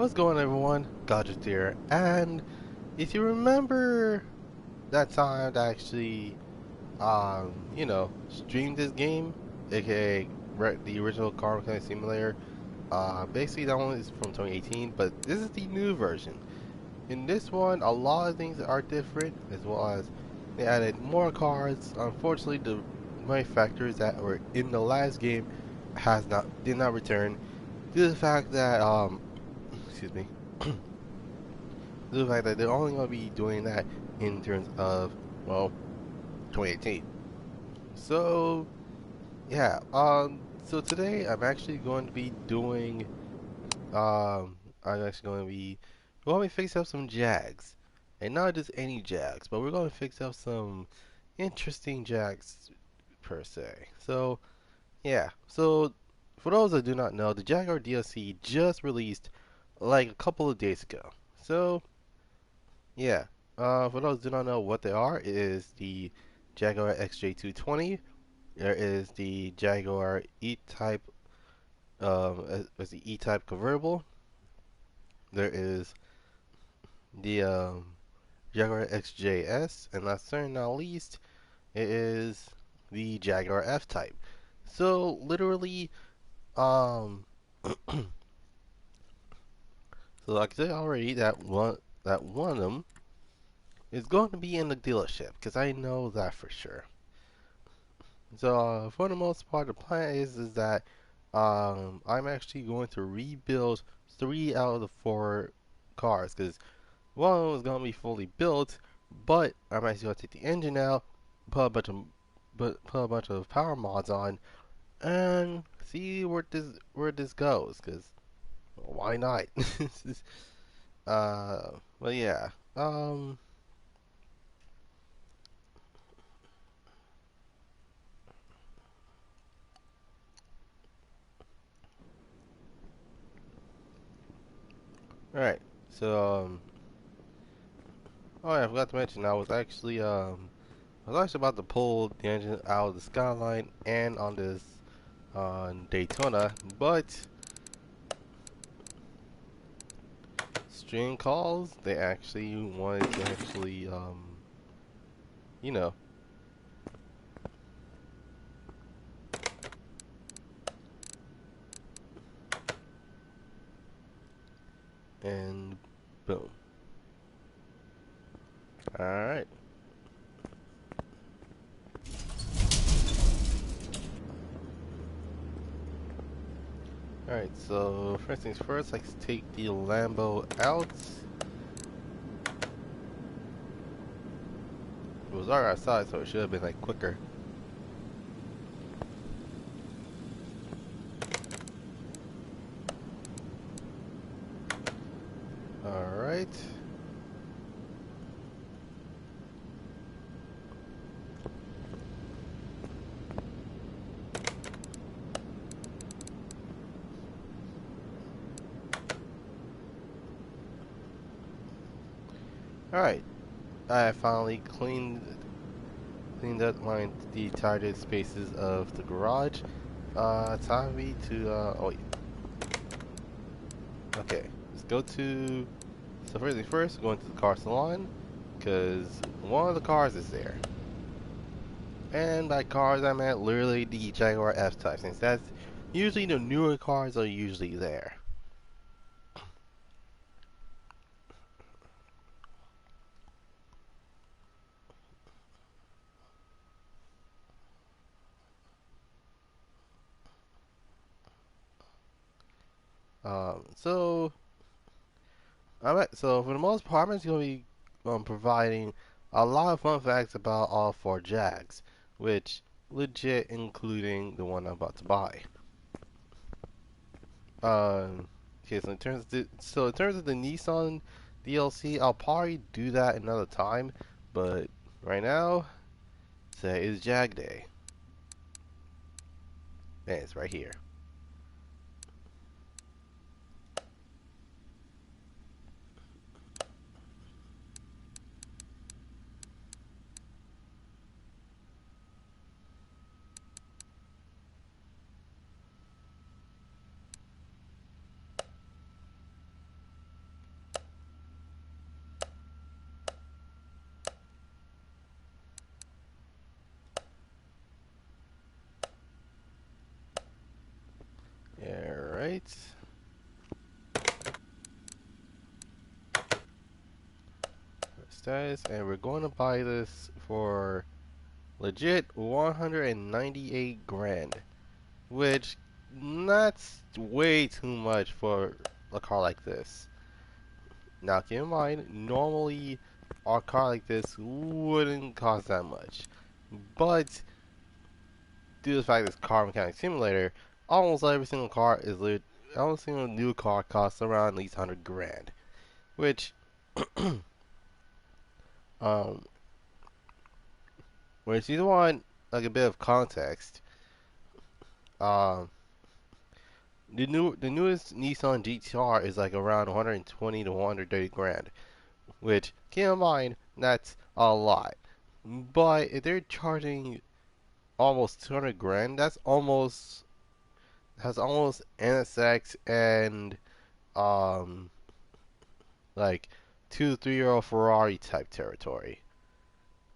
What's going on, everyone? Goddrifter here, and if you remember that time that I actually, streamed this game, aka the original Car Mechanic Simulator, basically that one is from 2018, but this is the new version. In this one, a lot of things are different, as well as they added more cars. Unfortunately, the manufacturers that were in the last game did not return due to the fact that excuse me. The fact that they're only going to be doing that in terms of, well, 2018. So, yeah, so today I'm actually going to be doing, I'm actually going to be, we're going to fix up some Jags. And not just any Jags, but we're going to fix up some interesting Jags per se. So, yeah, so for those that do not know, the Jaguar DLC just released like a couple of days ago. So, yeah. For those who do not know what they are, it is the Jaguar XJ220. There is the Jaguar E-Type, as the E-Type convertible. There is the Jaguar XJS, and last but not least, it is the Jaguar F-Type. So literally, um, so like I said already, that one of them is going to be in the dealership, because I know that for sure. So for the most part, the plan is that I'm actually going to rebuild 3 out of the 4 cars because one was going to be fully built, but I'm actually going to take the engine out, put a bunch of put a bunch of power mods on, and see where this goes. Because why not? But yeah. All right. So oh yeah, I forgot to mention I was actually about to pull the engine out of the Skyline and on this on Daytona, but string calls, they actually wanted to actually, you know, and boom. Alright. Alright, so first things first, let's take the Lambo out. It was already outside, so it should have been like quicker. Alright. Alright. I finally cleaned up the targeted spaces of the garage. Time me to oh wait. Okay, let's go to. So first things first, going to the car salon because one of the cars is there, and by cars I meant literally the Jaguar F-Type, since that's usually the newer cars are usually there. So so for the most part, I'm just gonna be providing a lot of fun facts about all 4 Jags, which legit including the one I'm about to buy. Okay, so in terms of the Nissan DLC, I'll probably do that another time, but right now, today is Jag Day, and it's right here. Alright. Status, and we're going to buy this for legit 198 grand. Which, that's way too much for a car like this. Now keep in mind, normally a car like this wouldn't cost that much. But, due to the fact that it's Car Mechanic Simulator, almost every single car is almost single new car costs around at least 100 grand. Which, um, which you want like a bit of context, um, the newest Nissan GTR is like around 120 to 130 grand. Which, keep in mind, that's a lot. But if they're charging almost 200 grand, that's almost NSX and um like 2 to 3 year old Ferrari type territory,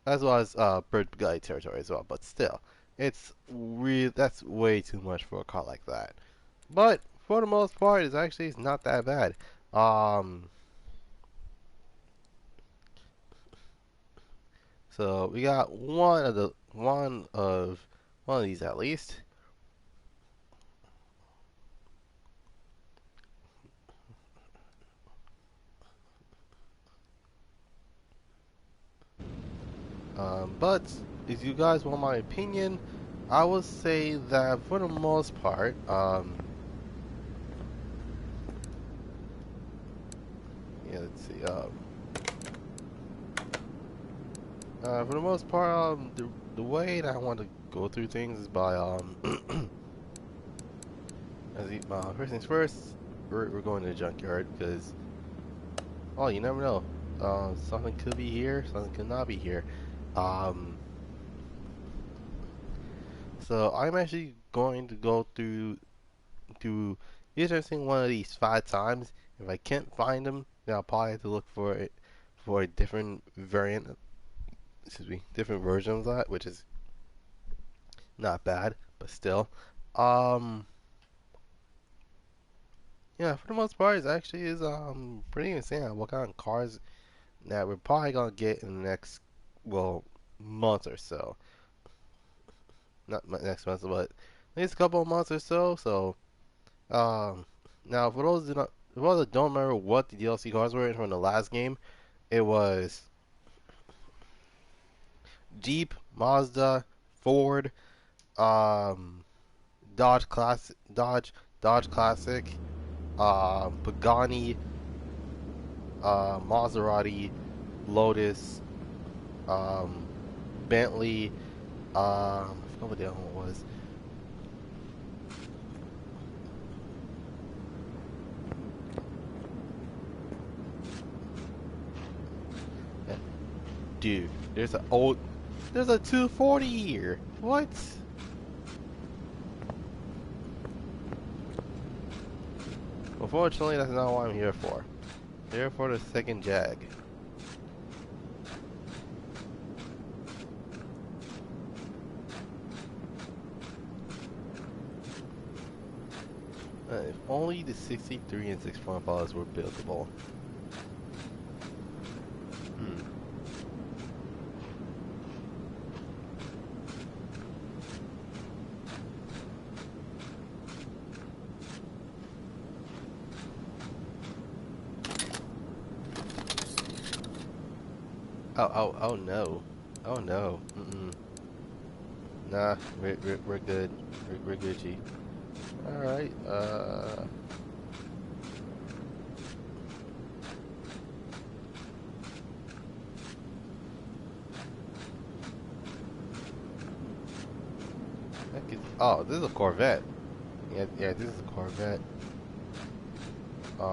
as well as Bugatti territory as well. But still, that's way too much for a car like that. But for the most part, it's not that bad. Um, so we got one of these at least. But if you guys want my opinion, I would say that for the most part, yeah, let's see, for the most part, the way that I want to go through things is by, first things first, we're going to the junkyard because, oh, you never know, something could be here, something could not be here. Um, so I'm actually going to go through to each and every one of these 5 times. If I can't find them, then I'll probably have to look for it for a different variant. Excuse me, different version of that, which is not bad, but still. Um, yeah, for the most part, it actually is pretty insane what kind of cars that we're probably gonna get in the next, well, month or so. Not next month, but at least a couple of months or so. So, um, now for those that don't remember what the DLC cars were from the last game, it was Jeep, Mazda, Ford, um, Dodge Classic, Pagani, Maserati, Lotus, um, Bentley. I forgot what the other one was. Yeah, dude, there's a 240 here. What? Unfortunately, that's not what I'm here for. I'm here for the second Jag. If only the 63 and 6.5s were buildable. Hmm. Oh no. Oh no. Mm-mm. Nah, we're good. We're Gucci. Alright, oh, this is a Corvette. Yeah, this is a Corvette. Wait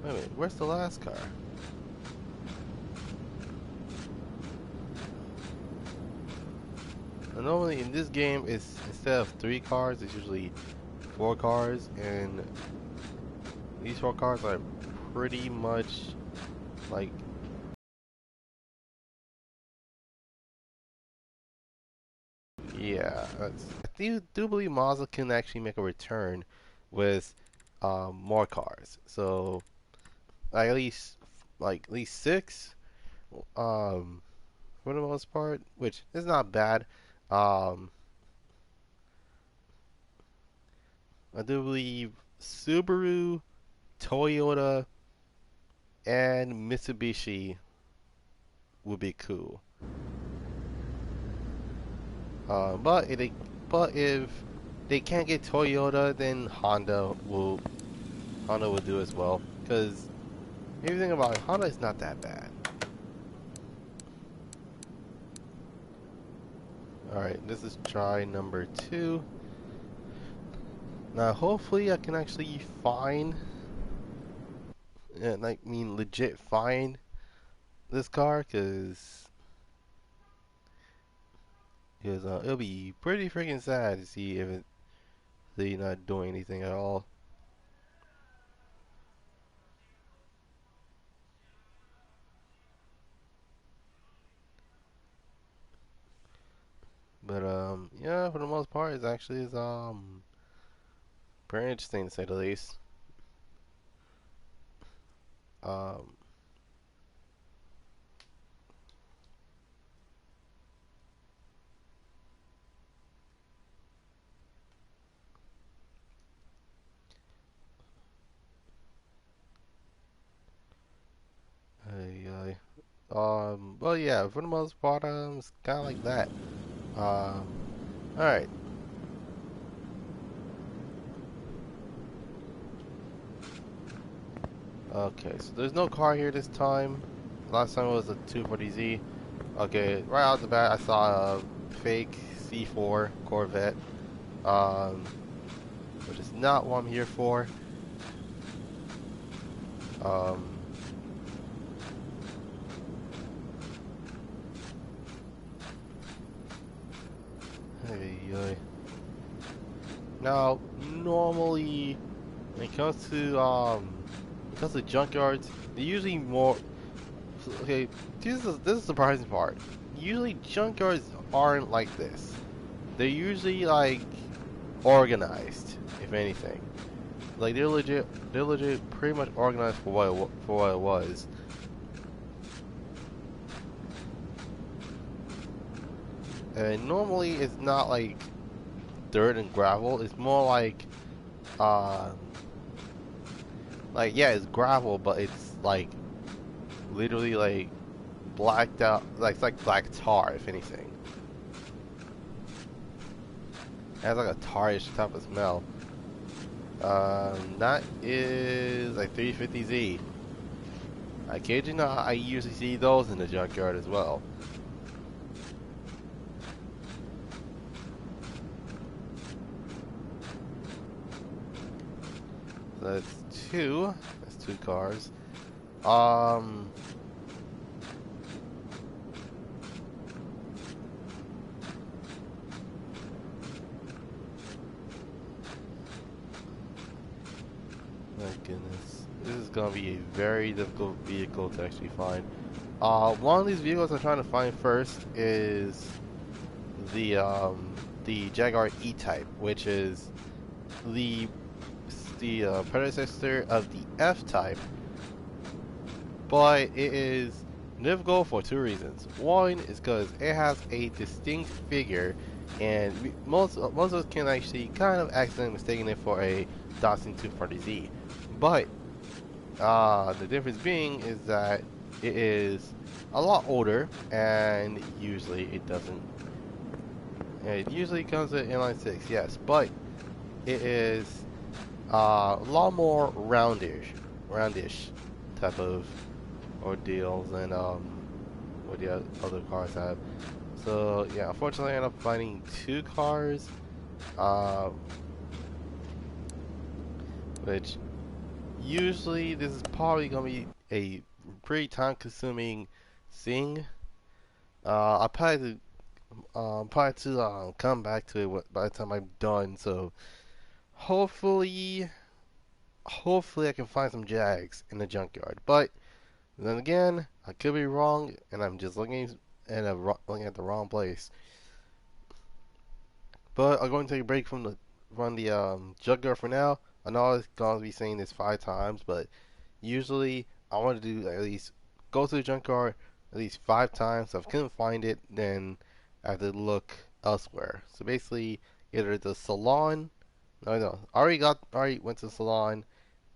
a minute, where's the last car? And normally in this game, it's instead of 3 cars, it's usually 4 cars, and these 4 cars are pretty much like, yeah. I do believe Mazda can actually make a return with more cars. So like at least six um, for the most part, which is not bad. Um, I do believe Subaru, Toyota, and Mitsubishi would be cool. But if they can't get Toyota, then Honda will do as well. Because if you think about it, Honda is not that bad. All right, this is try number 2. Now, hopefully, I can actually find, like, legit find this car, because it'll be pretty freaking sad to see if they're not doing anything at all. But yeah, for the most part, it's actually pretty interesting to say the least. Um, I, well, yeah, for the most part, it's kind of like that. All right. Okay, so there's no car here this time. Last time it was a 240Z. Okay, right out the bat, I saw a fake C4 Corvette, um, which is not what I'm here for. Um, hey. Now, normally, when it comes to junkyards, they're usually more. Okay, this is the surprising part. Usually, junkyards aren't like this. They're usually like organized, if anything. Like they're legit, pretty much organized for what it was. And normally, it's not like dirt and gravel. It's more uh, like yeah, it's gravel, but it's like literally like blacked out, like it's like black tar, if anything. It has like a tarish type of smell. That is a 350Z. I kid you not, I usually see those in the junkyard as well. So that's two. That's two cars. Um, my goodness, this is gonna be a very difficult vehicle to actually find. One of these vehicles I'm trying to find first is the Jaguar E-Type, which is the predecessor of the F-Type, but it is difficult for two reasons. One is because it has a distinct figure, and most of us can actually kind of accidentally mistaken it for a Datsun 240Z. But the difference being is that it is a lot older, and usually it doesn't. It usually comes with inline six, yes, but it is a lot more roundish type of ordeals than what the other cars have. So yeah, unfortunately, I ended up finding two cars, uh, which usually this is probably gonna be a pretty time-consuming thing. I probably to come back to it by the time I'm done. So hopefully, hopefully I can find some Jags in the junkyard. But then again, I could be wrong, and I'm just looking at the wrong place. But I'm going to take a break from the Jaguar for now. I know I'm gonna be saying this 5 times, but usually I want to do at least go to the junkyard at least 5 times. If I couldn't find it, then I have to look elsewhere. So basically, either the salon. No, no, already went to the salon,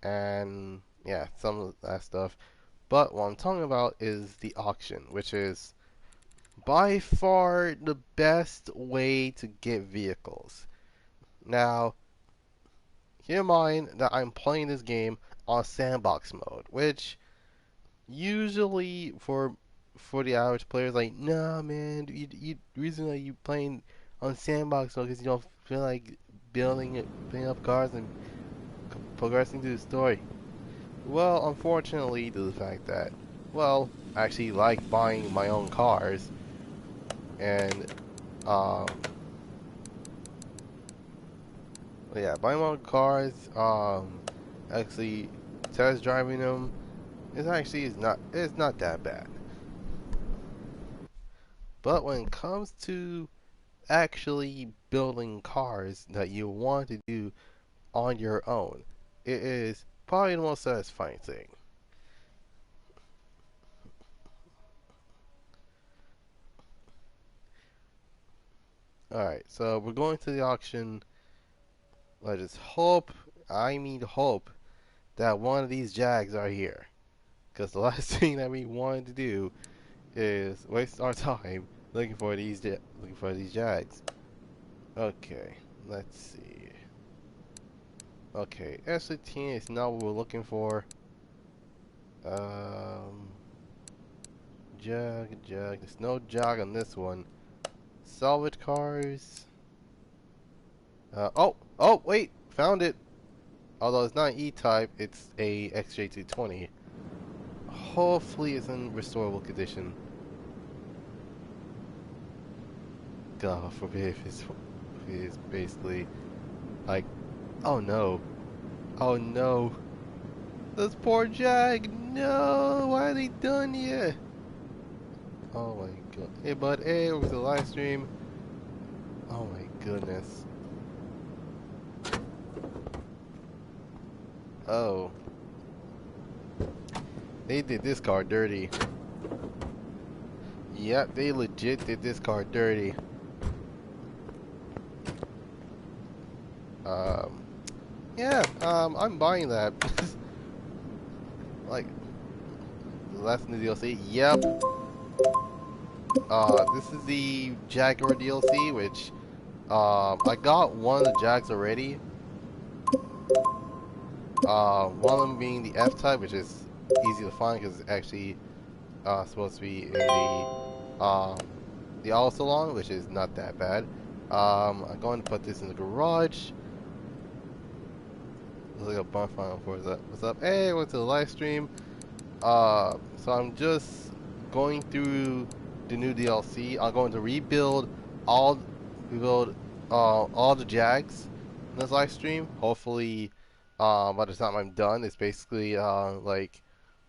and yeah, some of that stuff. But what I'm talking about is the auction, which is by far the best way to get vehicles. Now, keep in mind that I'm playing this game on sandbox mode, which usually for the average player is like, nah, man, the reason that you playing on sandbox mode because you don't feel like building up cars and progressing through the story. Well, unfortunately, due to the fact that, well, I actually like buying my own cars and um, yeah, buying my own cars, actually test driving them it's not that bad. But when it comes to actually building cars that you want to do on your own, it is probably the most satisfying thing. Alright, so we're going to the auction. Let us hope, I mean hope, that one of these Jags are here. Because the last thing that we wanted to do is waste our time looking for these Jags. Okay, let's see. Okay, S15 is not what we're looking for. Um, Jag. There's no Jag on this one. Salvage cars. Wait, found it. Although it's not an E-type, it's a XJ220. Hopefully it's in restorable condition. God forbid if it's basically like, oh no, oh no, this poor Jag. No, why are they done here? Oh my god. Hey bud, hey, over to the live stream. Oh my goodness. Oh. They did this car dirty. Yep, they legit did this car dirty. Yeah, I'm buying that. Like, last in the DLC. Yep. This is the Jaguar DLC, which, I got one of the Jags already. One of them being the F-Type, which is easy to find because it's actually, supposed to be in the Auto Salon, which is not that bad. I'm going to put this in the garage. Looks like a bonfire. What's up? Hey, what's to the live stream? So I'm just going through the new DLC. I'm going to all all the Jags in this live stream. Hopefully, by the time I'm done, it's basically like,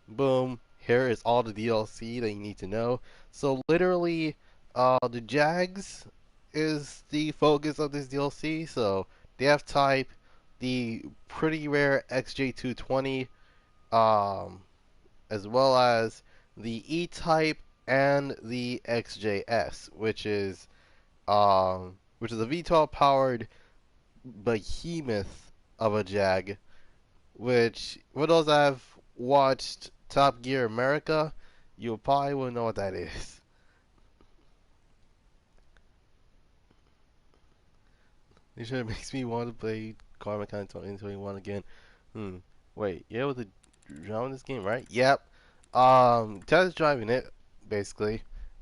boom, here is all the DLC that you need to know. So literally, the Jags is the focus of this DLC. So the F-Type, the pretty rare XJ220, um, as well as the E-Type and the XJS, which is a V12 powered behemoth of a Jag, which for those that have watched Top Gear America, you probably will know what that is. It sure makes me want to play Car Mechanic 2021 again. Wait, you're able to drive this game, right? Yep. Test driving it, basically.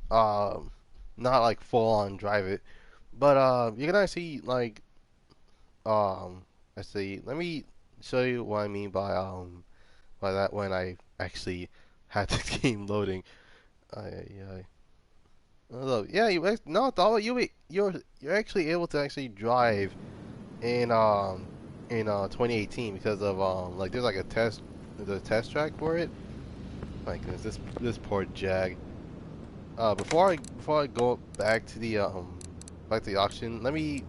Not like full on drive it, but you can actually like let's see. Let me show you what I mean by that when I actually had this game loading. Yeah. Look, yeah, no, Thal, you're actually able to actually drive in 2018 because of like there's like the test track for it. My goodness, this poor Jag. Before I go back to the auction, let me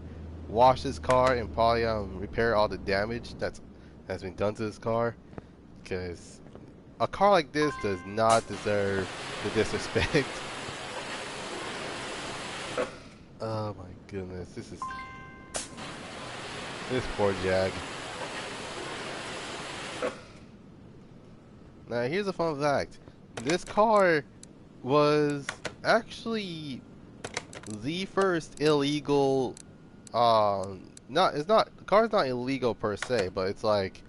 wash this car and probably repair all the damage has been done to this car, because a car like this does not deserve the disrespect. Oh my goodness, this poor Jag. Now here's a fun fact. This car was actually the first illegal, not, it's not, the car's not illegal per se, but it's like,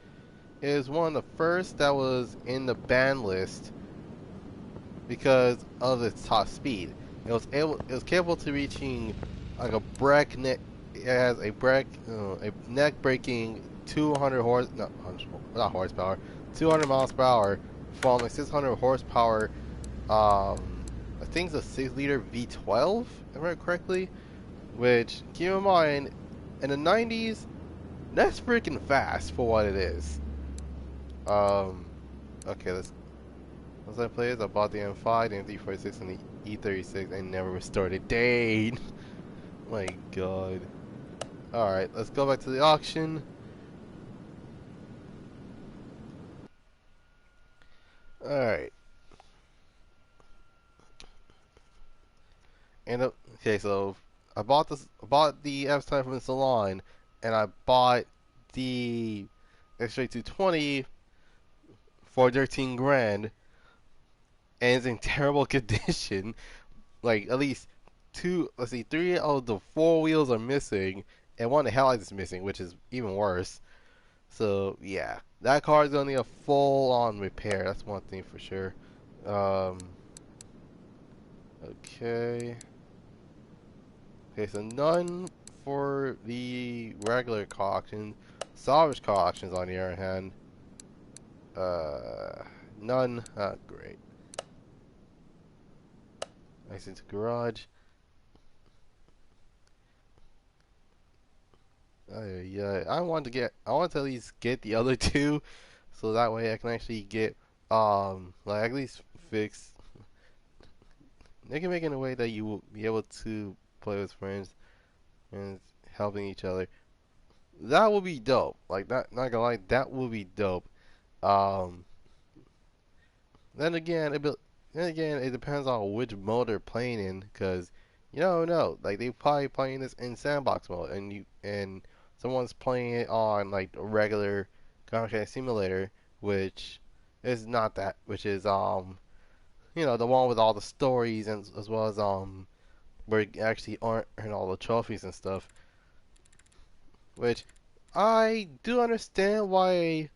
it was one of the first that was in the ban list because of its top speed. It was capable to reaching like a breakneck, it has a neck breaking 200 horse, no, not horsepower, 200 miles per hour from a 600 horsepower, I think it's a 6-liter V12, if I remember correctly, which, keep in mind, in the 90s, that's freaking fast for what it is. Okay, as I played, I bought the M5, the M346, and the E36, and never restored it. Dang! My god. Alright, let's go back to the auction. Alright. And okay, so I bought the F-Type from the salon, and I bought the X-Ray 220 for 13 grand, and it's in terrible condition. Like, at least three of the four wheels are missing, and one of the headlights is missing, which is even worse. So, yeah. That car is going to need a full-on repair. That's one thing for sure. Okay. Okay, so none for the regular car auction. Salvage car auctions, on the other hand. None. Ah, great. Nice into garage. Yeah, I want to at least get the other two, so that way I can actually get, like at least fix. They can make it in a way that you will be able to play with friends and helping each other. That will be dope. Like, not gonna lie, that will be dope. Um, then again, it depends on which mode they're playing in, cause you don't know. Like, they probably playing this in sandbox mode, and someone's playing it on like a regular Goddrifter simulator, which is not that, which is the one with all the stories, and as well as where you actually earn all the trophies and stuff. Which I do understand why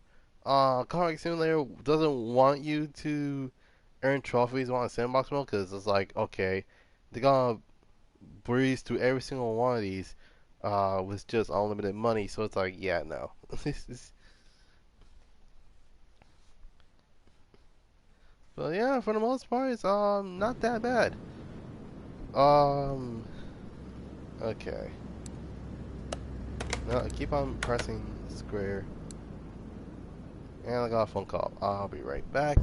Goddrifter Simulator doesn't want you to earn trophies on a sandbox mode, because it's like, okay, they're gonna breeze through every single one of these with just unlimited money. So it's like, yeah, no. But yeah, for the most part, it's not that bad. Um, okay. Now I keep on pressing square, and I got a phone call. I'll be right back.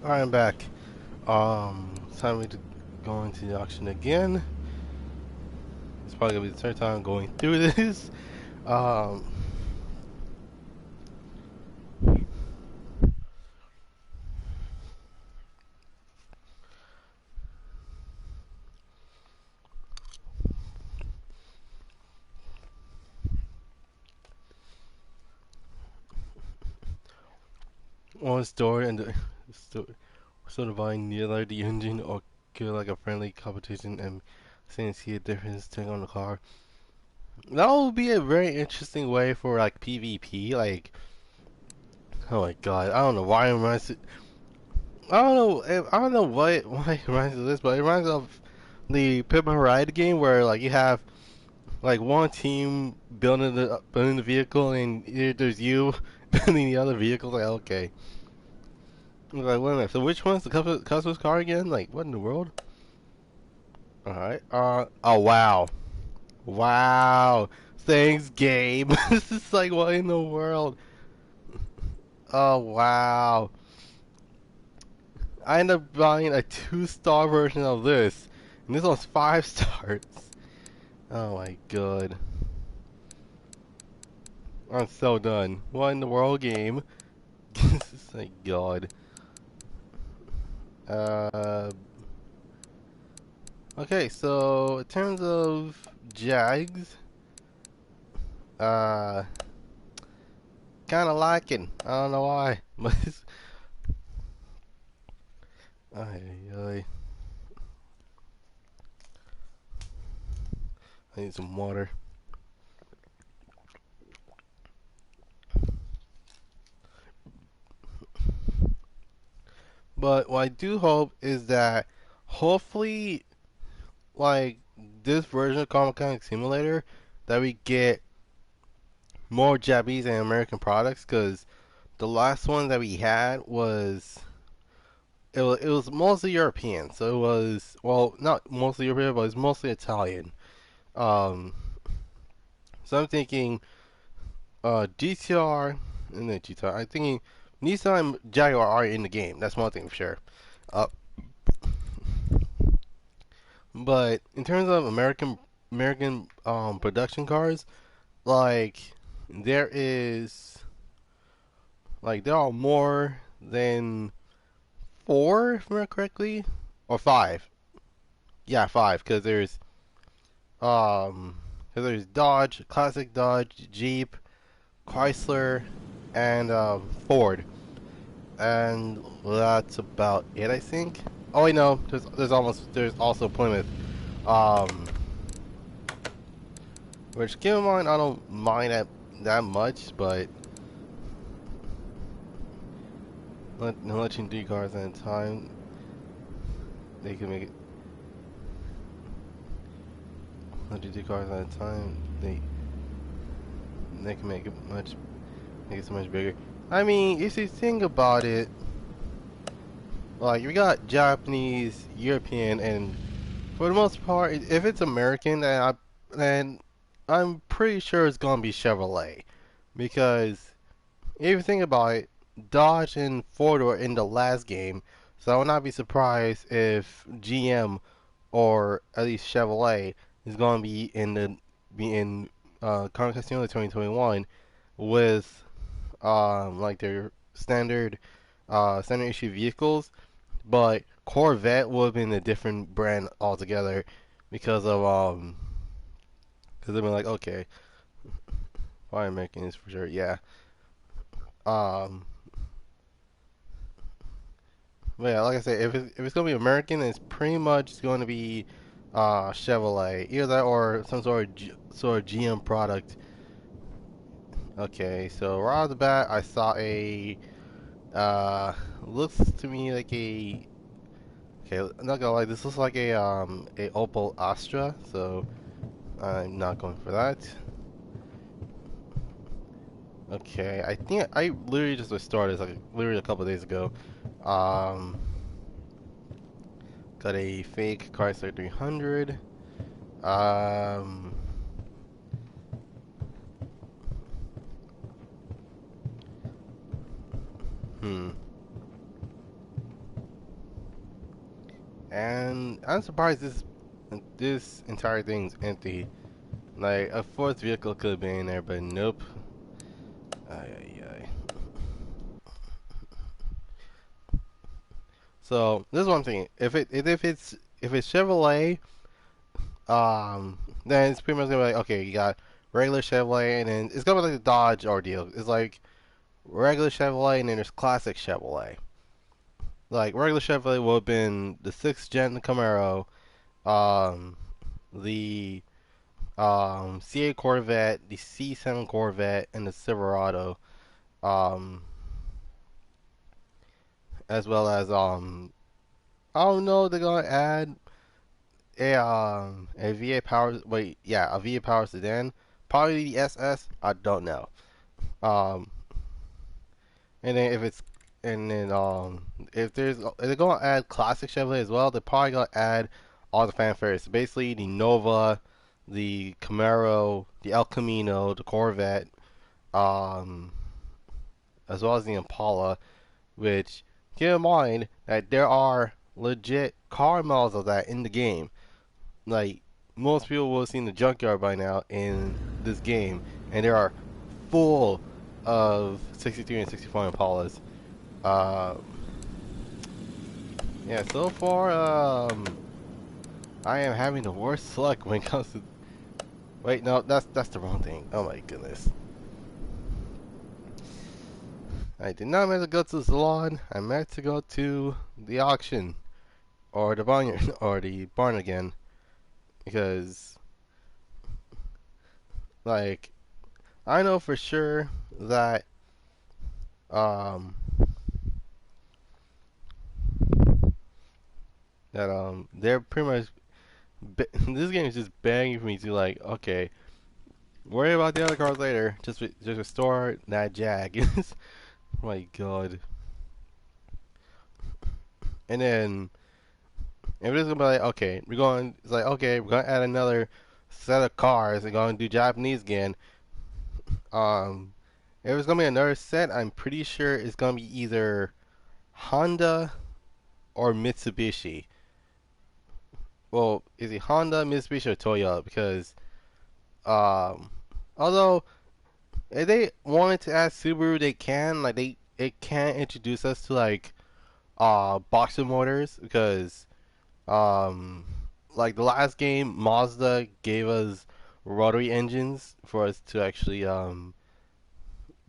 Alright, I'm back. Time to go into the auction again. It's probably gonna be the third time going through this. Um, One story and the sort of buying neither the engine or kill like a friendly competition and seeing see a difference take on the car. That would be a very interesting way for like PvP. Like, oh my god, I don't know why it reminds. I don't know why it reminds me of this, but it reminds me of the Pimp Ride game where like you have like one team building the vehicle and there's you building the other vehicle. Like okay, like wait a minute. So which one's the customer's car again? Like what in the world? All right. Oh wow, wow. Thanks, game. This is like what in the world? Oh wow. I ended up buying a 2-star version of this, and this one's 5 stars. Oh my god. I'm so done. What in the world, game? This is like god. Uh, okay, so in terms of Jags, uh, kind of liking. I don't know why, but it's, I need some water. But what I do hope is that hopefully, like this version of Car Mechanic Simulator, that we get more Japanese and American products, because the last one that we had was it was mostly European. So it was, well, not mostly European, but it was mostly Italian. Um, so I'm thinking GTR and then GTR. I'm thinking Nissan and Jaguar are in the game. That's one thing for sure. Uh, but in terms of American production cars, like there is there are more than four, if I remember correctly, or five. Yeah, five, because um, there's Dodge, classic Dodge, Jeep, Chrysler, and Ford, and that's about it, I think. Oh, wait, no, there's also Plymouth, um, which keep in mind I don't mind that much, but let you do cars at a time, they can make it. Let you do cars at a time, they can make it so much bigger. I mean, if you think about it, like we got Japanese, European, and for the most part, if it's American, then I'm pretty sure it's gonna be Chevrolet, because if you think about it, Dodge and Ford were in the last game, so I would not be surprised if GM or at least Chevrolet is gonna be in Car Casino 2021 with like their standard issue vehicles, but Corvette would have been a different brand altogether because of because they've been like okay, why American is for sure, yeah. Um, but yeah, like I said, if it's gonna be American, it's pretty much going to be Chevrolet, either that or some sort of GM product. Okay, so right off the bat, I saw a looks to me like a okay. I'm not gonna lie, this looks like a Opel Astra, so I'm not going for that. Okay, I think I literally just restored this like literally a couple days ago. Um, got a fake Chrysler 300. Um, hmm. And I'm surprised this entire thing's empty. Like a fourth vehicle could have been in there, but nope. Ay, ay, ay. So this is what I'm thinking. If it's Chevrolet, then it's pretty much gonna be like, okay, you got regular Chevrolet, and then it's gonna be like the Dodge ordeal. It's like regular Chevrolet, and then there's classic Chevrolet. Like regular Chevrolet would have been the sixth gen Camaro, um, the C8 Corvette, the C7 Corvette, and the Silverado, um, as well as I don't know, they're gonna add a VA power. Wait, yeah, a VA power sedan. Probably the SS. I don't know. Um, and then if they're gonna add classic Chevrolet as well, they're probably gonna add all the fanfares. So basically, the Nova, the Camaro, the El Camino, the Corvette, um, as well as the Impala. Which keep in mind that there are legit car models of that in the game. Like most people will have seen the junkyard by now in this game, and there are full of 63 and 64 Impalas. Uh, yeah, so far, I am having the worst luck when it comes to. Wait, no, that's the wrong thing. Oh my goodness. I did not meant to go to the salon. I meant to go to the auction or the barn or the barn again because, like, I know for sure that um they're pretty much this game is just begging for me to like, okay, worry about the other cars later. Just restore that Jag. Oh my god. And then if it's gonna be like, okay, it's like, okay, we're gonna add another set of cars. We're gonna do Japanese again. Um, if it's gonna be another set, I'm pretty sure it's gonna be either Honda or Mitsubishi. Well, is it Honda, Mitsubishi, or Toyota? Because um, although if they wanted to add Subaru, they can. Like it can introduce us to like boxer motors because um like the last game Mazda gave us rotary engines for us to actually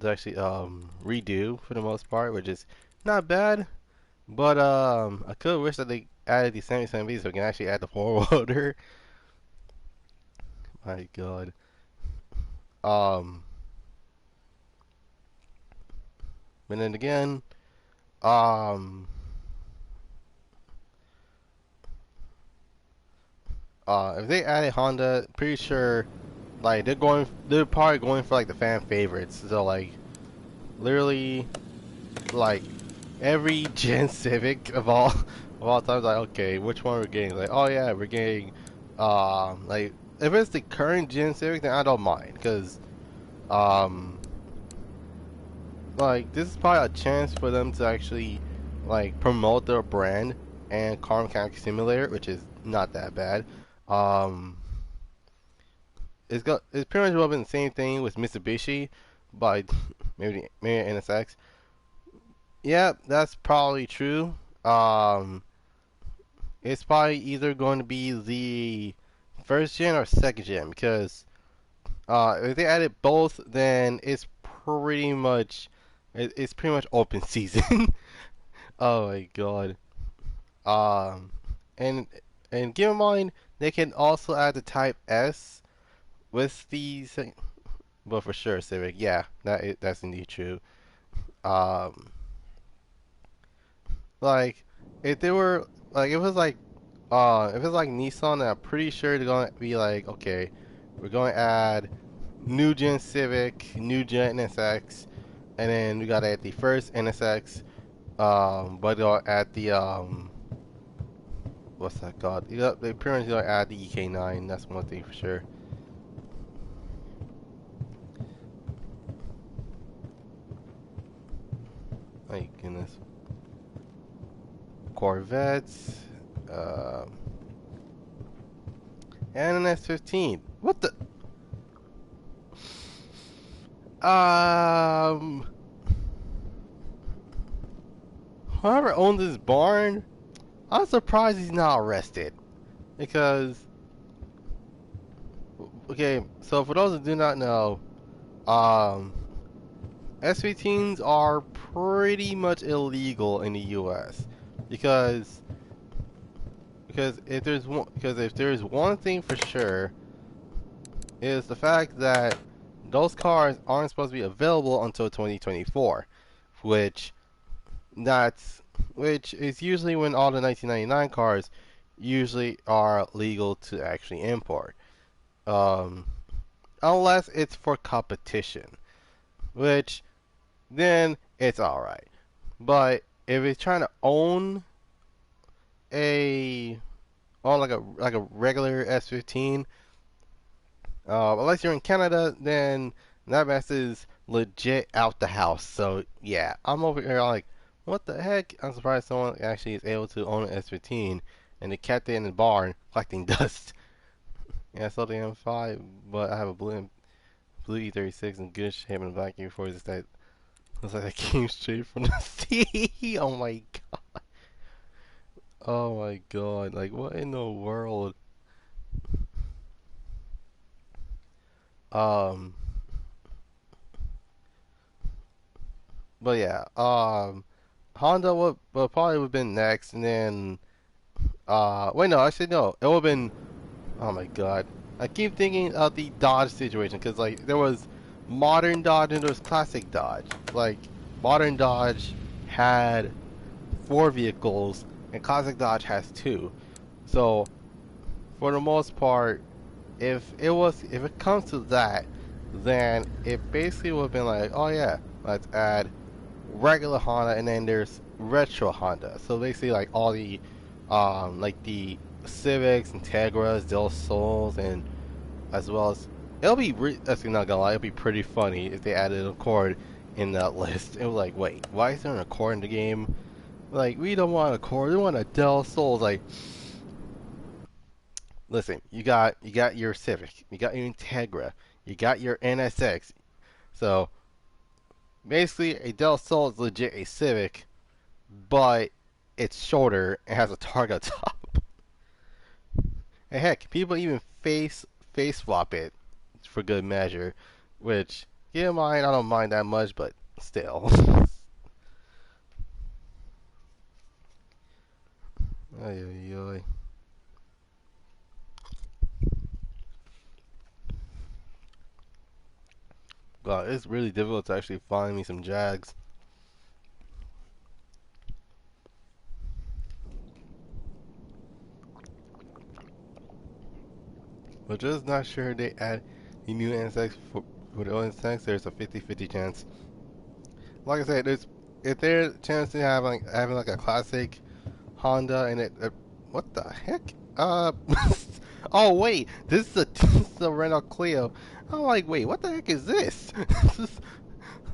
redo for the most part, which is not bad. But I could wish that they added the 77V so we can actually add the four motor. My God. Um, but then again, um, if they added Honda, pretty sure like they're probably going for like the fan favorites. So like literally like every Gen Civic of all times, like okay, which one we're getting? Like oh yeah, we're getting like if it's the current Gen Civic, then I don't mind because um like this is probably a chance for them to actually like promote their brand and car mechanic simulator, which is not that bad. Um, it's pretty much well been the same thing with Mitsubishi, but maybe NSX. Yeah, that's probably true. Um, it's probably either going to be the first gen or second gen because if they added both, then it's pretty much open season. Oh my god. Um, and and keep in mind they can also add the Type S with but for sure Civic. Yeah, that's indeed true. Um, like if they were like if it's like Nissan, then I'm pretty sure they're gonna be like, okay, we're gonna add new gen Civic, new gen NSX, and then we gotta add the first NSX. But they'll add the what's that called? They pretty much gonna add the EK9. That's one thing for sure. My goodness. Corvettes. Uh, and an S15. What the? Um, Whoever owns this barn, I'm surprised he's not arrested. Because, okay, so for those that do not know, um, S15s are pretty much illegal in the U.S. because if there's one thing for sure is the fact that those cars aren't supposed to be available until 2024, which that's which is usually when all the 1999 cars usually are legal to actually import, um, unless it's for competition, which then it's all right. But if it's trying to own a like a regular S15, unless you're in Canada, then that mess is legit out the house. So yeah, I'm over here like, what the heck? I'm surprised someone actually is able to own an S15 and they kept it in the barn collecting dust. Yeah, I sold the M5, but I have a blue E36 in good shape and vacuum for this that looks like that came straight from the sea. Oh my god. Oh my god. Like what in the world? Um but yeah, Honda would probably would have been next, and then wait, no, actually no, it would have been. Oh my god, I keep thinking of the Dodge situation because like there was modern Dodge and there was classic Dodge. Like modern Dodge had 4 vehicles and classic Dodge has 2. So for the most part, if it comes to that, then it basically would have been like, oh yeah, let's add regular Honda, and then there's retro Honda. So basically, like all the, like the Civics, Integras, Del Sols, and as well as it'll be. Actually, not gonna lie, it'll be pretty funny if they added an Accord in that list. It was like, wait, why is there an Accord in the game? Like, we don't want a Accord, we want a Del Sol. Like, listen, you got your Civic, you got your Integra, you got your NSX. So basically, a Del Sol is legit a Civic, but it's shorter and has a Targa top. And heck, people even face swap it for good measure, which keep in mind I don't mind that much, but still. Ay, ay, ay. God, it's really difficult to actually find me some Jags. But just not sure they add the new NSX for the NSX. There's a 50-50 chance. Like I said, if there's a chance to have like having like a classic Honda and what the heck? Oh wait, this is a Renault Clio. I'm like, wait, what the heck is this?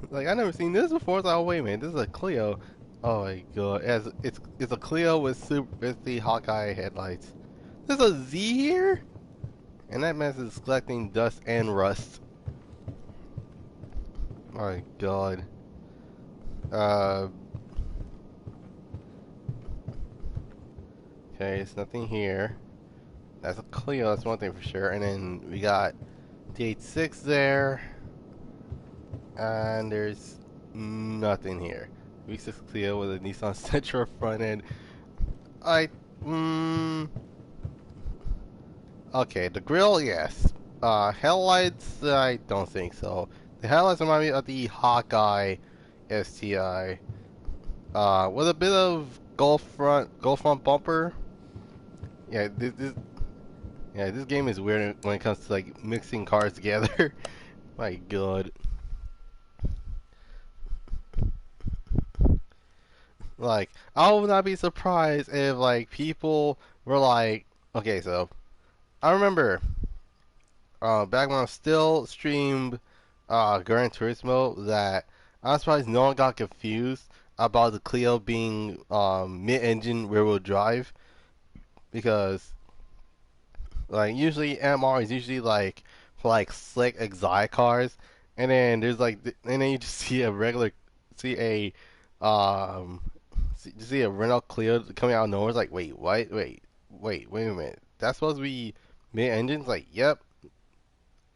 Like I never seen this before. So, oh wait a minute, this is a Clio. Oh my god, it's a Clio with with the Hawkeye headlights. There's a Z here, and that mess is collecting dust and rust. Oh my god. Uh. Okay, it's nothing here. That's a Clio, that's one thing for sure. And then we got the 86 there. And there's nothing here. V6 Clio with a Nissan Sentra front end. I, okay, the grill, yes. Headlights, I don't think so. The headlights remind me of the Hawkeye STI. With a bit of Gulf front bumper. Yeah, this game is weird when it comes to like mixing cars together. My god. Like, I would not be surprised if like people were like, okay, so I remember back when I still streamed Gran Turismo that I'm surprised no one got confused about the Clio being mid-engine rear-wheel drive. because like usually MR is usually like for like slick exotic cars, and then there's like and then you just see a regular see a um see a Renault Clio coming out of nowhere. It's like wait what wait a minute, that's supposed to be mid engines? Like yep.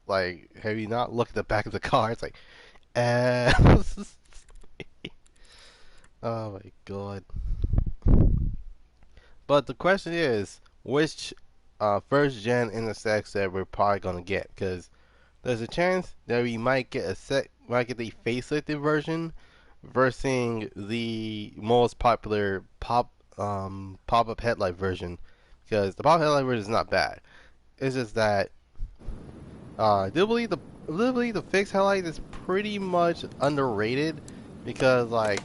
Like have you not looked at the back of the car? It's like uh oh my god. But the question is, which first gen NSX that we're probably gonna get? Because there's a chance that we might get the facelifted version versus the most popular pop up headlight version. Because the pop up headlight version is not bad. It's just that I do believe the fixed headlight is pretty much underrated because like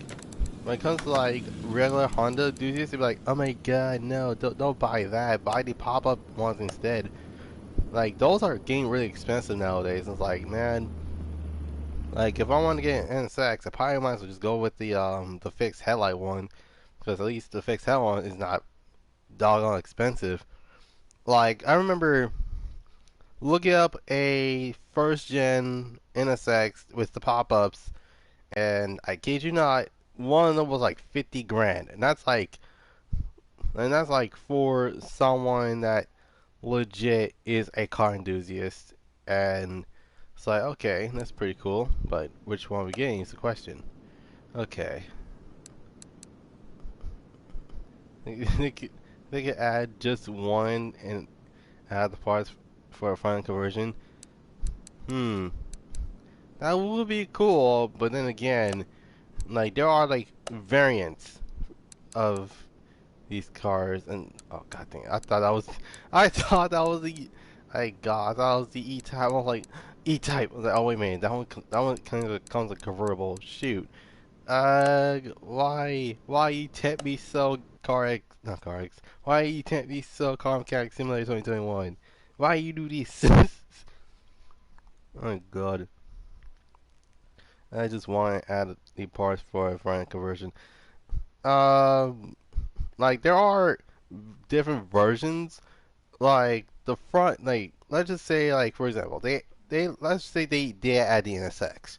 when it comes to like regular Honda enthusiasts, they'd be like, "Oh my god, no, don't buy that. Buy the pop-up ones instead." Like those are getting really expensive nowadays. It's like, man, like if I want to get an NSX, I probably might as well just go with the fixed headlight one because at least the fixed headlight one is not doggone expensive. Like I remember looking up a first gen NSX with the pop-ups, and I kid you not, one of them was like 50 grand, and that's like for someone that legit is a car enthusiast. And it's like, okay, that's pretty cool, but which one are we getting is the question. Okay. They could add just one and add the parts for a final conversion. Hmm. That would be cool, but then again, like there are like variants of these cars, and oh god dang it, I thought that was the I thought it was the E-Type. I was like E-Type. I was like, oh wait a minute, that one kind of comes a convertible. Shoot. Why you tempt me so car X, not car X? Why you tempt me so car mechanic simulator 2021? Why you do this? Oh god. I just want to add the parts for a front conversion. Um, like there are different versions. Like the front, like let's just say, like for example, they let's say they add the NSX.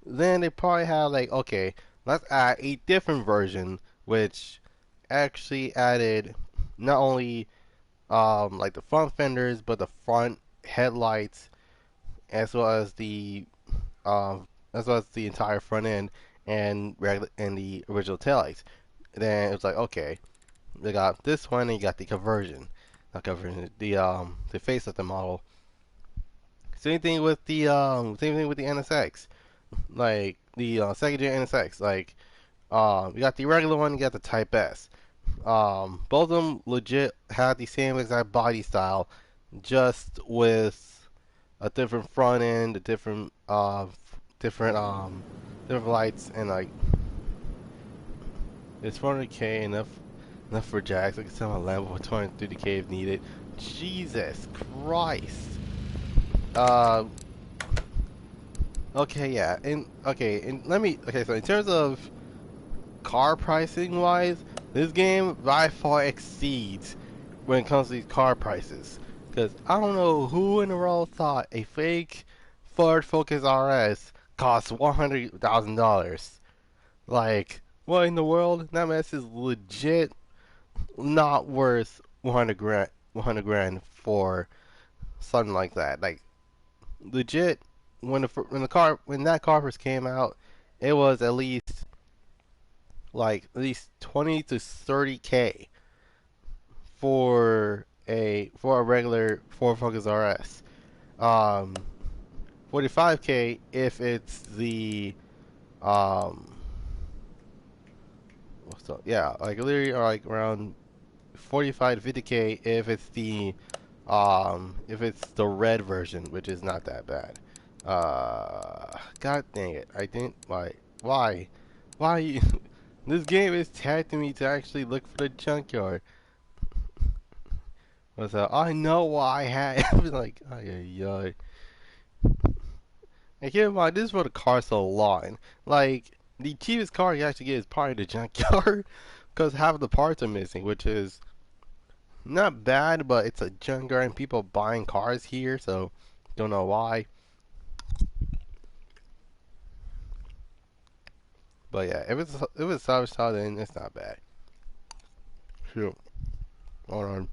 Then they probably have like okay, let's add a different version which actually added not only like the front fenders but the front headlights as well as the entire front end and regular and the original taillights. Then it was like okay, they got this one and you got the conversion. Not conversion, the facelift model. Same thing with the NSX. Like the second gen NSX. Like you got the regular one, you got the Type S. Both of them legit had the same exact body style, just with a different front end, a different different lights, and like it's 400k enough for jacks. I can sell my Lambo for 230k if needed. Jesus Christ. Uh, okay, yeah, and let me. Okay, so in terms of car pricing wise, this game by far exceeds when it comes to these car prices. Because I don't know who in the world thought a fake Ford Focus RS costs $100,000. Like, what in the world? That mess is legit not worth 100 grand for something like that. Like, legit, when that car first came out, it was at least 20 to 30k for a regular Ford Focus RS. 45k if it's the um what's up? Yeah, like literally or like around 45 to 50k if it's the red version, which is not that bad. God dang it! I didn't why you, this game is tempting me to actually look for the junkyard. So I know why I had. I was like, ay ay ay. And keep in mind, this is for the car salon. Like the cheapest car you actually get is probably the junkyard, because half of the parts are missing, which is Not bad, but it's a junkyard and people buying cars here, so don't know why. But yeah, if it's salvage style, then it's not bad. Shoot, hold on.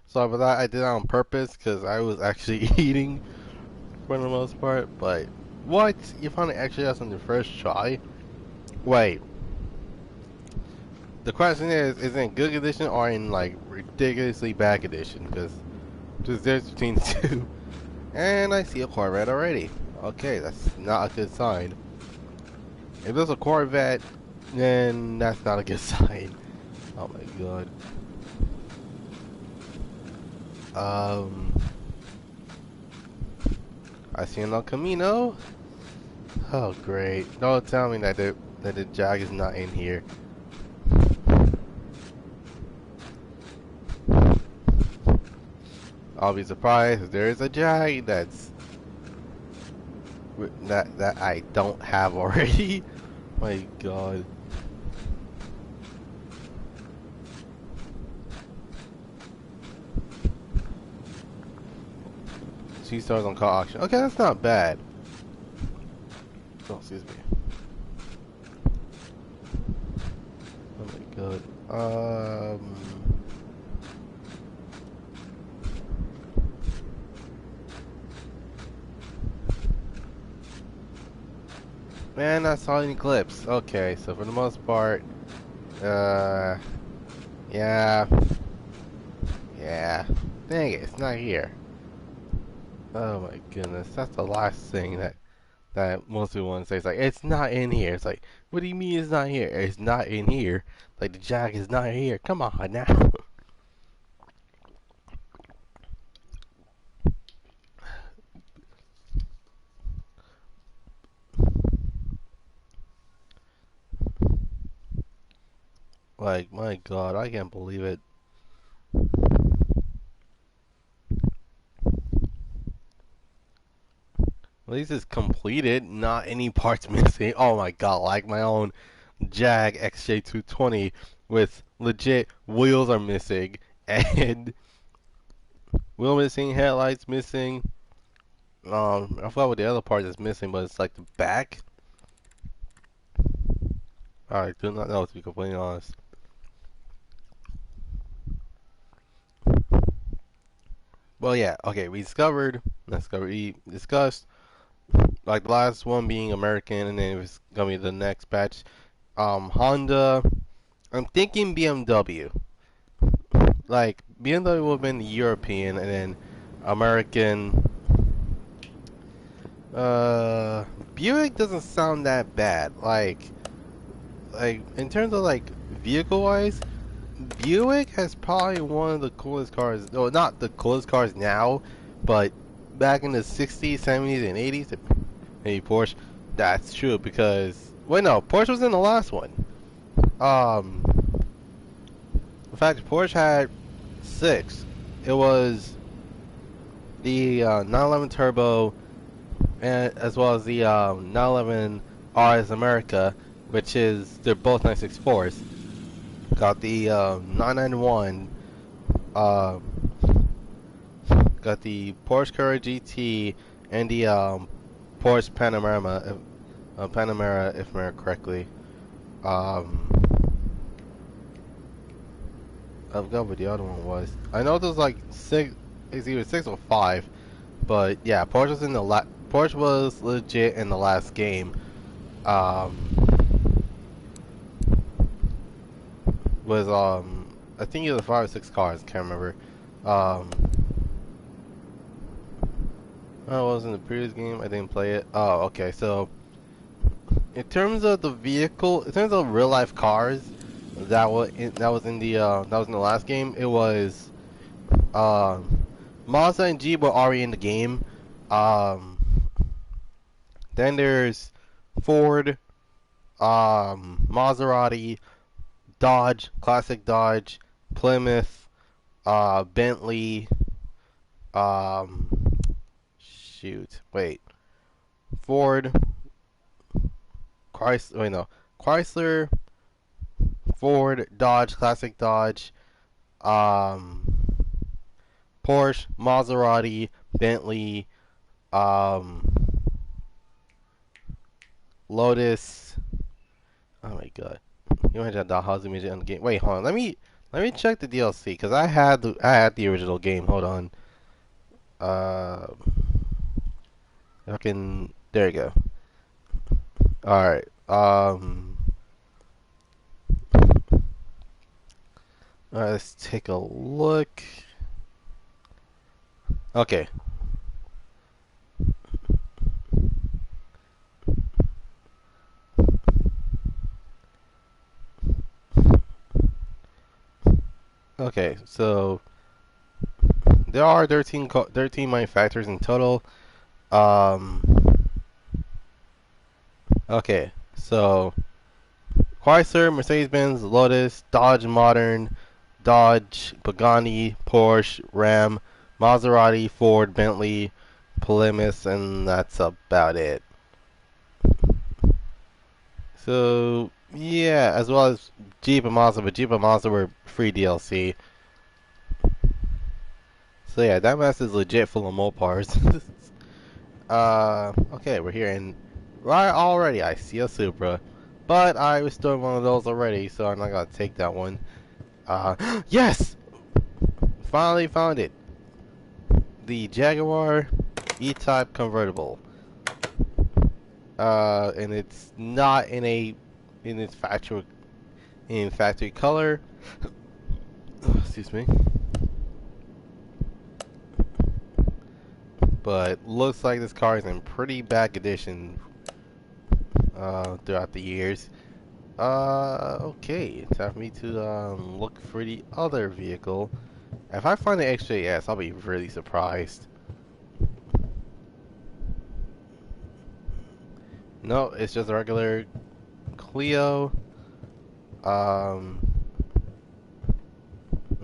Sorry for that. I did that on purpose because I was actually eating for the most part. But what? You finally actually has on the first try? Wait. The question is it in good condition or in like ridiculously bad condition? Because there's a difference between the two. And I see a Corvette already. Okay, that's not a good sign. If there's a Corvette, then that's not a good sign. Oh my god. Um, I see an El Camino. Oh great! Don't tell me that the Jag is not in here. I'll be surprised if there is a Jag that I don't have already. My god. She stars on car auction. Okay, that's not bad. Oh, excuse me. Oh my god. Man, I saw any clips. Okay, so for the most part, yeah, yeah. Dang it, it's not here. Oh my goodness, that's the last thing that most people want to say. It's like, it's not in here. It's like, what do you mean it's not here? It's not in here. Like, the Jag is not here. Come on now. Like, my god, I can't believe it. At least it's completed, not any parts missing. Oh my god, like my own Jag XJ220 with legit wheels are missing and wheel missing, headlights missing. I forgot what the other part is missing, but it's like the back. I do not know, to be completely honest. Well, yeah, okay, we discussed like the last one being American, and then it was gonna be the next batch. Honda. I'm thinking BMW. Like BMW would have been European, and then American. Uh, Buick doesn't sound that bad. Like in terms of like vehicle wise, Buick has probably one of the coolest cars. No, not the coolest cars now, but back in the 60s, 70s, and 80s, maybe Porsche. That's true because wait, no, Porsche was in the last one. Um, in fact, Porsche had six. It was the 911 Turbo, and as well as the 911 RS America, which is they're both 964s. Got the 991. Uh, got the Porsche Carrera GT and the Porsche Panamera, if I remember correctly. Um, I forgot what the other one was. I know there's like six. It's either six or five, but yeah, Porsche was legit in the last game. Um, was I think it was five or six cars. Can't remember. Um, oh, it was in the previous game. I didn't play it. Oh, okay. So in terms of the vehicle, in terms of real life cars, that was in the last game. It was Mazda and Jeep were already in the game. Um, then there's Ford, Maserati, Dodge, classic Dodge, Plymouth, Bentley, um, Ford, Chrysler, Ford, Dodge, classic Dodge, um, Porsche, Maserati, Bentley, um, Lotus. Oh my god. You don't have that housing music on the game. Wait, hold on. Let me check the DLC because I had the original game. Hold on. Uh, I can. There you go. All right. All right. Let's take a look. Okay. Okay. So there are 13 manufacturers in total. Um. Okay. So Chrysler, Mercedes-Benz, Lotus, Dodge Modern, Dodge, Pagani, Porsche, Ram, Maserati, Ford, Bentley, Plymouth, and that's about it. So yeah, as well as Jeep and Mazda, but Jeep and Mazda were free DLC. So yeah, that mess is legit full of Mopars. Okay, we're here and right already I see a Supra, but I restored one of those already, so I'm not gonna take that one. Yes! Finally found it. The Jaguar E-Type convertible. And it's not in its factory color. Excuse me. But looks like this car is in pretty bad condition throughout the years. Okay, time for me to look for the other vehicle. If I find the XJS, I'll be really surprised. No, it's just a regular Clio. Man,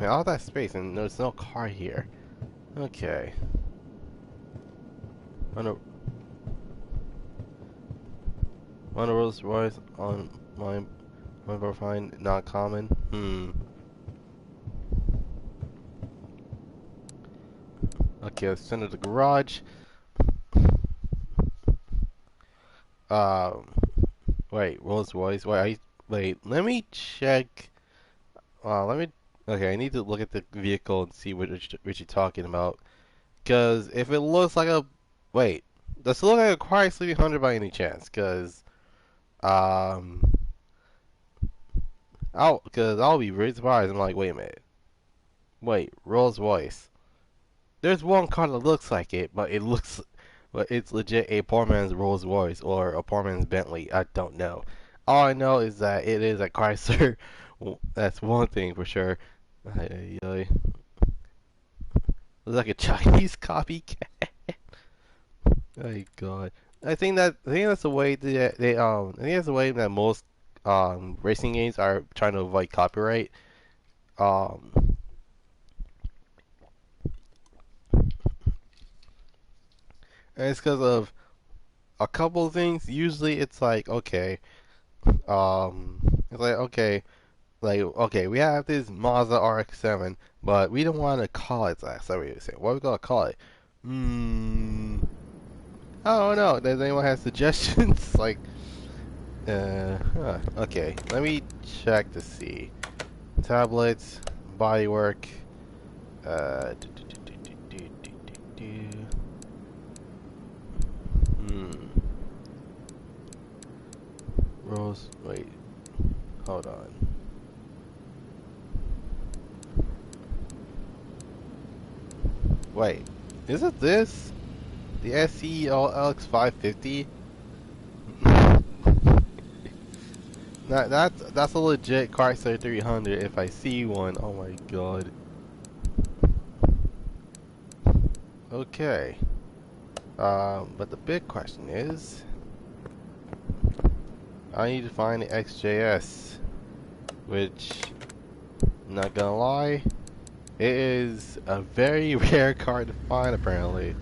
all that space and there's no car here. Okay. One of Rolls Royce on my profile, not common. Okay, let's send it to the garage. Um, wait, Rolls Royce. Wait. Let me check. Okay, I need to look at the vehicle and see what you're talking about. Because if it looks like a, wait, does it look like a Chrysler 300 by any chance? Um, I'll be really surprised. I'm like, wait a minute. Wait, Rolls Royce. There's one car that looks like it, but but it's legit a poor man's Rolls Royce or a poor man's Bentley. I don't know. All I know is that it is a Chrysler. That's one thing for sure. Looks like a Chinese copycat. My God. I think that's the way that I think that's the way that most racing games are trying to avoid copyright. Um and it's because of a couple of things. Usually it's like it's like okay, we have this Mazda RX-7, but we don't want to call it that. So we say, what are we gonna call it? Hmm. I don't know. Does anyone have suggestions? Okay. Let me check to see. Tablets, bodywork. Uh. do, do, do, do, do, do, do, do. Hmm. Rose. Wait. Hold on. Wait. Is it this? The SCLX 550? That's a legit Chrysler 300 if I see one. Oh my God. Okay. But the big question is, I need to find the XJS, which, not gonna lie, it is a very rare car to find apparently.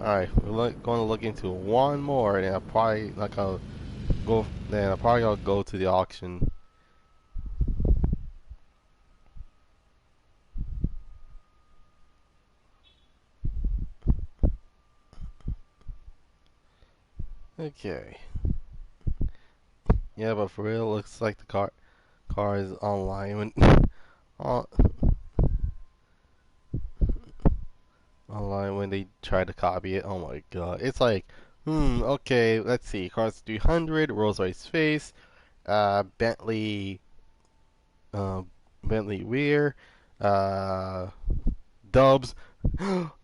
Alright, we're going to look into one more, and I'll probably not gonna go. Then I'll probably gonna go to the auction. Okay. Yeah, but for real, it looks like the car is online when on, online when they try to copy it. Oh my God, it's like, okay, let's see, cars 300, Rolls Royce face, Bentley, uh, Bentley rear, uh, Dubs.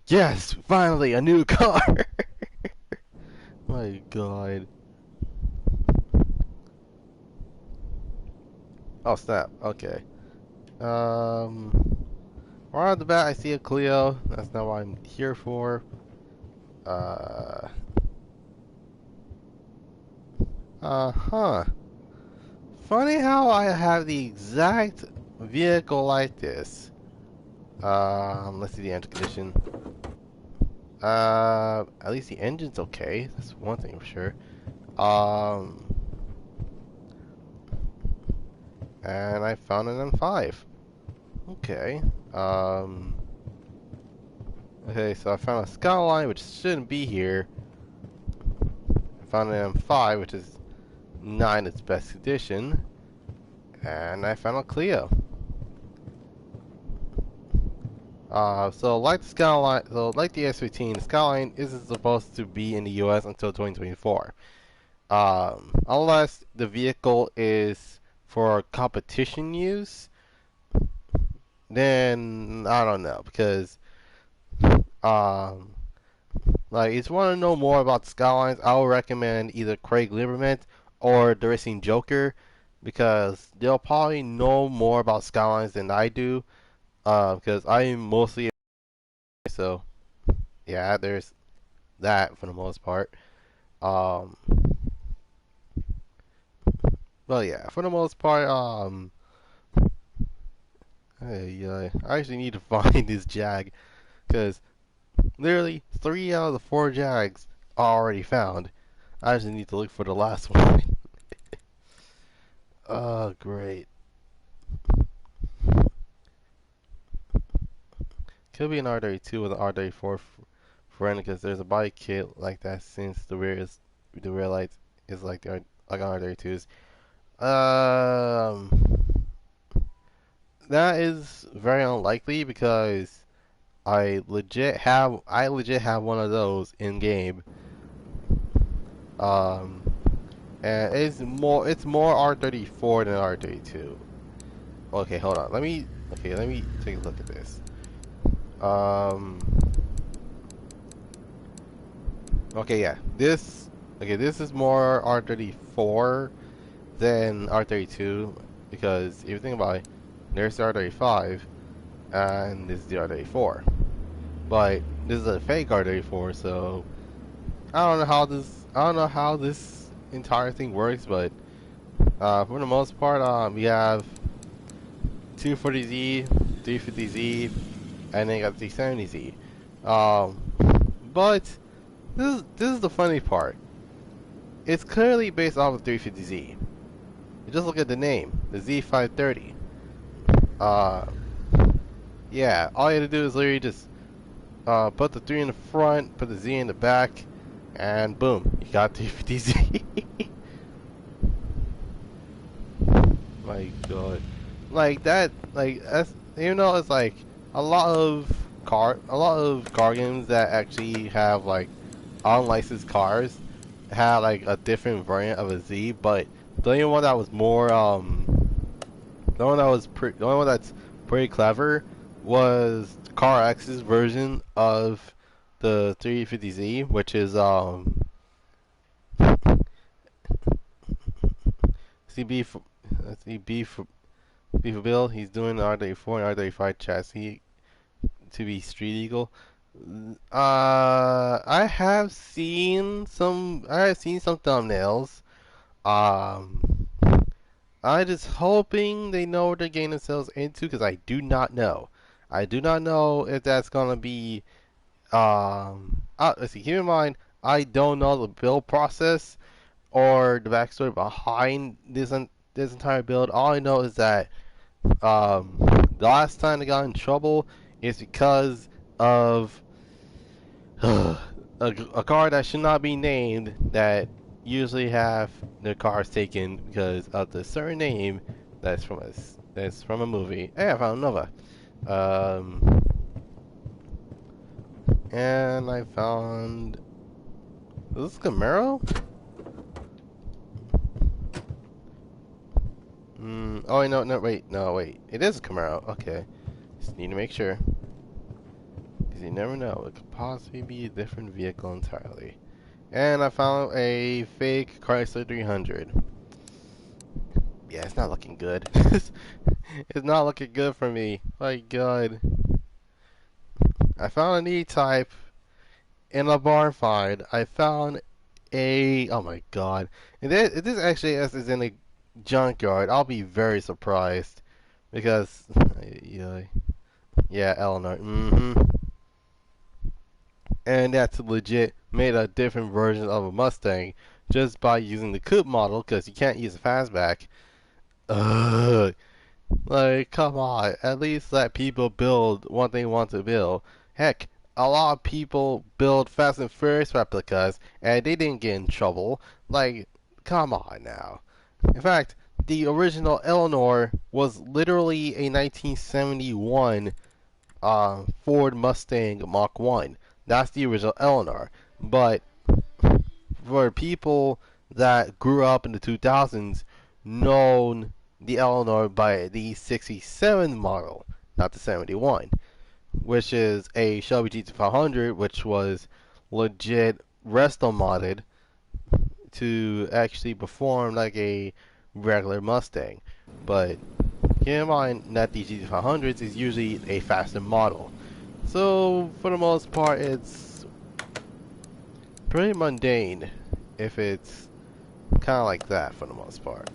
Yes, finally a new car. My God. Oh snap. Okay. Um. Right off the bat, I see a Clio. That's not what I'm here for. Uh. Huh. Funny how I have the exact vehicle like this. Let's see the engine condition. At least the engine's okay. That's one thing for sure. Um. And I found an M5. Okay. Um. Okay, so I found a Skyline, which shouldn't be here. I found an M5, which is not in its best condition. And I found a Clio. So like the Skyline, so like the S15, the Skyline isn't supposed to be in the US until 2024. Unless the vehicle is for competition use, then I don't know, because um, like, if you want to know more about the Skylines, I would recommend either Craig Lieberman or the Racing Joker, because they'll probably know more about Skylines than I do. Because I'm mostly so yeah, there's that for the most part. Um, well, yeah, for the most part, I actually need to find this Jag, because literally 3 out of the 4 Jags are already found. I just need to look for the last one. Oh, great. Could be an R32 with an R34 friend, because there's a body kit like that since the rear light is like like R32's. Um, that is very unlikely because I legit have one of those in game. Um, and it's more R34 than R32. Okay, hold on. Let me take a look at this. Um, Okay, yeah. This is more R34 than R32 because if you think about it, there's the R35 and this is the R34. But this is a fake R34, so I don't know how this entire thing works, but for the most part, we have 240Z, 350Z, and then you got 370Z. Um, but this is the funny part. It's clearly based off of 350Z. You just look at the name, the Z530. Uh, yeah, all you have to do is literally just put the 3 in the front, put the Z in the back, and boom, you got 350Z. My God, like that, like that's you know, it's like a lot of car games that actually have like unlicensed cars have like a different variant of a Z, but the only one that was more the only one that's pretty clever was Car X's version of the 350Z, which is CB for CB for B for Bill. He's doing the R34 and R35 chassis to be Street Eagle. I have seen some thumbnails. Um, I just hoping they know what they're getting themselves into because I do not know. I do not know if that's gonna be. Let's see. Keep in mind, I don't know the build process or the backstory behind this entire build. All I know is that the last time they got in trouble is because of a car that should not be named that usually have their cars taken because of the certain name that's from a movie. Hey, I found another. Um, and I found is this Camaro? Oh no, no, wait, no, wait. It is a Camaro. Okay, just need to make sure because you never know. It could possibly be a different vehicle entirely. And I found a fake Chrysler 300. Yeah, it's not looking good. It's not looking good for me. My God. I found an E-Type in a barn find. I found a... Oh my God. And if this actually is in a junkyard, I'll be very surprised. Because... Yeah, yeah, Eleanor. And that's legit made a different version of a Mustang just by using the coupe model because you can't use a fastback. Ugh. Like, come on. At least let people build what they want to build. Heck, a lot of people build Fast and Furious replicas and they didn't get in trouble. Like, come on now. In fact, the original Eleanor was literally a 1971 Ford Mustang Mach 1. That's the original Eleanor. But for people that grew up in the 2000s, known the Eleanor by the 67 model, not the 71, which is a Shelby GT500, which was legit resto modded to actually perform like a regular Mustang. But keep in mind that the GT500s is usually a faster model. So for the most part, it's pretty mundane if it's kind of like that for the most part.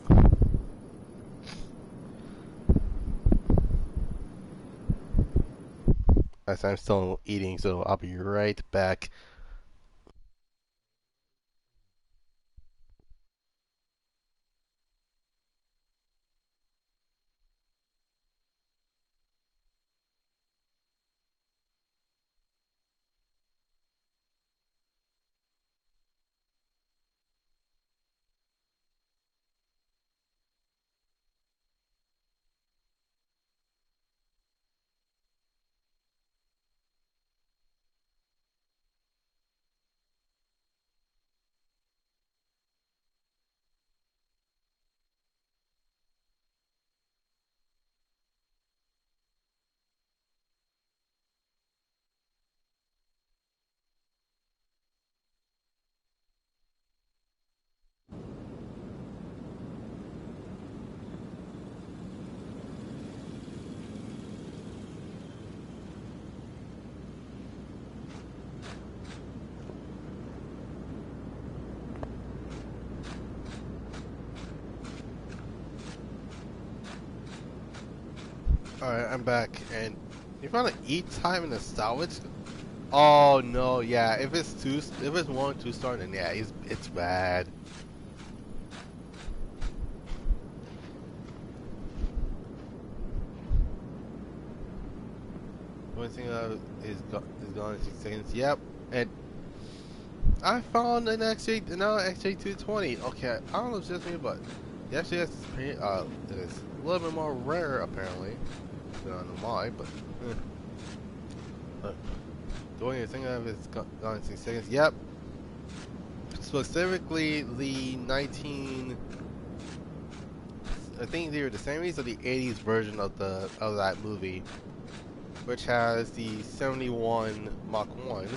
As I'm still eating, so I'll be right back. Alright, I'm back, and you found an E-type in the salvage? Oh no, yeah, if it's 1 or 2 star, then yeah, it's bad. One thing is gone in 6 seconds. Yep, and I found an XJ220. Okay, I don't know if it's just me, but the XJ is a little bit more rare apparently. I don't know why, but. But the only thing of is gone in 6 seconds. Yep. Specifically the 19. I think either the 70s or the 80s version of that movie, which has the 71 Mach 1.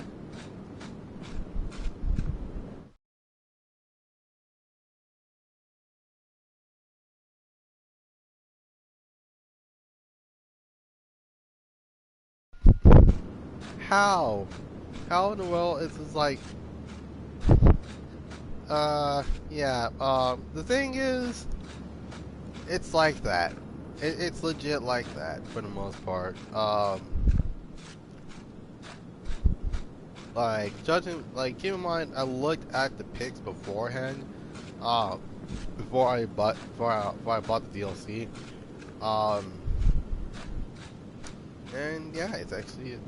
How? How in the world is this like? Yeah. The thing is, it's like that. It's legit like that for the most part. Like judging, like keep in mind, I looked at the pics beforehand. Uh, before I bought the DLC. Um, and yeah, it's actually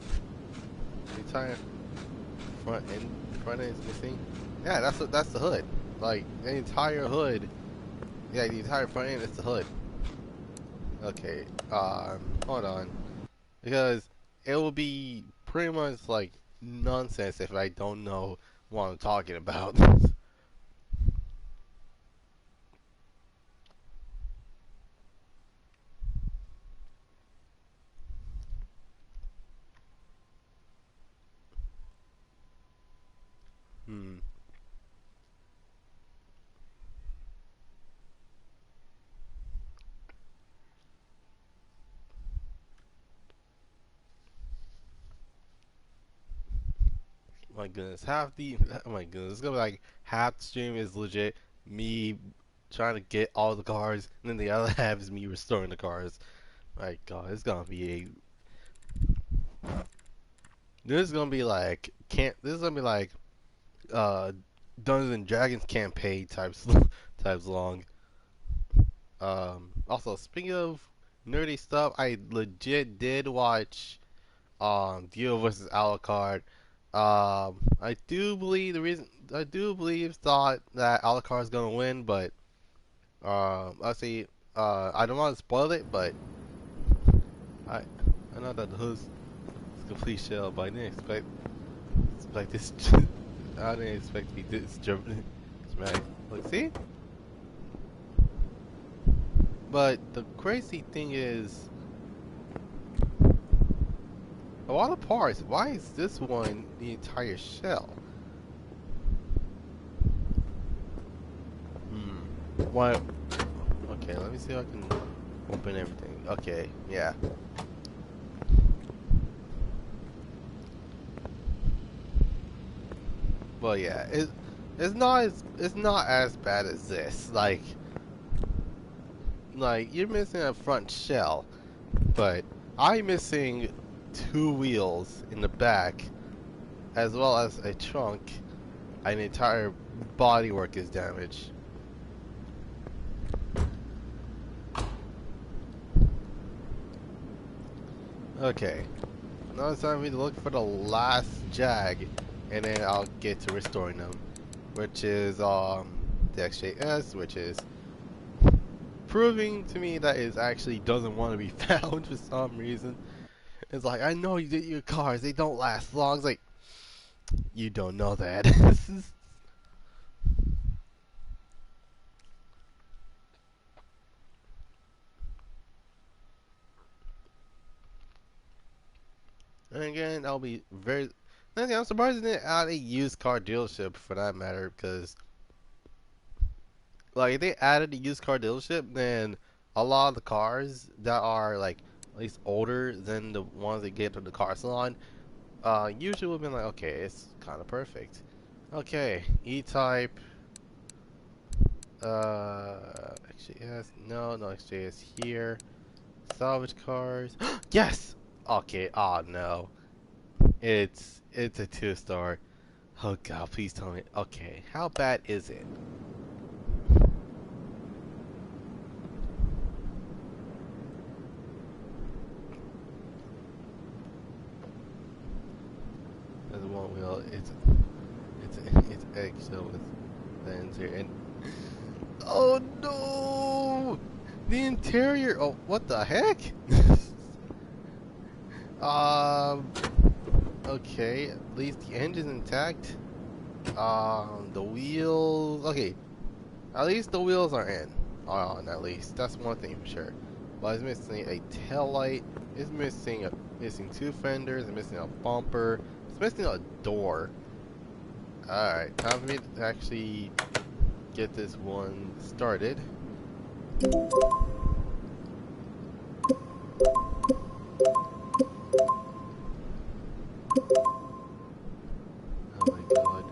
the entire front end is missing. Yeah, that's the hood. Like the entire hood. Yeah, the entire front end is the hood. Okay. Hold on, because it will be pretty much like nonsense if I don't know what I'm talking about. Hmm. My goodness, oh my goodness, it's gonna be like half the stream is legit me trying to get all the cars, and then the other half is me restoring the cars. My God, it's gonna be this is gonna be like this is gonna be like uh Dungeons and Dragons campaign types types long. Also speaking of nerdy stuff, I legit did watch Dio versus Alucard. I do believe thought that Alucard's gonna win, but I see. I don't want to spoil it, but I I know that the hood's complete shell, but I didn't expect this. I didn't expect to be this dramatic. Like, see? But the crazy thing is, of all the parts, why is this one the entire shell? Hmm. Why? Okay, let me see if I can open everything. Okay, yeah. Well, yeah, it's not as bad as this. Like you're missing a front shell, but I'm missing 2 wheels in the back, as well as a trunk. An entire bodywork is damaged. Okay, now it's time for me to look for the last Jag, and then I'll get to restoring them, which is the XJS, which is proving to me that it actually doesn't want to be found for some reason. It's like, I know you did your cars, they don't last long. It's like, you don't know that. And again, I'll be very. Again, I'm surprised they didn't add a used car dealership for that matter, because like if they added a used car dealership, then a lot of the cars that are like at least older than the ones they get to the car salon, usually would have been like, okay, it's kind of perfect. Okay, E-Type. XJS. No XJS here. Salvage cars. Yes! Okay, oh no. It's a 2-star. Oh god, please tell me. Okay, how bad is it? There's one wheel. It's eggshell with lens here, and oh no, the interior. Oh, what the heck? um. Okay, at least the engine's intact. The wheels. Okay, at least the wheels are in. On at least that's one thing for sure. But it's missing a tail light. It's missing 2 fenders. It's missing a bumper. It's missing a door. All right, time for me to actually get this one started. Oh my god.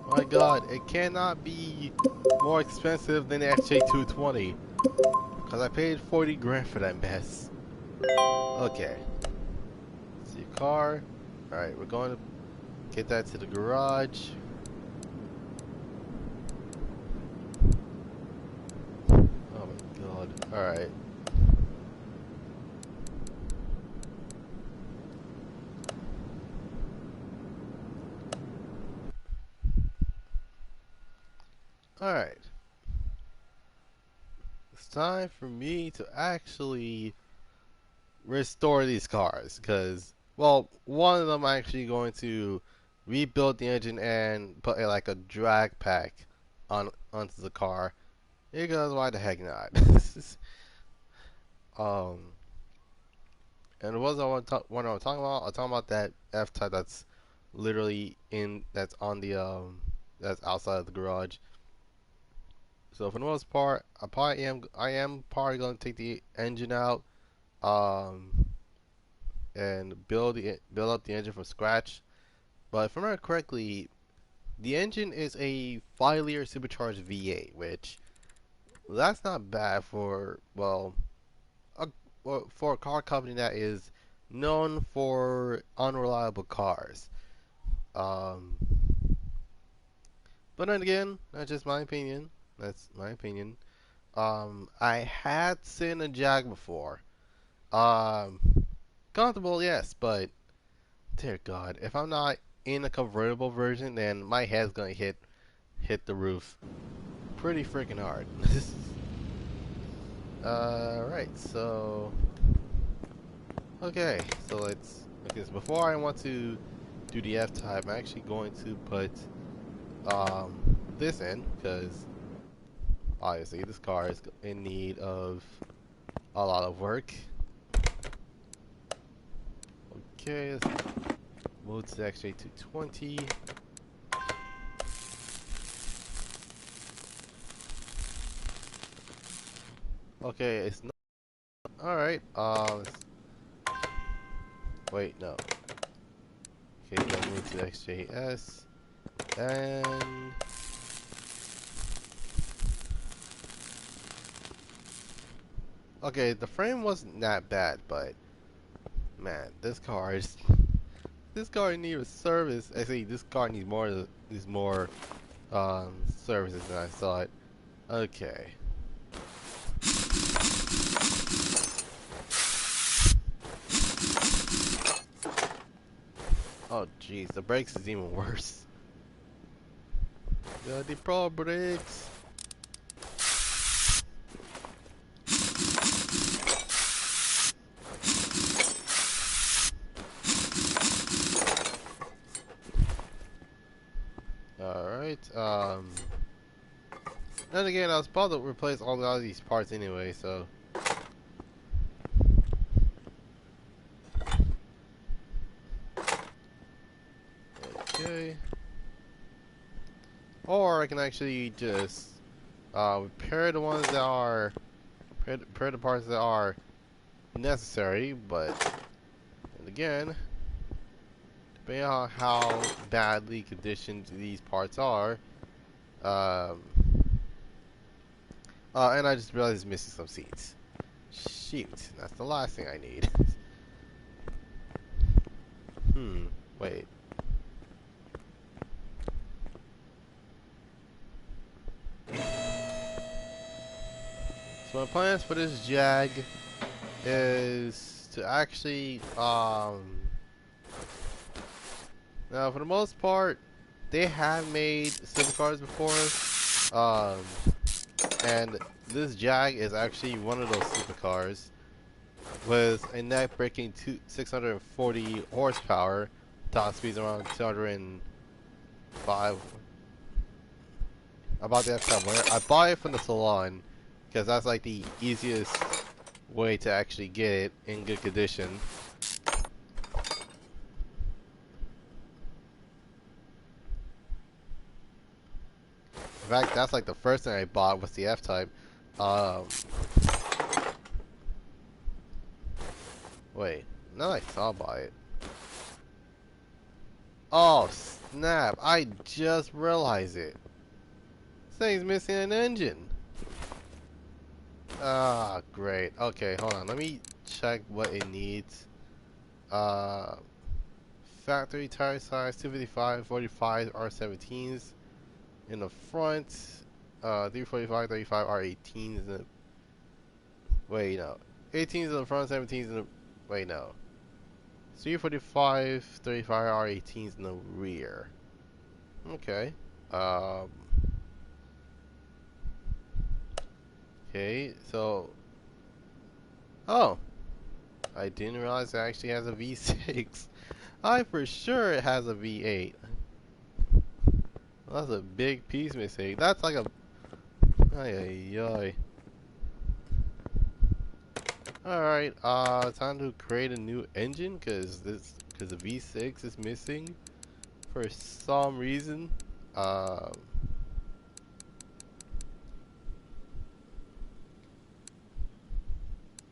My god, it cannot be more expensive than the XJ220. Because I paid 40 grand for that mess. Okay. See a car. Alright, we're going to get that to the garage. Oh my god. Alright. Alright. It's time for me to actually restore these cars. Because, well, one of them I'm actually going to rebuild the engine and put like a drag pack onto the car. Because why the heck not? um, and what what I'm talking about? I'm talking about that F type that's literally that's on the that's outside of the garage. So for the most part, I am probably gonna take the engine out, um, and build up the engine from scratch. But if I remember correctly, the engine is a 5-liter supercharged V8, which that's not bad for a, for a car company that is known for unreliable cars. Um, but then again, that's just my opinion. That's my opinion. I had seen a Jag before. Um, Comfortable, yes, but dear God, if I'm not in a convertible version, then my head's gonna hit the roof pretty freaking hard. Right, so okay, so let's okay. So before I want to do the F type, I'm actually going to put this in because obviously this car is in need of a lot of work. Okay, let's move to the XJ220. Okay, it's not alright. Wait, no. Okay, then move to the XJS. And okay, the frame wasn't that bad, but man, this car needs service. Actually, this car needs more services than I thought. Okay. Oh jeez, the brakes is even worse. Got the pro brakes. Alright, then again, I was about to replace all of these parts anyway, so. Okay. Or I can actually just, repair the ones that are, repair the parts that are necessary, but, and again, depending on how badly conditioned these parts are. Um, and I just realized it's missing some seats. Shoot, that's the last thing I need. Wait. So my plans for this Jag is to actually, now for the most part, they have made supercars before, and this Jag is actually one of those supercars with a neck-breaking 640 horsepower, top speeds around 205. About the F7. I bought it from the salon because that's like the easiest way to actually get it in good condition. In fact, that's like the first thing I bought was the F-Type. Wait, now I thought about it. Oh snap! I just realized it. This thing's missing an engine. Ah, great. Okay, hold on. Let me check what it needs. Factory tire size 255, 45 R17s in the front. 345, 35 R18s in the. Wait, no. 18s in the front, 17s in the. Wait, no. 345, 35 R18s in the rear. Okay. Okay, so. Oh! I didn't realize it actually has a V6. I for sure it has a V8. That's a big piece mistake. That's like a. Ay, ay, ay. Alright, time to create a new engine because the V6 is missing for some reason. Oh,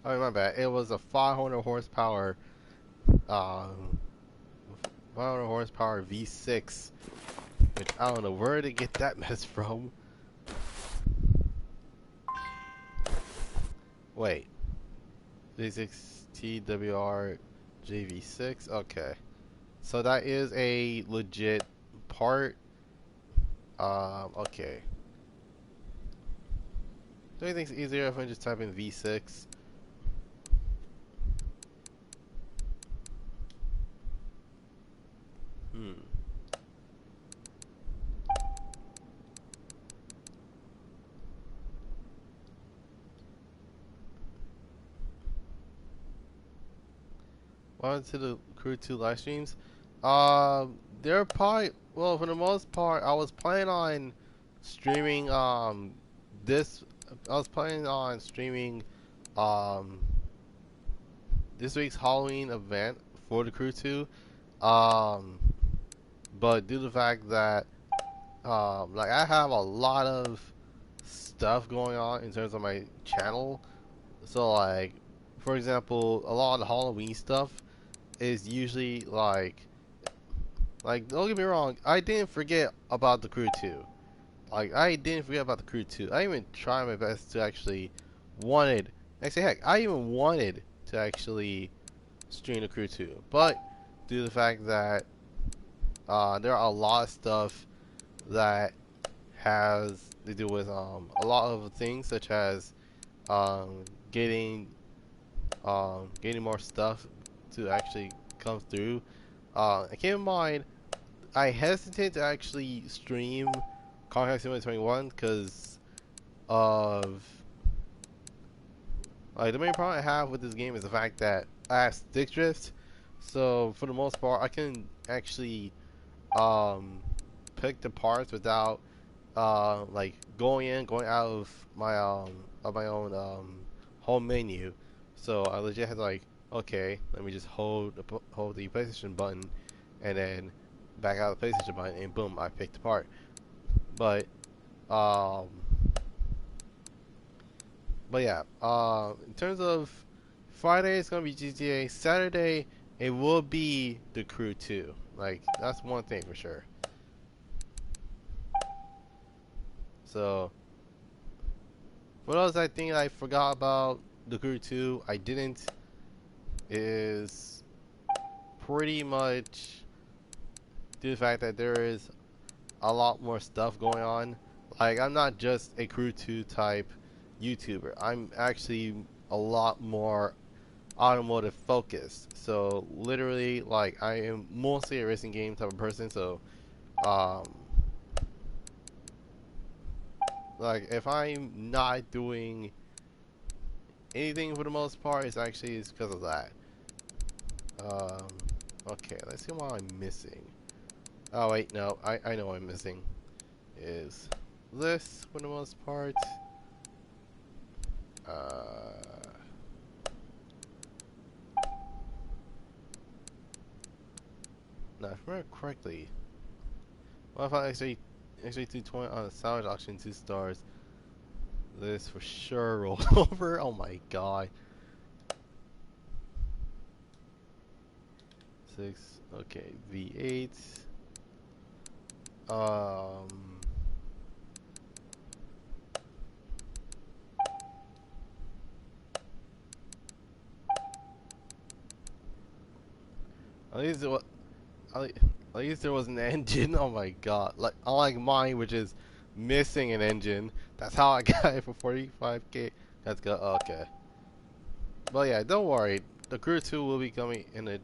my bad. It was a 500 horsepower, 500 horsepower V6, which I don't know where to get that mess from. Wait, V6 TWR JV6. Okay, so that is a legit part. Okay. Do you think it's easier if I just type in V6? Welcome to the Crew 2 live streams. They're probably, well, for the most part, I was planning on streaming, this, I was planning on streaming, this week's Halloween event for the Crew 2. But due to the fact that, like, I have a lot of stuff going on in terms of my channel. So, like, for example, a lot of the Halloween stuff is usually like don't get me wrong, I didn't forget about the Crew 2. Like, I didn't forget about the Crew 2. I even tried my best to actually actually heck, I even wanted to actually stream the Crew 2. But due to the fact that there are a lot of stuff that has to do with a lot of things, such as getting more stuff to actually come through. Keep in mind, I hesitate to actually stream Contact Simulator 21 because of like the main problem I have with this game is the fact that I have stick drift. So for the most part, I can actually pick the parts without like going out of my own home menu. So I legit had to, like, okay, let me just hold the PlayStation button and then back out the PlayStation button and boom, I picked the part. But yeah, in terms of Friday, it's gonna be GTA. Saturday, it will be the Crew 2. Like, that's one thing for sure. So, what else I think I forgot about the Crew 2, I didn't, is pretty much due to the fact that there is a lot more stuff going on. Like, I'm not just a Crew 2 type YouTuber. I'm actually a lot more automotive focused. So, literally, like, I am mostly a racing game type of person. So, um, like, if I'm not doing anything for the most part, it's actually because of that. Um, okay, let's see what I'm missing. Oh, wait, no, I know what I'm missing. Is this for the most part? Now, if I remember correctly, what if I actually 220 on a salvage auction, 2 stars? This for sure rolled over. Oh my god. 6. Okay, V8. At least it was. At least there was an engine. Oh my god! Like unlike mine, which is missing an engine. That's how I got it for 45k. Let's go. Okay. But yeah, don't worry. The Crew 2 will be coming in a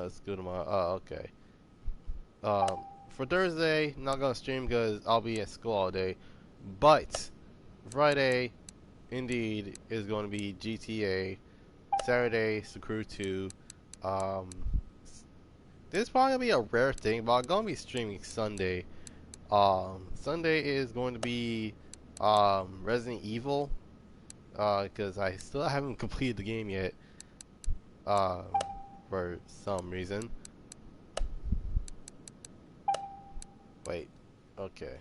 school tomorrow. Oh, okay. For Thursday, I'm not gonna stream because I'll be at school all day. But Friday, indeed, is going to be GTA. Saturday, is the Crew 2. Um, this is probably gonna be a rare thing, but I'm gonna be streaming Sunday. Sunday is going to be Resident Evil. Because I still haven't completed the game yet. For some reason. Wait. Okay.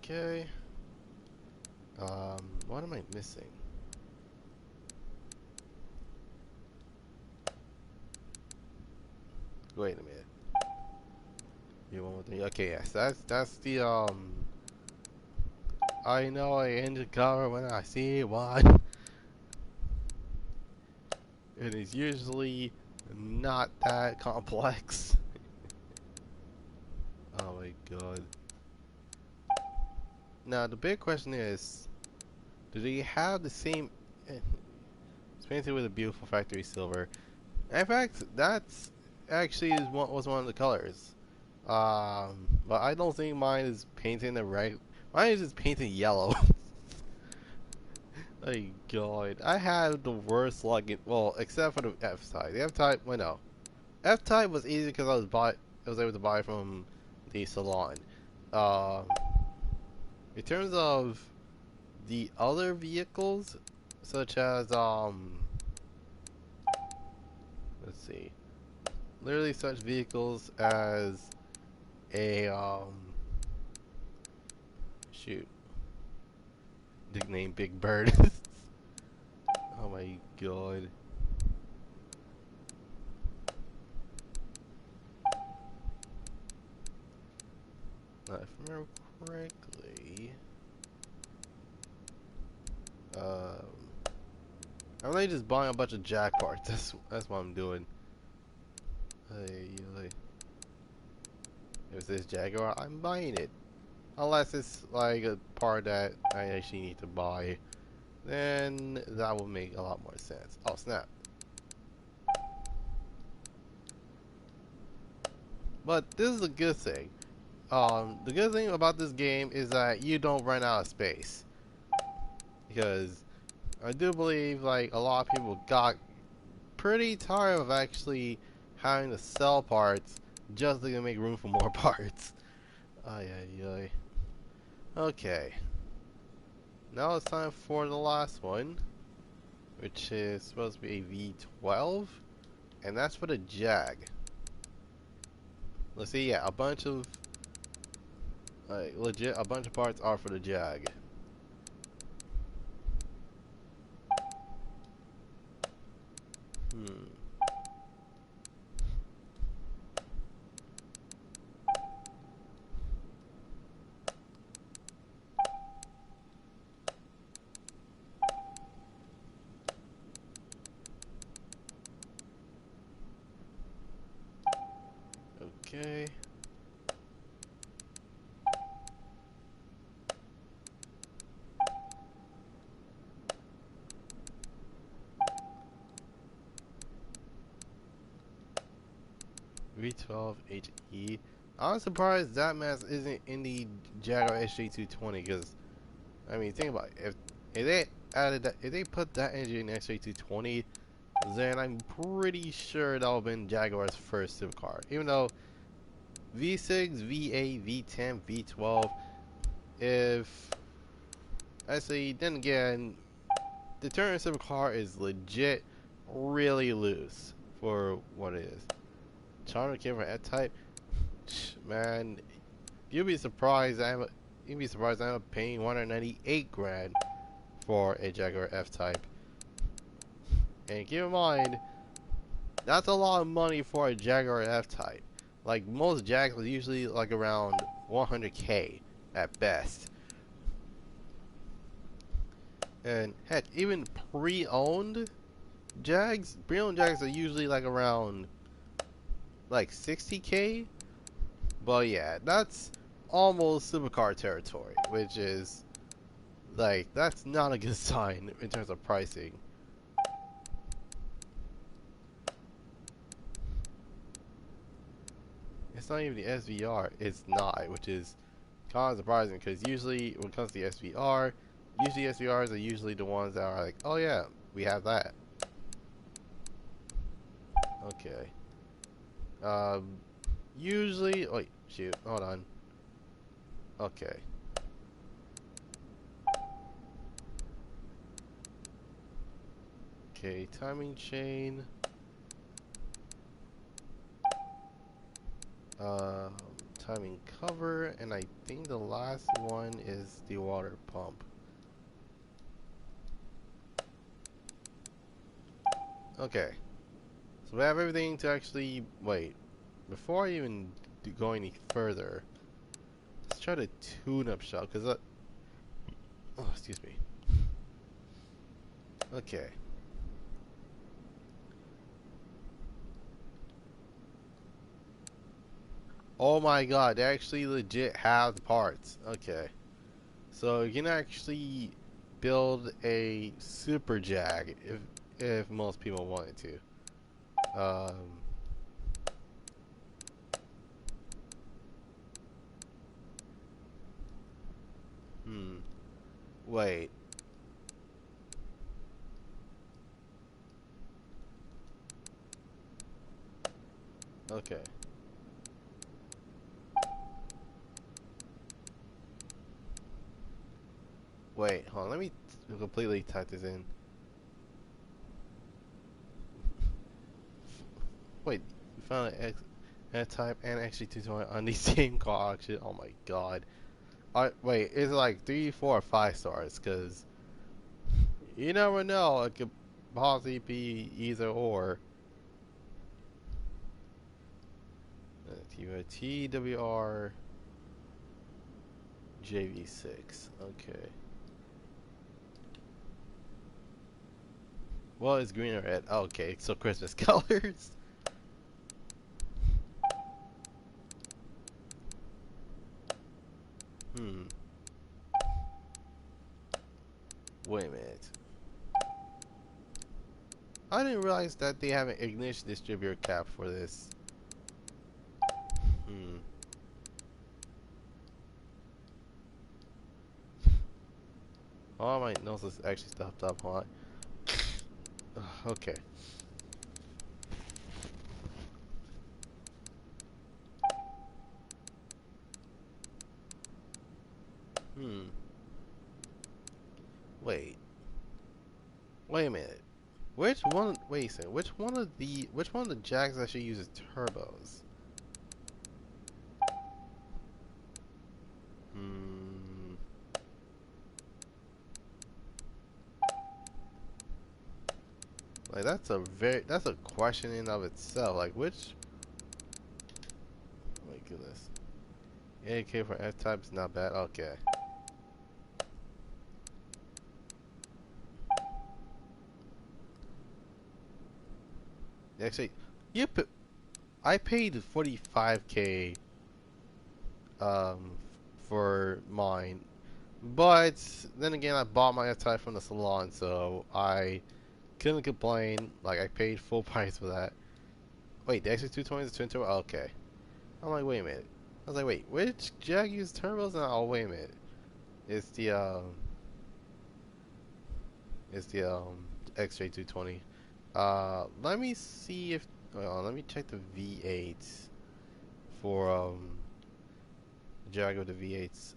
Okay. What am I missing? Wait a minute. You want the okay? Yes, that's the I know I engine cover when I see one. It is usually not that complex. Oh my god. Now the big question is, do they have the same? It's painted with a beautiful factory silver. In fact, that's actually was one of the colors. But I don't think mine is painted the right. Mine is just painted yellow. Oh god, I had the worst luck. Well, except for the F type. The F type, well no, F type was easy because I was able to buy from the salon. Um, in terms of the other vehicles, such as let's see, literally such vehicles as a shoot, nickname Big Bird. Oh my god. Now, if I remember correctly, I'm really just buying a bunch of jack parts. That's what I'm doing. Hey, if this Jaguar, I'm buying it. Unless it's like a part that I actually need to buy, then that will make a lot more sense. Oh snap! But this is a good thing. The good thing about this game is that you don't run out of space, because I do believe like a lot of people got pretty tired of actually having to sell parts just to make room for more parts. Ay ay ay. Okay. Now it's time for the last one, which is supposed to be a V12, and that's for the Jag. Let's see, yeah, a bunch of legit, a bunch of parts are for the Jag. Hmm. Okay. V12 HE. I'm surprised that mask isn't in the Jaguar SJ220 because I mean think about it. If they added that, if they put that engine in SJ220, then I'm pretty sure that would have been Jaguar's first supercar. Even though V6, V8, V10, V12, if actually then again the Turner supercar is legit really loose for what it is. Charter camera F-Type, man, you'd be surprised. You'd be surprised I'm paying 198 grand for a Jaguar F-Type. And keep in mind, that's a lot of money for a Jaguar F-Type. Like most Jags are usually like around 100K at best. And heck, even pre-owned Jags are usually like around like 60K. But yeah, that's almost supercar territory, which is like that's not a good sign in terms of pricing. It's not even the SVR, it's not, which is kind of surprising because usually when it comes to the SVR, usually SVRs are usually the ones that are like, oh yeah, we have that. Okay. Usually, wait, shoot, hold on. Okay. Okay, timing chain. Timing cover, and I think the last one is the water pump. Okay, so we have everything to actually wait. Before I even go any further, let's try to tune up shop because oh, excuse me. Okay. Oh my god, they actually legit have the parts. Okay. So you can actually build a super Jag if most people wanted to. Hmm. Wait. Okay. Wait, hold on, let me completely type this in. Wait, you found an F-Type and XG220 on the same car auction? Oh my god. Wait, is it like 3, 4, or 5 stars? Because you never know, it could possibly be either or. TWR JV6. Okay. Well, it's green or red. Okay, so Christmas colors. Hmm. Wait a minute. I didn't realize that they have an ignition distributor cap for this. Hmm. Oh, my nose is actually stopped up. Hold on. Okay. Hmm. Wait. Wait a minute. Which one? Wait a second. Which one of the Jags actually uses turbos? Hmm. Like that's a question in of itself. Like which? Oh my goodness. AK for F type is not bad. Okay. Actually, you put. I paid 45K um for mine, but then again, I bought my F type from the salon, so I couldn't complain. Like I paid full price for that. Wait, the X220 is a twin turbo. Okay. I'm like, wait a minute. I was like, wait, which Jag uses turbos? And oh, wait a minute. It's the X220. Let me see if. Let me check the V8 for Jaguar the V8s.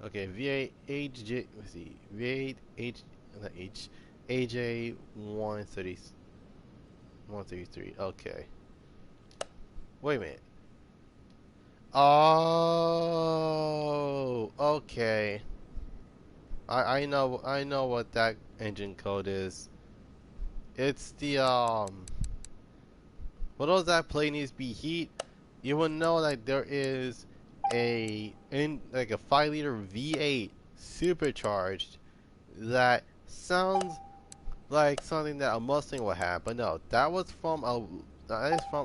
Okay, V8 HJ. Let's see, V8 H not H AJ 133. Okay. Wait a minute. Oh, okay. I know what that engine code is. It's the for those that play needs to be heat, you will know that there is like a 5-liter V8 supercharged that sounds like something that a Mustang would have, but no, that is from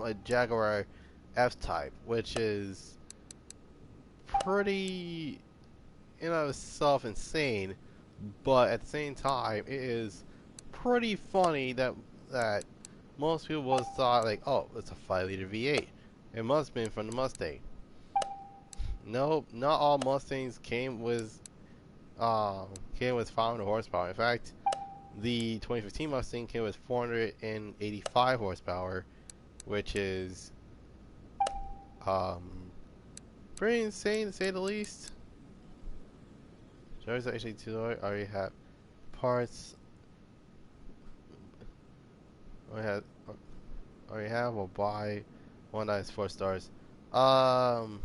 a Jaguar F type, which is pretty in of itself insane, but at the same time, it is pretty funny that most people was thought like, oh, it's a 5-liter V8. It must have been from the Mustang. No, not all Mustangs came with 500 horsepower. In fact, the 2015 Mustang came with 485 horsepower, which is um, pretty insane to say the least. Drivers actually already have parts. Already have or buy one that is 4 stars. To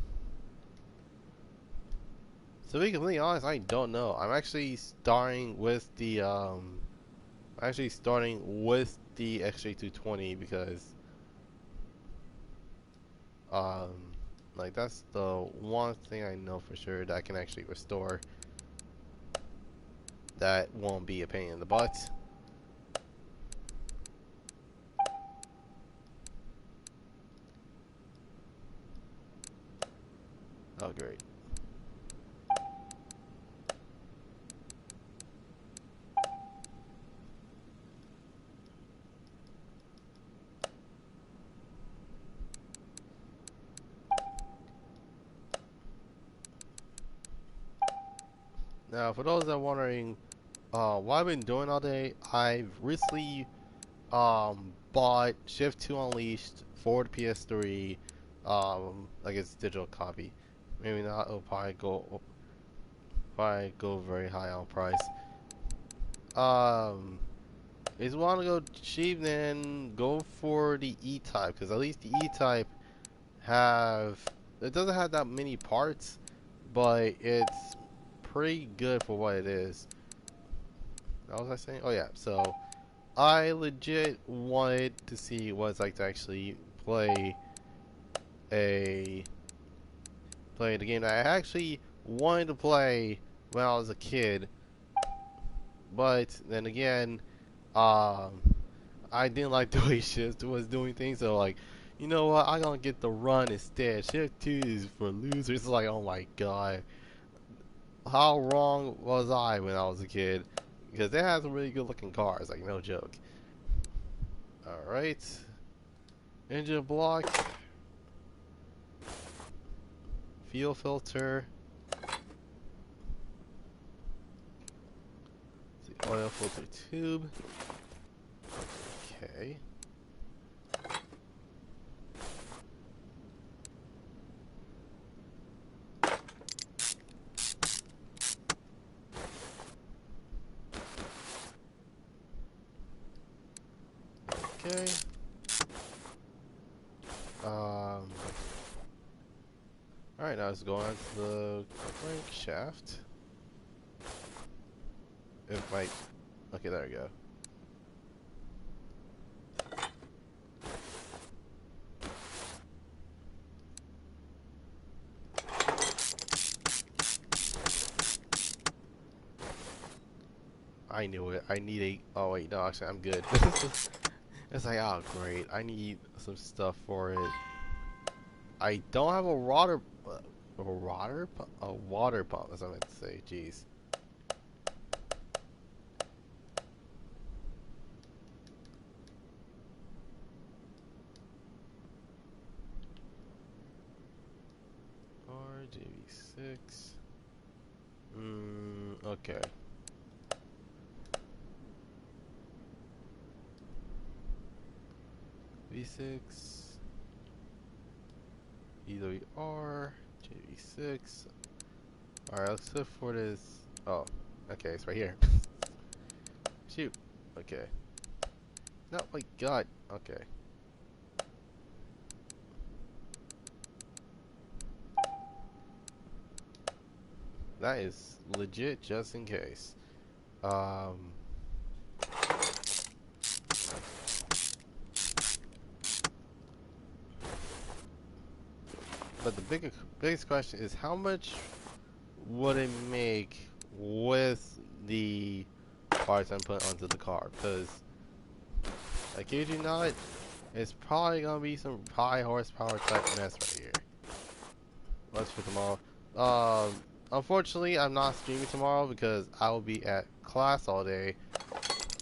be completely honest, I don't know. I'm actually starting with the X220 because like that's the one thing I know for sure that I can actually restore. That won't be a pain in the butt. Oh, great. Now, for those that are wondering what I've been doing all day, I've recently bought Shift 2 Unleashed for the PS3, like its digital copy. Maybe not, it'll probably go very high on price. If you want to go cheap, then go for the E-Type, because at least the E-Type it doesn't have that many parts, but it's pretty good for what it is. What was I saying? Oh yeah, so I legit wanted to see what it's like to actually play the game that I actually wanted to play when I was a kid, but then again, I didn't like the way Shift was doing things, so like, you know what, I'm gonna get the run instead. Shift 2 is for losers. It's like, oh my god, how wrong was I when I was a kid? Because they had some really good looking cars, like no joke. Alright. Engine block. Fuel filter. The oil filter tube. Okay. Okay. Alright, now let's go on to the crankshaft. Okay, there we go. I knew it. I need a. Oh wait, no, actually, I'm good. It's like, oh great, I need some stuff for it. I don't have a water pump. That's what I meant to say. Jeez. RGB6. Okay. V6. EWR. JV6. Alright, let's look for this. Oh, okay, it's right here. Shoot. Okay. No, my god. Okay. That is legit just in case. But the biggest question is how much would it make with the parts I'm putting onto the car? Because I kid you not, it's probably gonna be some high horsepower type mess right here. Let's put them all. Unfortunately, I'm not streaming tomorrow because I will be at class all day.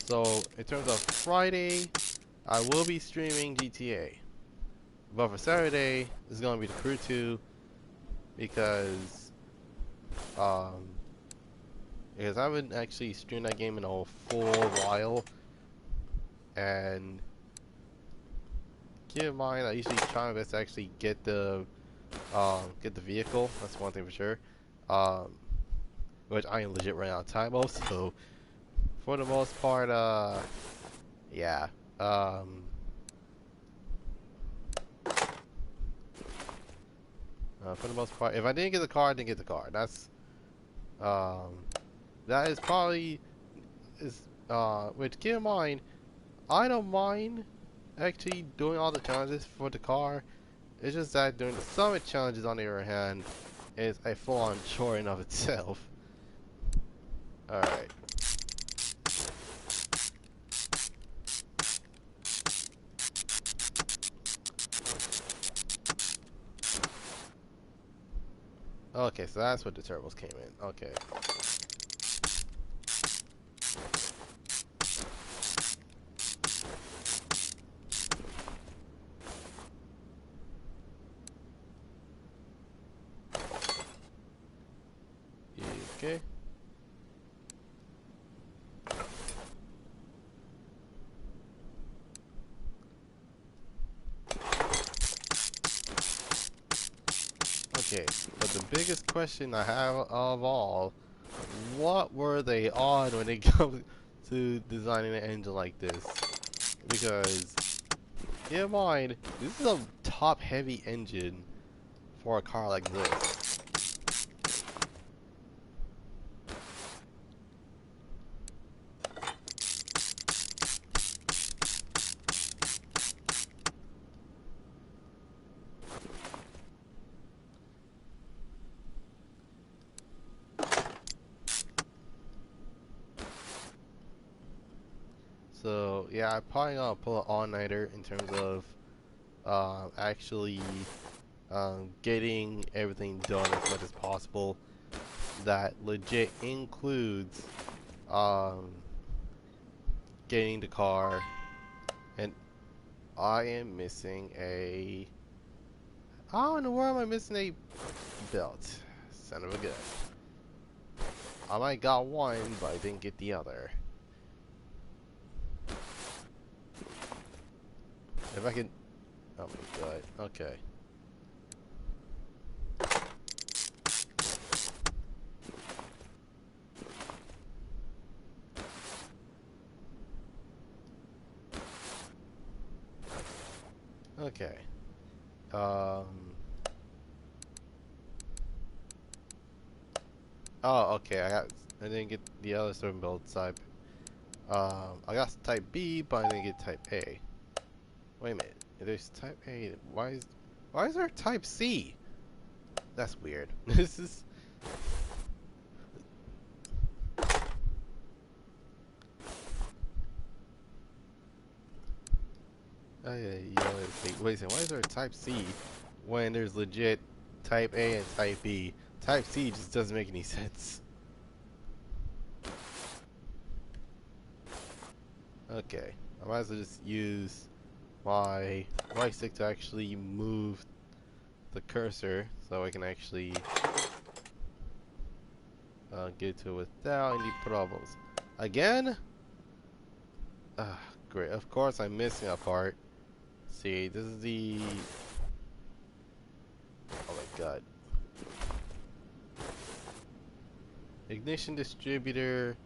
So in terms of Friday, I will be streaming GTA. But for Saturday, it's gonna be the Crew 2 because I haven't actually streamed that game in a full while, and keep in mind I usually try my best to actually get the vehicle. That's one thing for sure. Which I am legit running out of time of, so for the most part, yeah. For the most part, if I didn't get the car, I didn't get the car. That's that is probably which keep in mind, I don't mind actually doing all the challenges for the car. It's just that doing the summit challenges on the other hand is a full-on chore in of itself. Alright. Okay, so that's what the turbos came in. Okay. Okay. Okay, but the biggest question I have of all, what were they on when it comes to designing an engine like this? Because, keep in mind, this is a top-heavy engine for a car like this. So yeah, I'm probably gonna pull an all-nighter in terms of actually getting everything done as much as possible. That legit includes getting the car, and I am missing a. How in the world am I missing a belt? Son of a gun. I might got one, but I didn't get the other. If I can. Oh my god. Okay. Okay. Oh, okay. I didn't get the other certain build type. I got type B, but I didn't get type A. Wait a minute. If there's type A, why is there type C? That's weird. This is. Wait a second, why is there a Type C when there's legit Type A and Type B? Type C just doesn't make any sense. Okay, I might as well just use my right stick to actually move the cursor so I can actually get to it without any problems. Again? Ah, great. Of course I'm missing a part. See, this is the... Oh my god. Ignition distributor.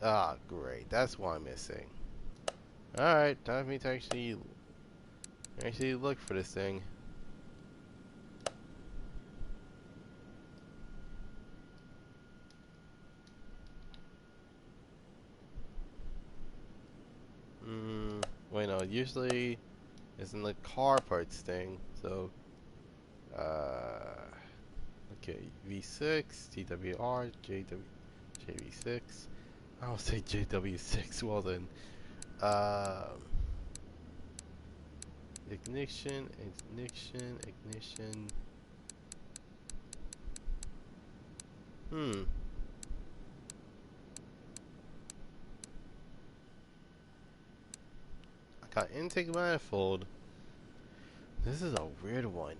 Ah, great. That's what I'm missing. Alright, time for me to actually look for this thing. Wait, no, usually it's in the car parts thing, so, okay, V6, TWR, JV6, I'll say JW6, well then, ignition, I got intake manifold. This is a weird one.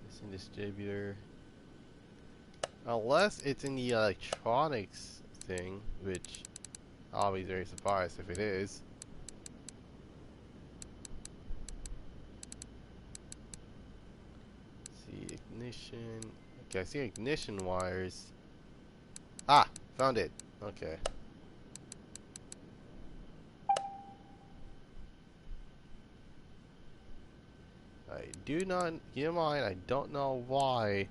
Missing distributor. Unless it's in the electronics thing, which I'll be very surprised if it is. See, ignition. Okay, I see ignition wires. Ah, found it. Okay. I do not, keep in mind, I don't know why.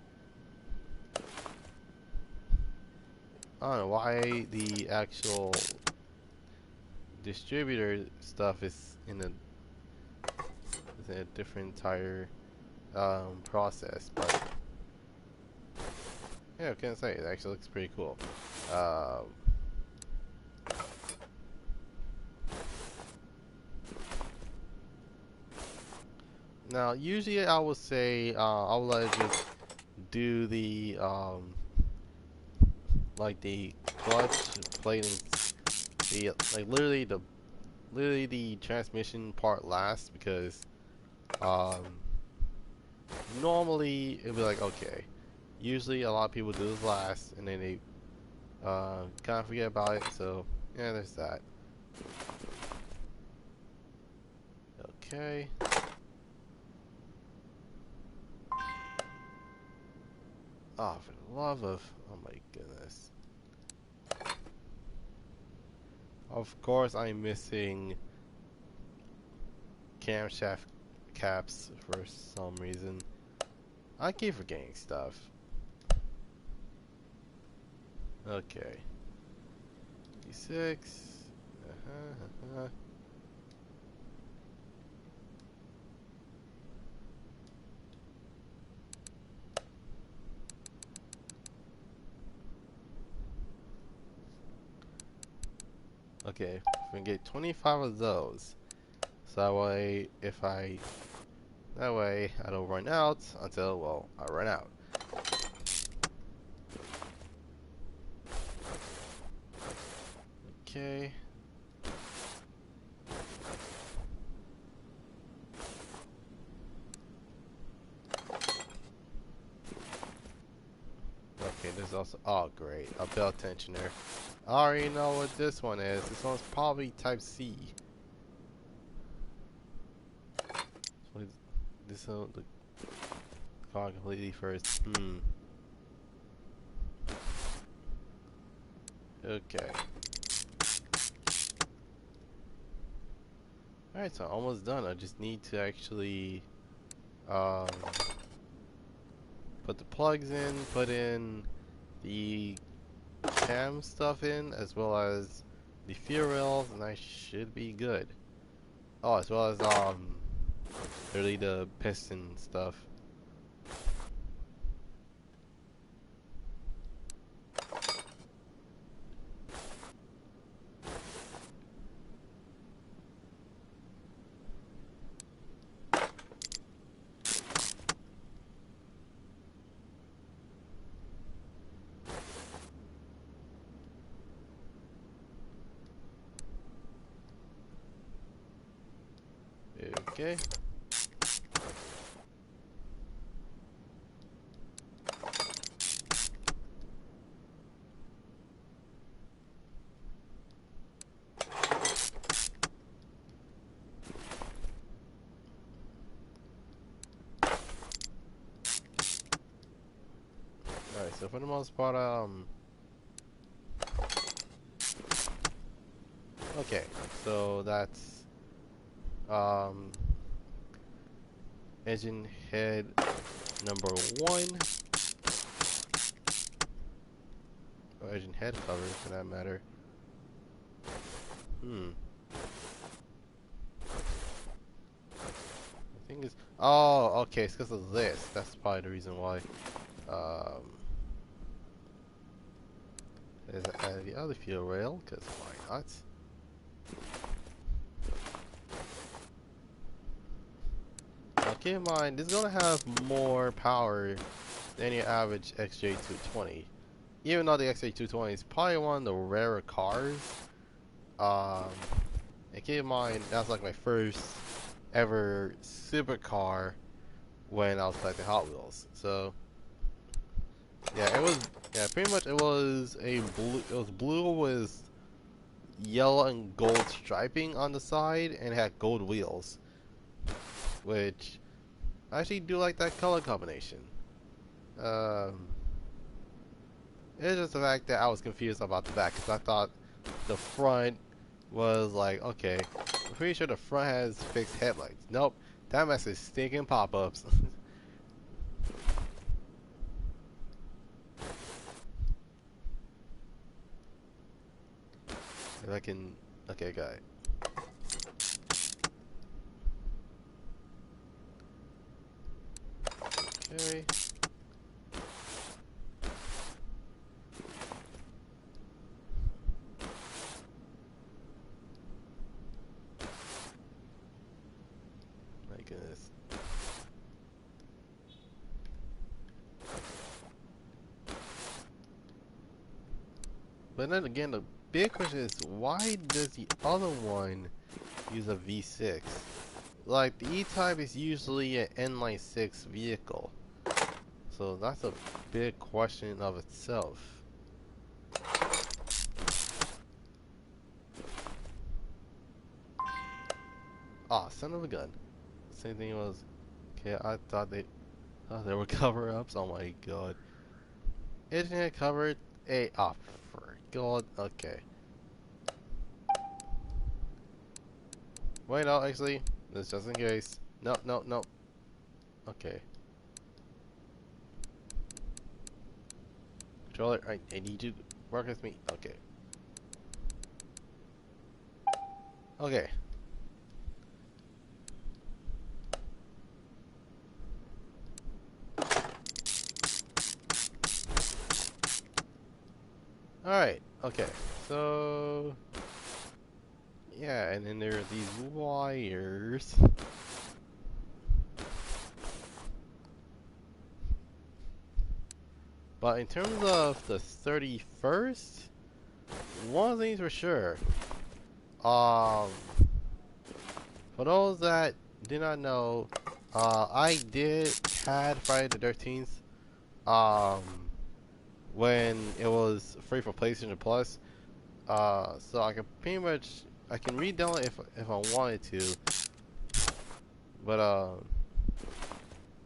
I don't know why the actual distributor stuff is in a different entire process, but yeah, I can't say, it actually looks pretty cool. Now, usually I would say I'll let it just do the like the clutch plate and the like literally the transmission part last, because normally it'd be like, okay, usually a lot of people do this last and then they kind of forget about it, so yeah, there's that. Okay. Oh, for the love of, oh my goodness. Of course I'm missing camshaft caps for some reason. I keep forgetting stuff. Okay. D6. Okay, we can get 25 of those. So that way, that way I don't run out until, well, I run out. Okay. Okay, there's also, oh great, a belt tensioner. I already know what this one is. This one's probably Type C. This one, the car completely first. Okay. Alright, so almost done. I just need to actually put the plugs in, put in the cam stuff in, as well as the fuel rails, and I should be good. Oh, as well as really the piston stuff. Okay. Alright, so for the most part, okay, so that's, engine head number 1, or engine head cover for that matter. I think it's, oh, okay, it's because of this. That's probably the reason why. There's the other fuel rail, because why not? Now keep in mind, this is going to have more power than your average XJ220. Even though the XJ220 is probably one of the rarer cars. And keep in mind, that's like my first ever supercar when I was collecting Hot Wheels. So, yeah, it was, yeah, pretty much it was a blue, it was blue with yellow and gold striping on the side, and it had gold wheels. Which, I actually do like that color combination. It's just the fact that I was confused about the back, because I thought the front was like, okay, I'm pretty sure the front has fixed headlights. Nope, that mess is stinking pop-ups. If I can, okay, got it. Okay. My goodness. But then again, the big question is, why does the other one use a V6? Like, the E-Type is usually an inline 6 vehicle. So that's a big question of itself. Ah, son of a gun. Same thing was, okay, I thought they were cover-ups. Oh my god. Internet covered a, oh, for god, okay. Wait, no, actually, this just in case. No, no, no. Okay. Controller, I need you to work with me. Okay. Okay. Alright, okay. So, yeah, and then there are these wires. But in terms of the 31st, one of the things for sure. For those that do not know, I had Friday the 13th, when it was free for PlayStation Plus. So I can pretty much, I can re-download it if I wanted to. But,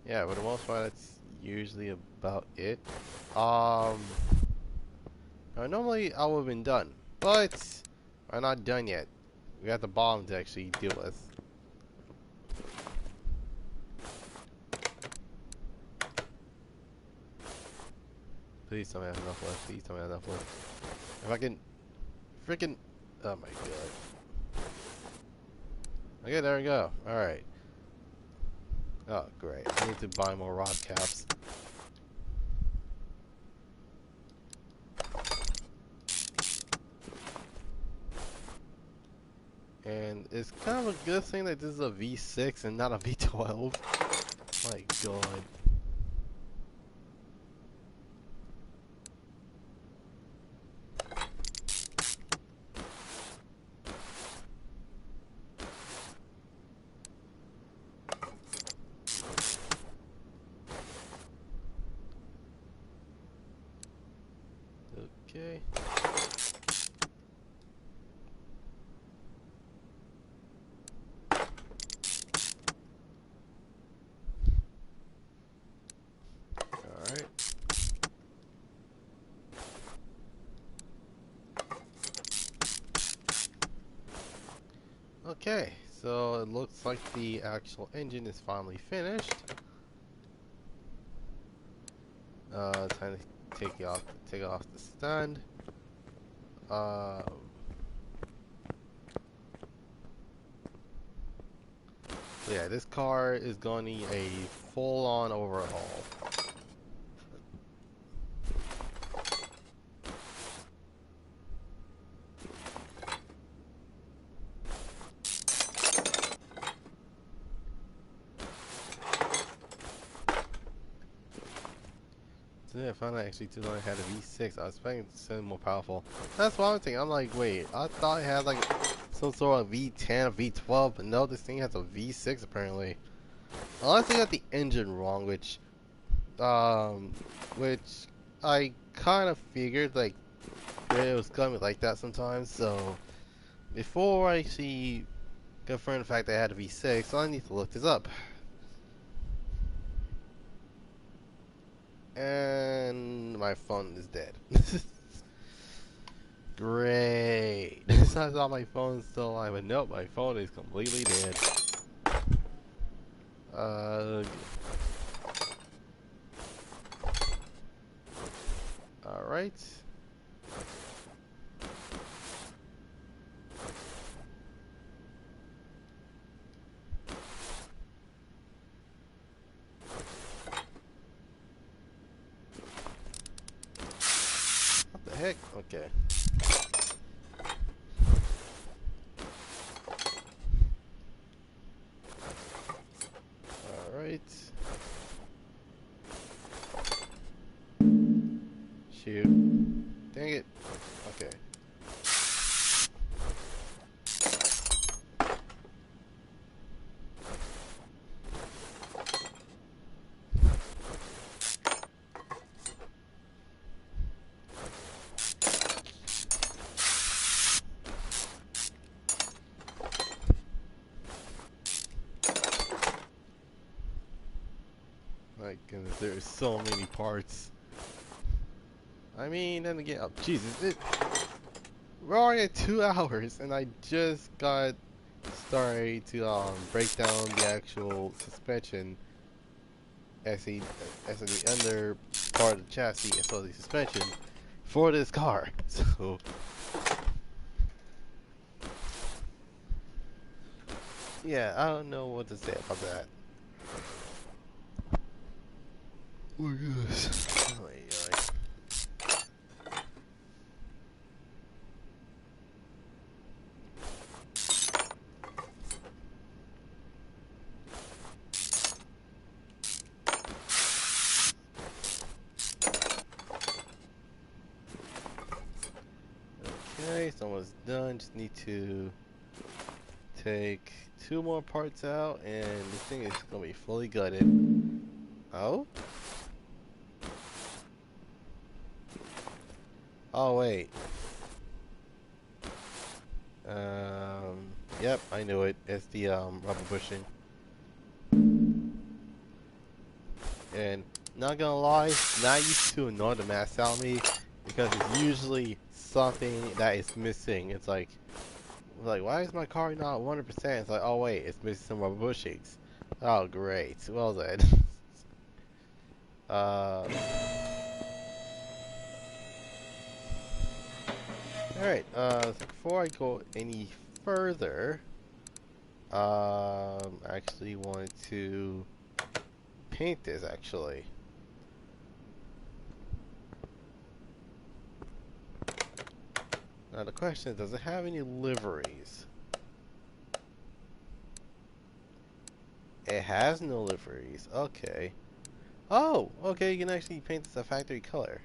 yeah, for the most part, that's usually about it. Normally I would have been done, but I'm not done yet. We got the bomb to actually deal with. Please tell me I have enough left. Please tell me I have enough left. If I can freaking, oh my god. Okay, there we go. Alright. Oh, great. I need to buy more rod caps. And it's kind of a good thing that this is a V6 and not a V12. My god. Okay. Alright. Okay, so it looks like the actual engine is finally finished. Time to take it off the stand. So yeah, this car is going to need a full-on overhaul. Today I found out actually too long it had a V6. I was expecting it to sound more powerful. That's what I'm thinking. I'm like, wait, I thought it had like some sort of V10 or V12, but no, this thing has a V6 apparently. Unless they got the engine wrong, which I kind of figured like it was gonna be like that sometimes. So before I actually confirm the fact that I had a V6, I need to look this up. And my phone is dead. Great. I thought my phone's still alive, but nope, my phone is completely dead. Alright. What the heck? Okay. Alright. Shoot. Dang it. Okay. My goodness, there's so many parts. I mean, then again, oh Jesus, we're already at 2 hours, and I just got started to break down the actual suspension as the under part of the chassis as well as the suspension for this car. So yeah, I don't know what to say about that. Oh yes. Oh, okay, it's almost done. Just need to take 2 more parts out, and this thing is gonna be fully gutted. Oh? Oh wait. Yep, I knew it. It's the rubber bushing. And not gonna lie, not used to annoy the mass out of me because it's usually something that is missing. It's like why is my car not 100%? It's like, oh wait, it's missing some rubber bushings. Oh great, well then. Alright, before I go any further, I actually wanted to paint this actually. Now the question is, does it have any liveries? It has no liveries. Okay. Oh, okay, you can actually paint this a factory color.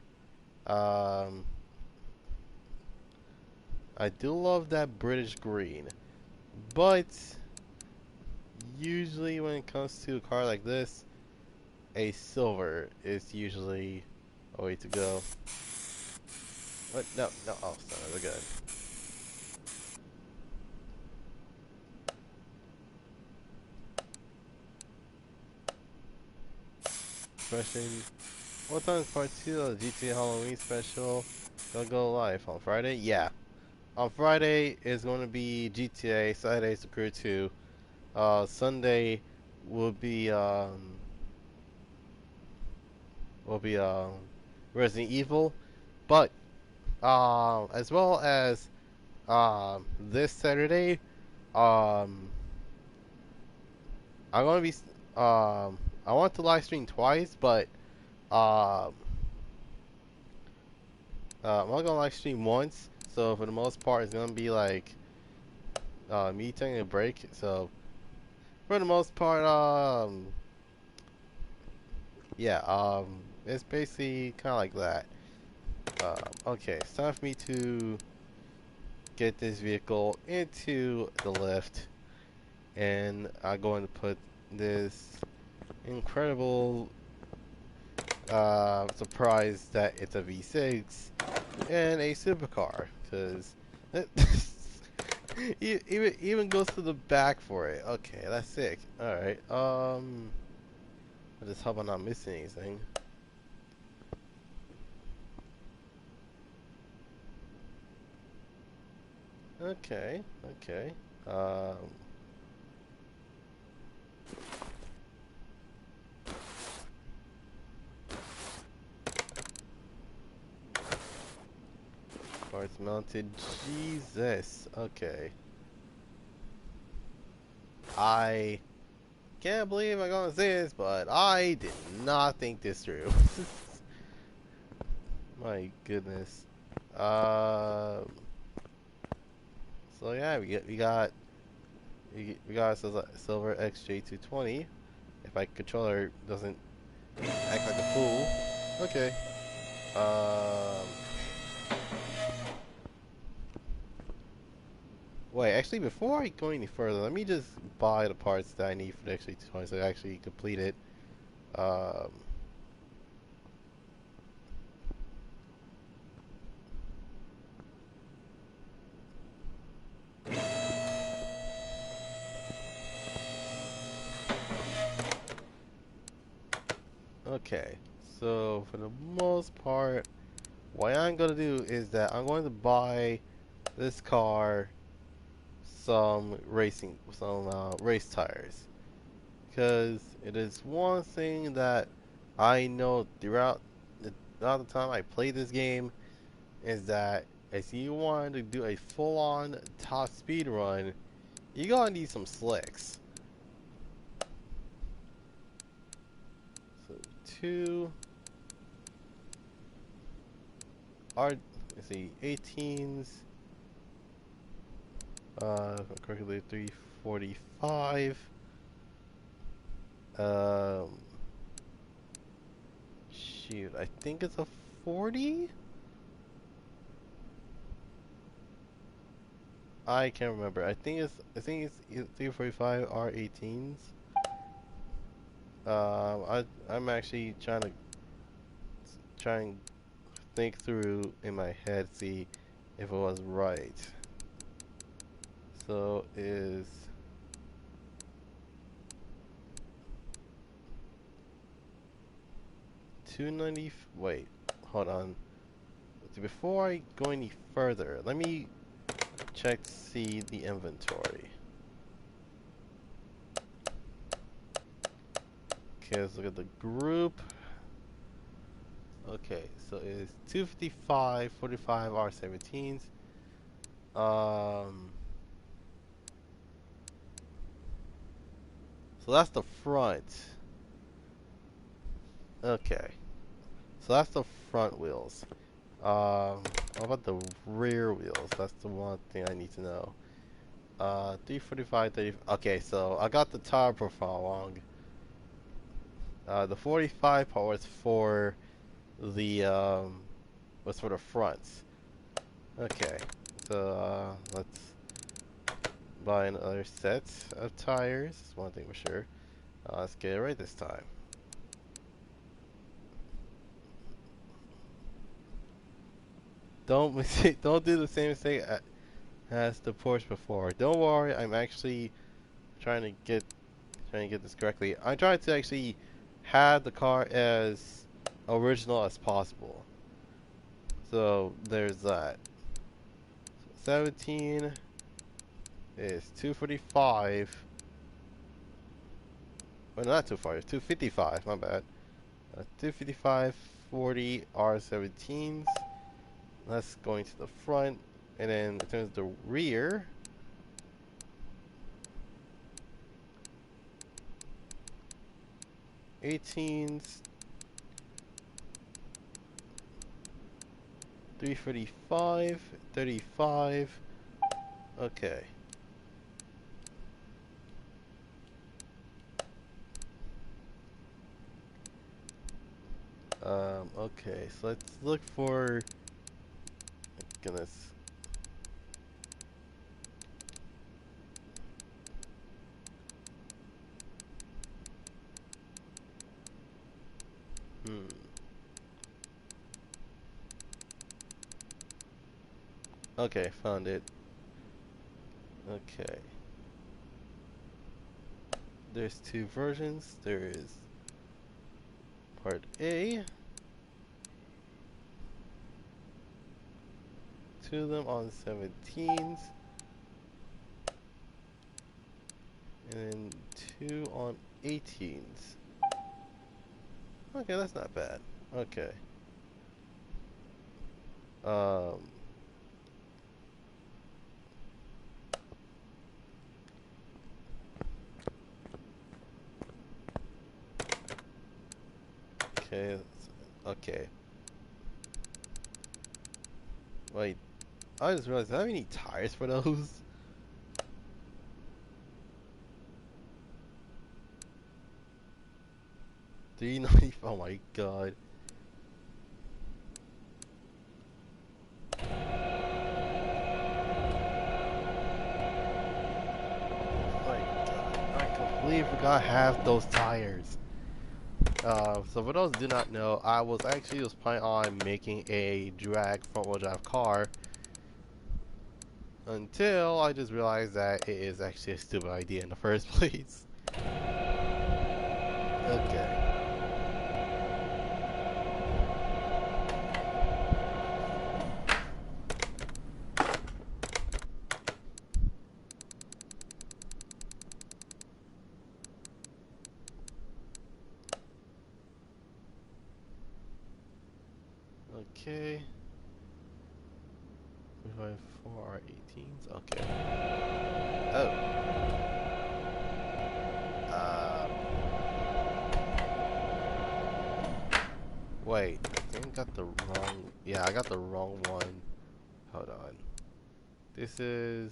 I do love that British green, but usually when it comes to a car like this, a silver is usually a way to go. What? No, no. Oh, son of a gun. Question: what time is part 2 of the GTA Halloween special gonna go live on Friday? Yeah, on Friday is going to be GTA. Saturday's the Crew 2. Sunday will be will be Resident Evil, but as well as this Saturday, um, I'm gonna be I want to live stream twice, but um, I'm only gonna live stream once. So for the most part, it's gonna be like me taking a break. So for the most part, yeah, it's basically kind of like that. Okay, it's time for me to get this vehicle into the lift, and I'm going to put this incredible surprise that it's a V6 and a supercar, because even goes to the back for it. Okay, that's sick. All right. I just hope I'm not missing anything. Okay. Okay. Um. Parts mounted. Jesus. Okay. I can't believe I'm gonna say this, but I did not think this through. My goodness. Um. So yeah, we got a silver XJ220. If my controller doesn't act like a fool. Okay. Um. Wait, actually, before I go any further, let me just buy the parts that I need for the XJ220 so I actually complete it. Um. Okay. So for the most part, what I'm gonna do is that I'm going to buy this car some race tires, because it is one thing that I know throughout the time I play this game is that if you want to do a full-on top speed run, you're gonna need some slicks. So two are, let's see, 18s. Correctly 345. Um, shoot, I think it's a 40. I can't remember. I think it's 345 R18s. I'm actually trying to think through in my head, see if it was right. So is 290? Wait, hold on. Before I go any further, let me check to see the inventory. Okay, let's look at the group. Okay, so it's 255, 45 R17s. So that's the front. Okay, so that's the front wheels. What about the rear wheels? That's the one thing I need to know. 345, 30. Okay, so I got the tire profile wrong. The 45 part was for the fronts. Okay, so let's buy another set of tires. That's one thing for sure. Let's get it right this time. Don't don't do the same mistake as the Porsche before. Don't worry, I'm actually trying to get this correctly. I'm trying to actually have the car as original as possible. So there's that. 17 is 245. Well, not 245, 255. My bad. 255, 40 R17s. That's going to the front, and then in terms of the rear, '18s, 345, 35. Okay. Okay, so let's look for, goodness. Hmm. Okay, found it. Okay. There's two versions. There is part A. Two of them on 17s. And then two on 18s. Okay, that's not bad. Okay. Um. Okay. Okay. Wait. I just realized I don't have any tires for those. Do you know? Oh my god. My god. I completely forgot half those tires. So for those who do not know, I was actually planning on making a drag front wheel drive car until I just realized that it is actually a stupid idea in the first place. Okay. Okay. 4 R18s. Okay. Oh. Wait. I think I got the wrong. Yeah, I got the wrong one. Hold on. This is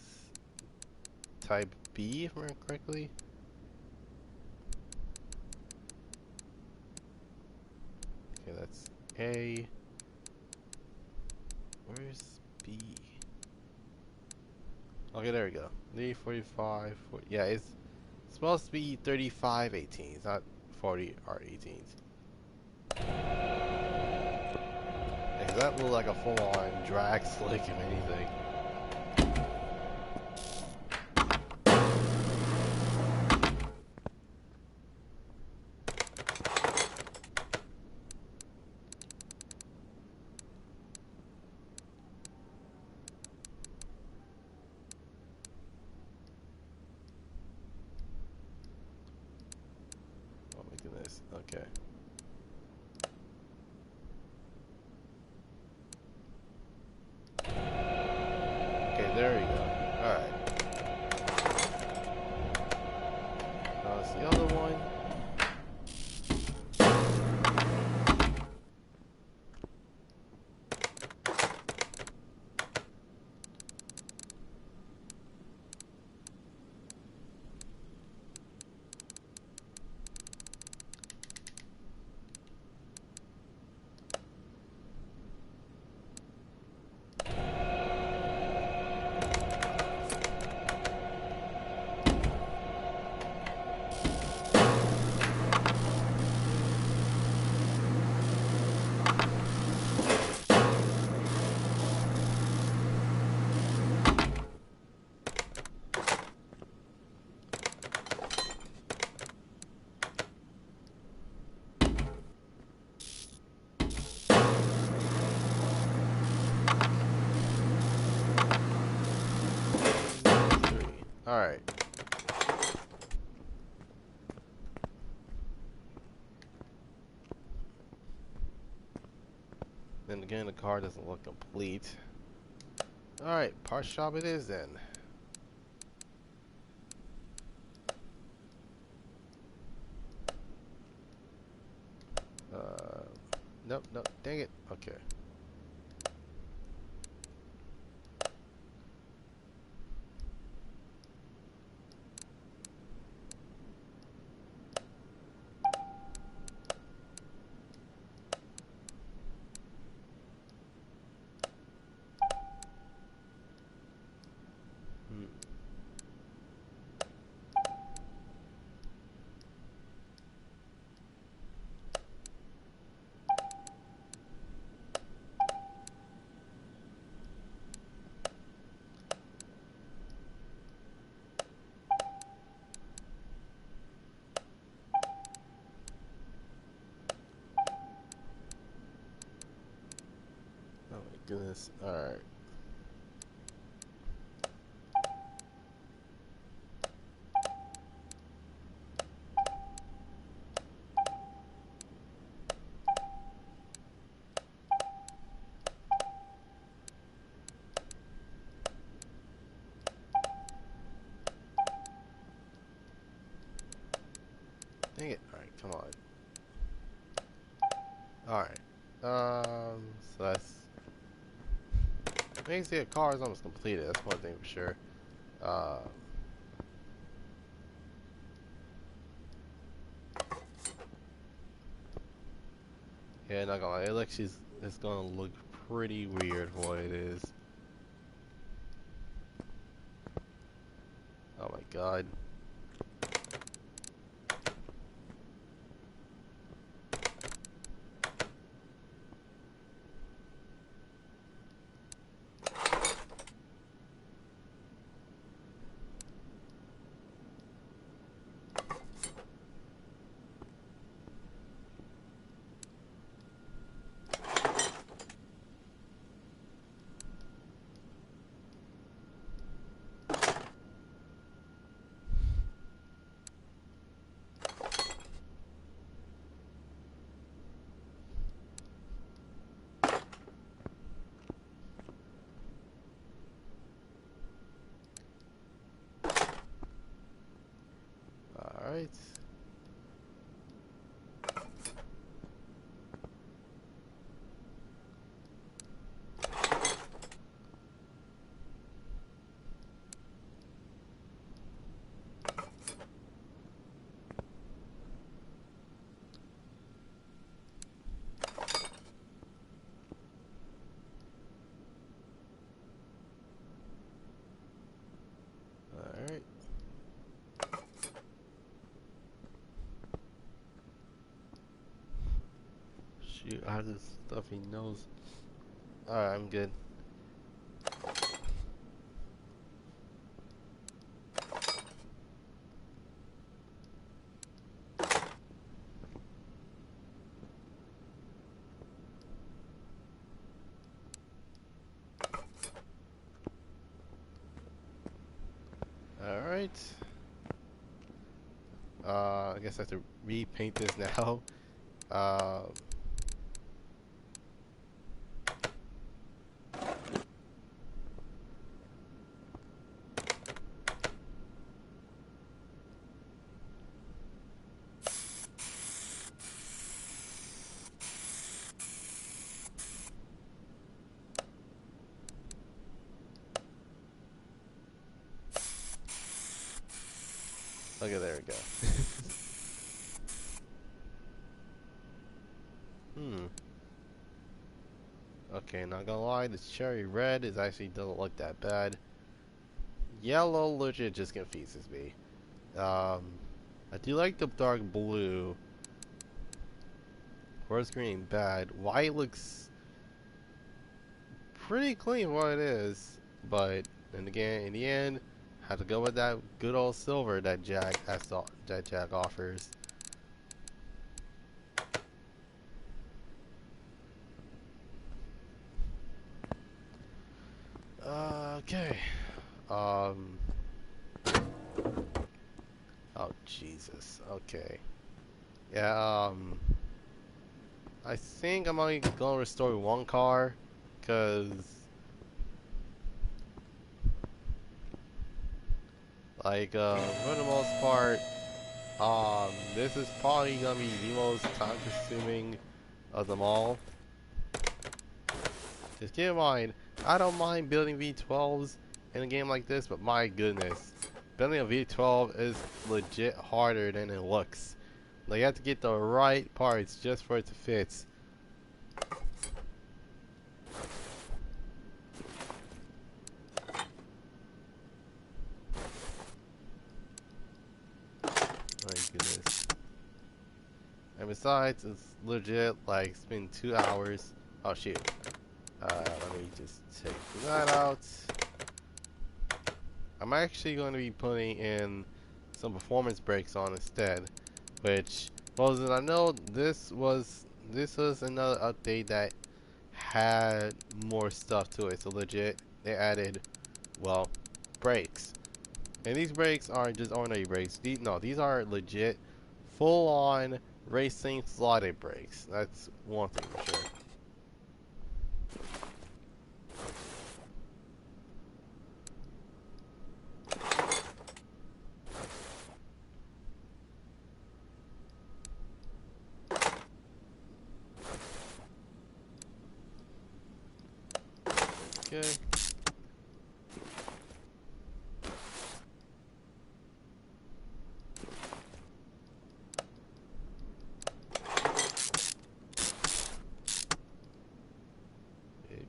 type B, if I remember correctly. Okay, that's A. Where's B? Okay, there we go. D45. Yeah, it's supposed to be 35 18s, not 40 R18s. Yeah, that looked like a full-on drag slick, if anything. Oh my goodness. Okay. Okay, there we go. Alright. Now it's the other one. Alright. Then again, the car doesn't look complete. Alright, part shop it is then. Nope, nope, dang it. Okay. Oh my goodness. Alright. Dang it. Alright, come on. Alright. So that's... Basically, the car is almost completed. That's one thing for sure. Yeah, not gonna lie. It actually it's gonna look pretty weird for what it is. Oh my god. Alright. Alright. Shoot, I have this stuff he knows. Alright, I'm good. Alright. I guess I have to repaint this now. Okay, there we go. Okay, not gonna lie, this cherry red is actually doesn't look that bad. Yellow legit just confuses me. I do like the dark blue. Forest green bad. White looks pretty clean for what it is, but then again, in the end, had to go with that good old silver that Jag offers. Okay. Okay. Yeah, I think I'm only gonna restore one car, cause like for the most part, this is probably gonna be the most time consuming of them all. Just keep in mind, I don't mind building V12s in a game like this, but my goodness, building a V12 is legit harder than it looks. Like you have to get the right parts just for it to fit. My goodness. And besides, it's legit like it's been 2 hours. Oh shoot. Let me just take that out. I'm actually going to be putting in some performance brakes on instead, which, well, as I know, this was another update that had more stuff to it. So legit, they added, well, brakes, and these brakes aren't just ordinary brakes. These are legit, full-on racing slotted brakes. That's one thing for sure. Okay.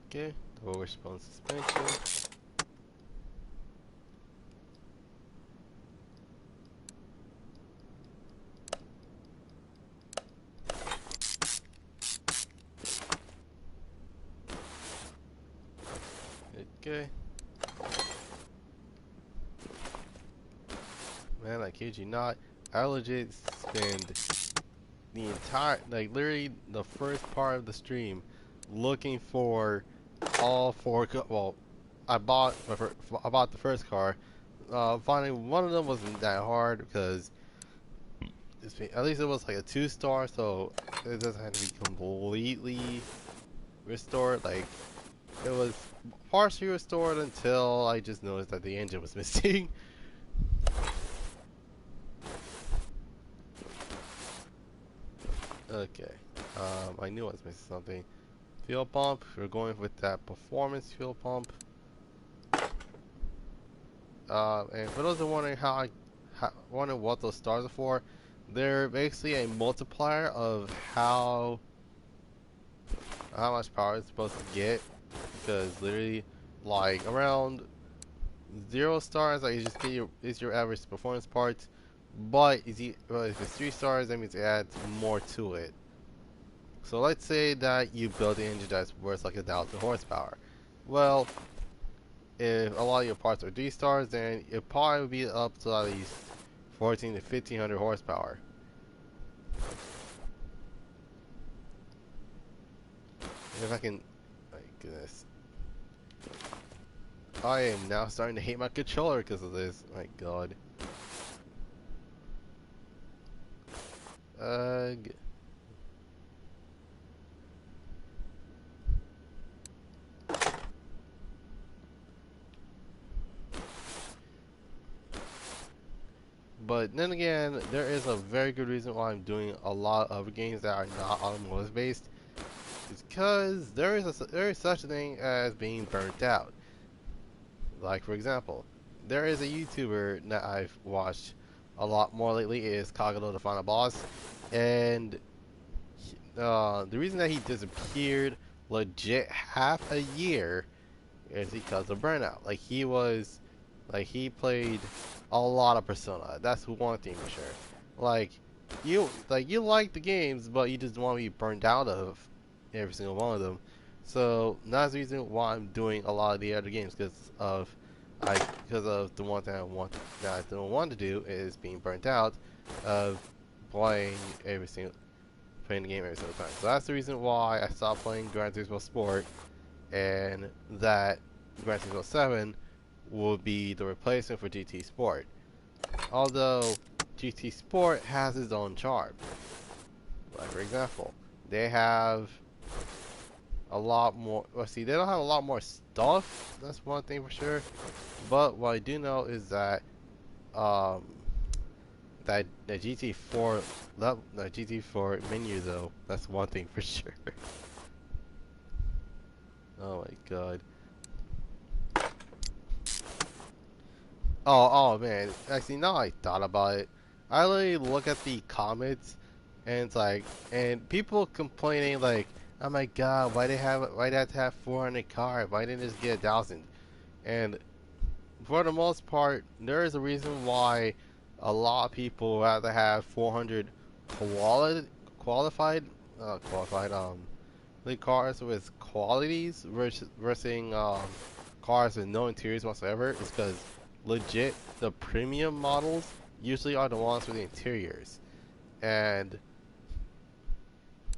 Okay, the wishbone suspension. Okay. Man, I kid you not, I legit spend the entire, like literally the first part of the stream looking for all four, well, I bought the first car. Finding one of them wasn't that hard because at least it was like a 2-star, so it doesn't have to be completely restored. Like it was partially restored until I just noticed that the engine was missing. Okay, I knew I was missing something. Fuel pump. We're going with that performance fuel pump. And for those who are wondering wondering what those stars are for, they're basically a multiplier of how much power it's supposed to get. Because literally, like around 0 stars, like you just get your average performance parts. But if it's 3 stars, that means it adds more to it. So let's say that you build an engine that's worth like 1,000 horsepower. Well, if a lot of your parts are 3 stars, then it probably would be up to at least 14 to 1500 horsepower. If I can, my goodness, I am now starting to hate my controller because of this. My God. But then again, there is a very good reason why I'm doing a lot of games that are not automotive based. It's because there is such a thing as being burnt out. Like for example, there is a YouTuber that I've watched a lot more lately is Kagado the Final Boss, and the reason that he disappeared legit half a year is because of burnout. He played a lot of Persona. That's one thing for sure. You like the games, but you just want to be burned out of every single one of them. So that's the reason why I'm doing a lot of the other games because of the one thing I don't want to do is being burnt out of playing playing the game every single time. So that's the reason why I stopped playing Gran Turismo Sport, and that Gran Turismo 7 will be the replacement for GT Sport. Although GT Sport has its own charm. Like for example, they have a lot more. Well, see, they don't have a lot more stuff. That's one thing for sure. But what I do know is that um, that the GT4 the GT4 menu though. That's one thing for sure. Oh my god. Oh man. Actually, now I thought about it. I literally look at the comments, and it's like, and people complaining like, "Oh my god, why they have to have 400 cars? Why didn't they just get 1,000?" And for the most part, there is a reason why a lot of people rather have 400 quali qualified qualified the cars with qualities versus cars with no interiors whatsoever is because legit the premium models usually are the ones with the interiors. And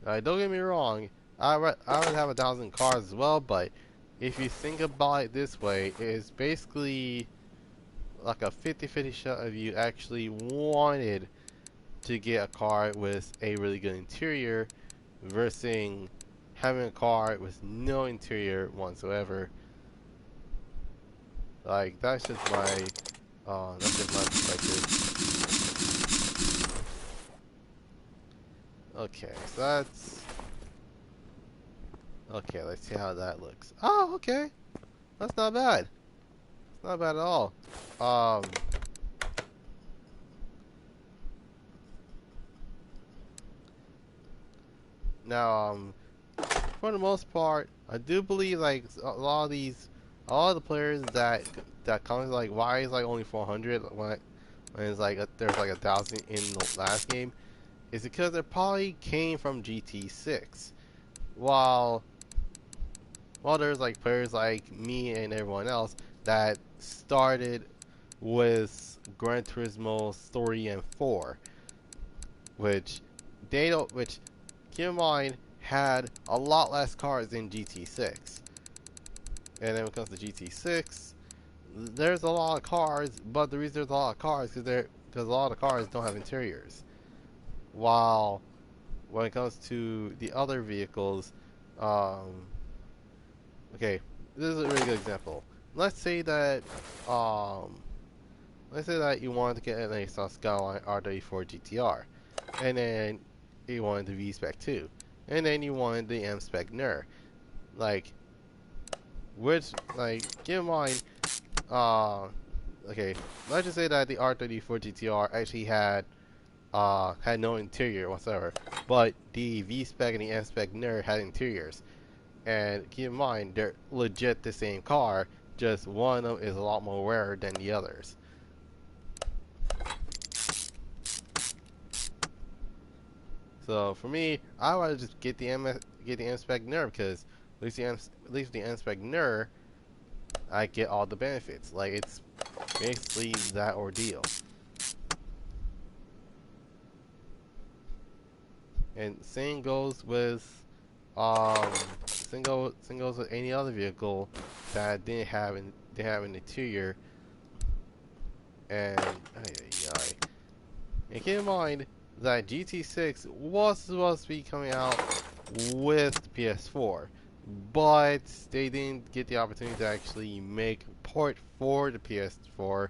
don't get me wrong, I would have 1,000 cars as well, but if you think about it this way, it's basically like a 50-50 shot of you actually wanted to get a car with a really good interior versus having a car with no interior whatsoever. Like that's just my perspective. Okay, so that's okay. Let's see how that looks. Oh, okay, that's not bad. It's not bad at all. Um, now for the most part, I do believe like a lot of the players that comment like why is like only 400 when it's like there's like 1,000 in the last game, is because it probably came from GT6. While there's like players like me and everyone else that started with Gran Turismo 3 and 4, which which keep in mind had a lot less cars than GT6. And then when it comes to GT6, there's a lot of cars, but the reason there's a lot of cars is because a lot of cars don't have interiors. While when it comes to the other vehicles, okay, this is a really good example. Let's say that um, you wanted to get an Nissan Skyline R34 GTR, and then you wanted the V-Spec 2, and then you wanted the M-Spec NER. Like, which, like, keep in mind, okay, let's just say that the R34 GTR actually had no interior whatsoever, but the V-Spec and the M-Spec NER had interiors. And keep in mind, they're legit the same car, just one of them is a lot more rarer than the others. So for me, I would just get the M-Spec NER because at least the M-Spec NER, I get all the benefits. Like it's basically that ordeal. And same goes with same goes with any other vehicle that didn't have an interior. And and keep in mind that GT6 was supposed to be coming out with the PS4, but they didn't get the opportunity to actually make a port for the PS4.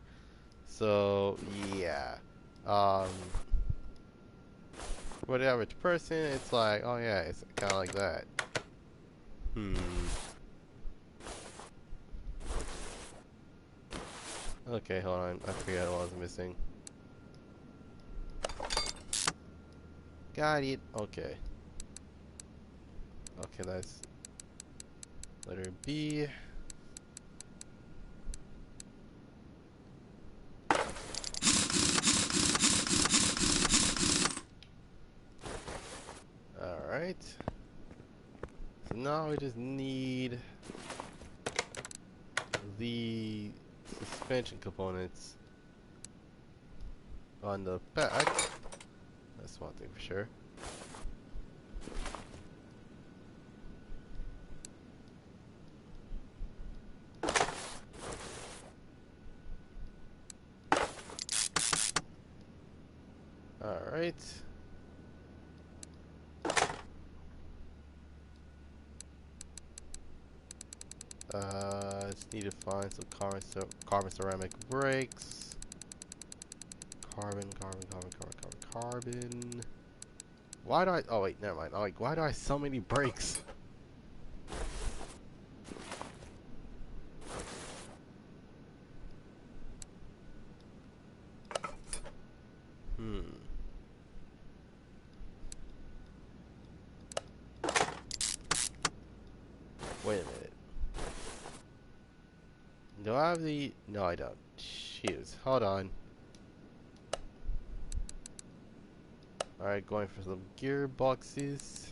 So yeah, for the average person, it's like, oh yeah, it's kind of like that. Okay, hold on. I forgot what I was missing. Got it. Okay. Okay, that's letter B. Alright. So now we just need the suspension components on the back. That's one thing for sure. Alright. Just need to find some carbon ceramic brakes. Carbon. Why do I? Oh wait, never mind. Like, why do I have so many brakes? Wait a minute. Do I have the? No, I don't. Shoot. Hold on. Alright, going for some gearboxes.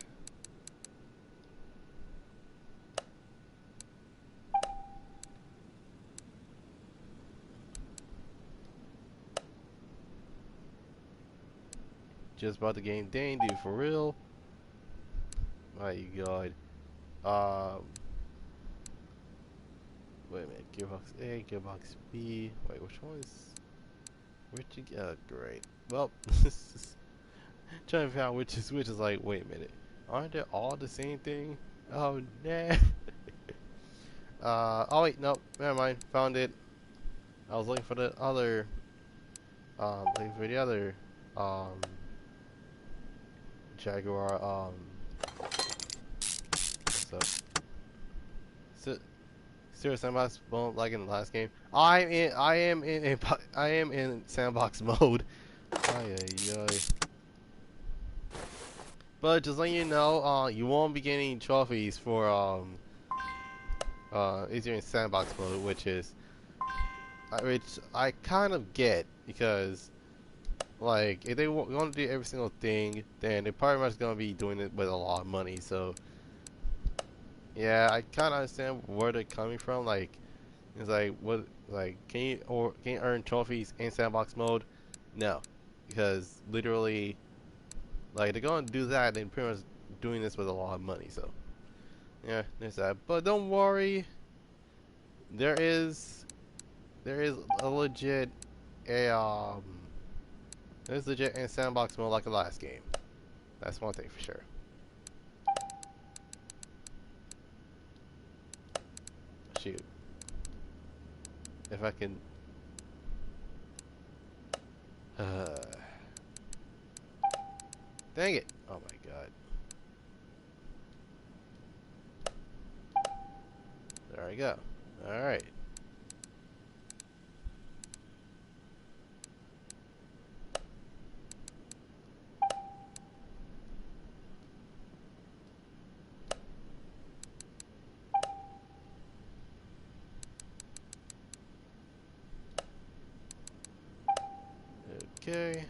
Just bought the game. Dang, dude, for real? My God. Wait a minute. Gearbox A, Gearbox B. Wait, which one is? Where'd you get? Oh, great. Well, trying to figure out which is which is like. Wait a minute. Aren't they all the same thing? Oh, nah. Oh wait, nope. Never mind. Found it. I was looking for the other. Um, Jaguar. What's up? Serious sandbox mode like in the last game. I am in sandbox mode. Ay, ay, ay. But just letting you know, you won't be getting trophies for if you're in sandbox mode, which I kind of get, because like if they want to do every single thing, then they're probably much gonna be doing it with a lot of money. So yeah, I kind of understand where they're coming from. Like, it's like, what, like, can you earn trophies in sandbox mode? No, because literally, like, they're gonna do that, and pretty much doing this with a lot of money. So yeah, there's that. But don't worry, there is a legit there's legit in sandbox mode like the last game. That's one thing for sure. Shoot. If I can. Dang it. Oh my god. There we go. Alright. Okay.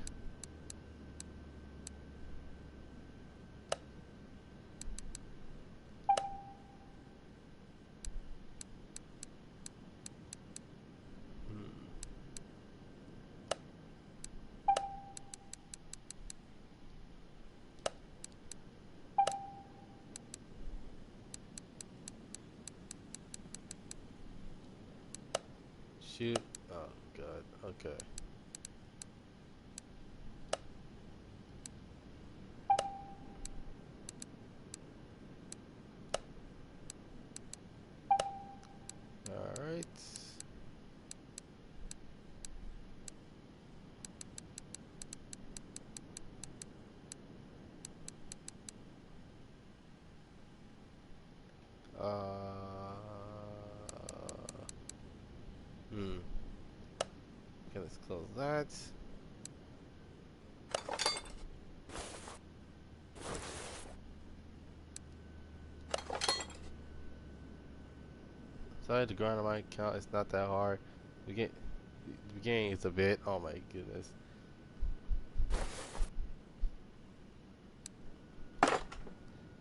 Shoot. Oh god. Okay. Alright. Okay, let's close that. Sorry to grind on my account, it's not that hard. The beginning is a bit, oh my goodness.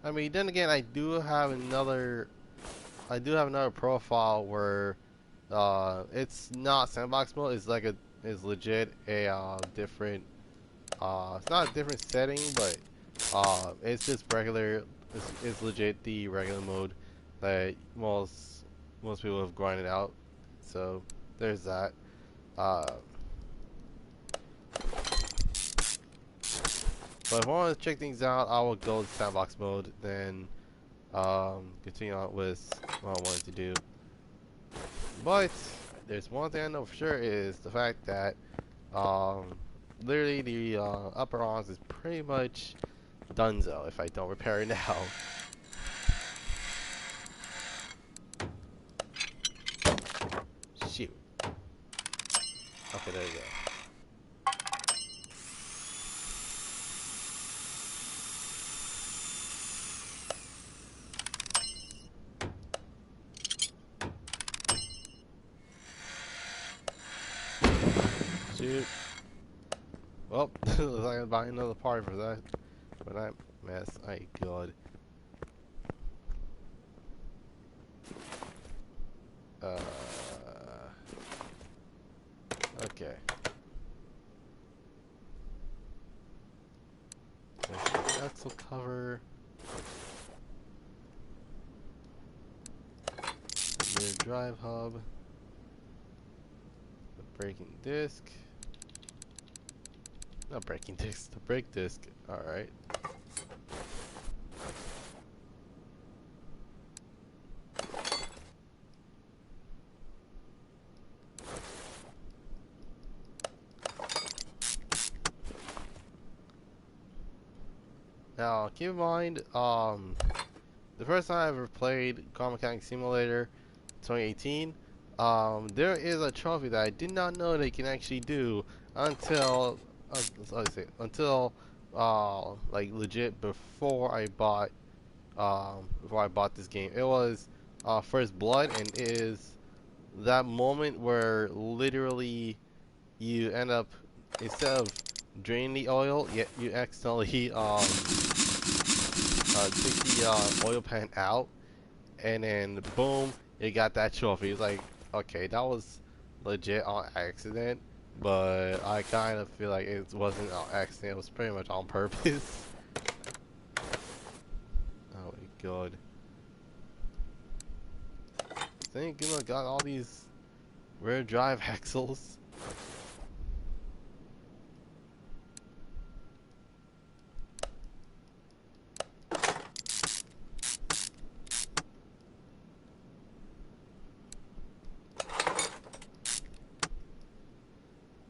I mean, then again, I do have another profile where it's not sandbox mode, it's legit a different it's not a different setting, but it's just regular, it's legit the regular mode that most people have grinded out. So there's that. But if I want to check things out, I will go to sandbox mode, then continue on with what I wanted to do. But there's one thing I know for sure is the fact that literally the upper arms is pretty much donezo if I don't repair it now. Shoot. Okay, there we go. Shoot. Well, looks like I'm buying another part for that mess. My God. Okay. Axle cover. Rear drive hub. The braking disc. Not braking disc, the brake disc. Alright. Now, keep in mind, the first time I ever played Car Mechanic Simulator 2018, there is a trophy that I did not know they can actually do until, like legit before I bought this game. It was First Blood, and it is that moment where literally you end up, instead of draining the oil, you accidentally take the oil pan out, and then boom, you got that trophy. It's like, okay, that was legit on accident, but I kind of feel like it wasn't on accident. It was pretty much on purpose. Oh my God. Thank goodness I got all these rear drive axles.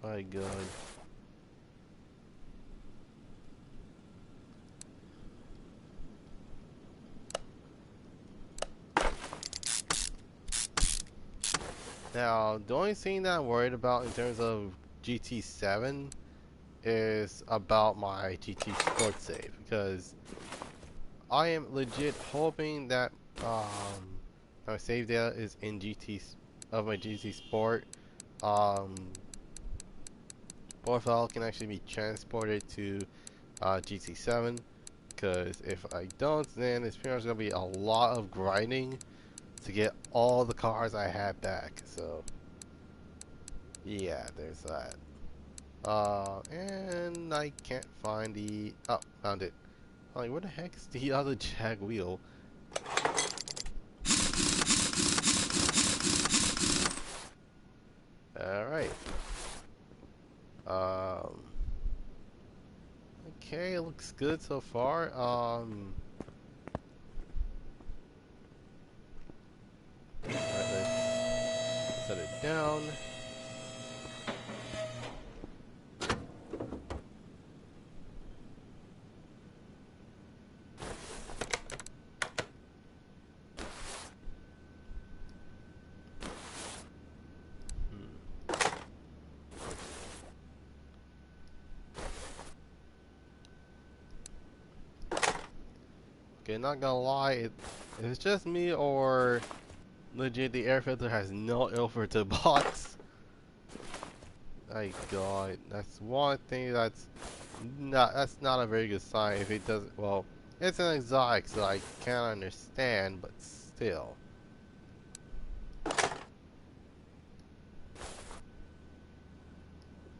My God. Now, the only thing that I'm worried about in terms of GT7 is about my GT Sport save, because I am legit hoping that my save data is in my GT Sport. Profile can actually be transported to GT7, because if I don't, then it's pretty much gonna be a lot of grinding to get all the cars I had back. So yeah, there's that. And I can't find the, oh, found it. Like, where the heck is the other Jag wheel? Alright. Okay, looks good so far. Alright, let's set it down. Okay, not gonna lie, if it's just me or legit the air filter has no air filter box. My God, that's one thing that's not a very good sign. If it doesn't, well, it's an exotic, so I can't understand, but still.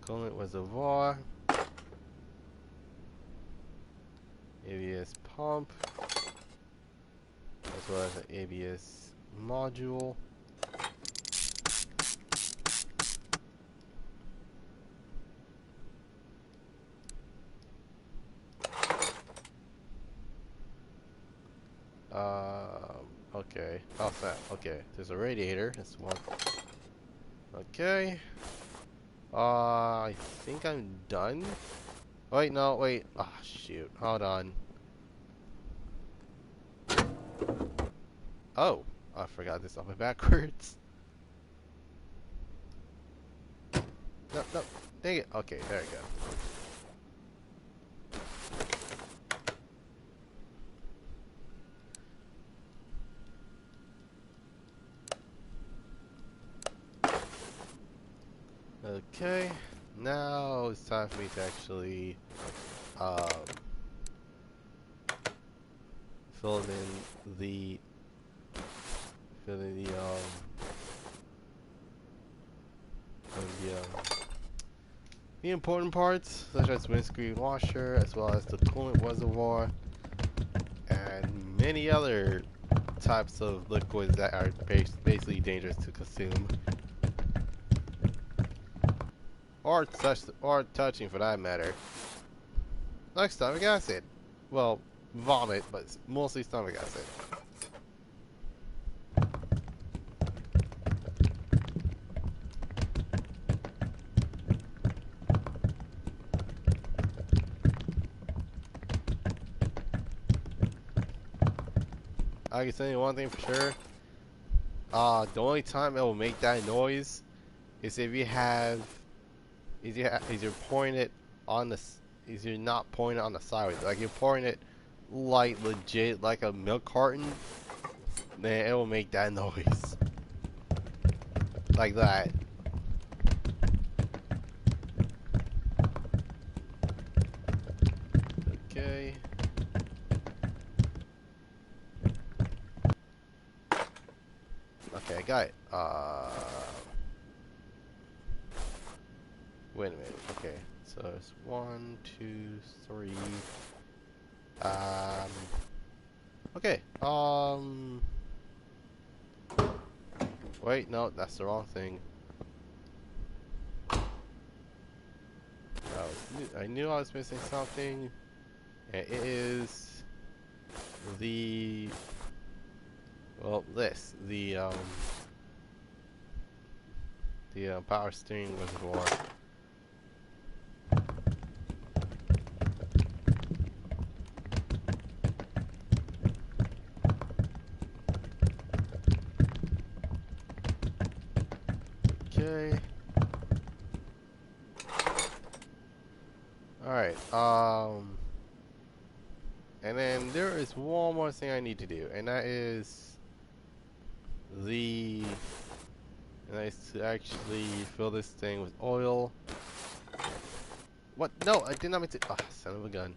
Coolant reservoir, ABS pump, as well as an ABS module. Okay. How's that? Okay. There's a radiator. That's one. Okay. I think I'm done. Wait, no, wait. Ah, shoot. Hold on. Oh, I forgot this on my backwards. No, no. Dang it. Okay, there we go. Okay, now it's time for me to actually um, fill in the fill in the the, the important parts, such as windscreen washer, as well as the coolant reservoir, and many other types of liquids that are basically dangerous to consume. Or touching for that matter. Like stomach acid. Well, vomit, but mostly stomach acid. I can tell you one thing for sure. The only time it will make that noise is if you have, is you're pouring it on the, is you're not pouring it on the side. Like you're pouring it like legit, like a milk carton, then it will make that noise. Like that. Okay. Okay, I got it. Wait a minute. Okay, so it's 1, 2, 3. Okay. Wait, no, that's the wrong thing. I knew I was missing something. And it is the, well, the power steering reservoir. Okay. Alright, and then there is one more thing I need to do, and that is to actually fill this thing with oil. What? No, I did not mean to. Ah, son of a gun.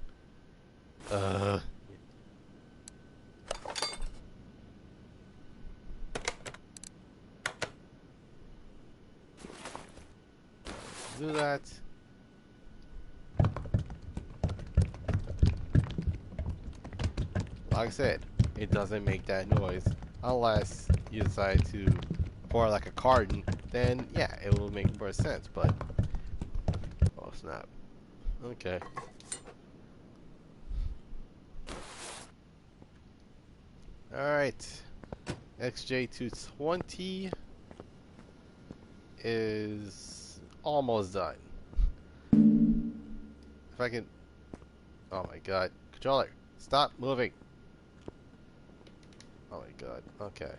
Do that. Like I said, it doesn't make that noise unless you decide to pour like a carton. Then yeah, it will make more sense. But oh snap. Okay. All right. XJ220 is almost done. If I can. Oh my god. Controller, stop moving. Oh my god. Okay.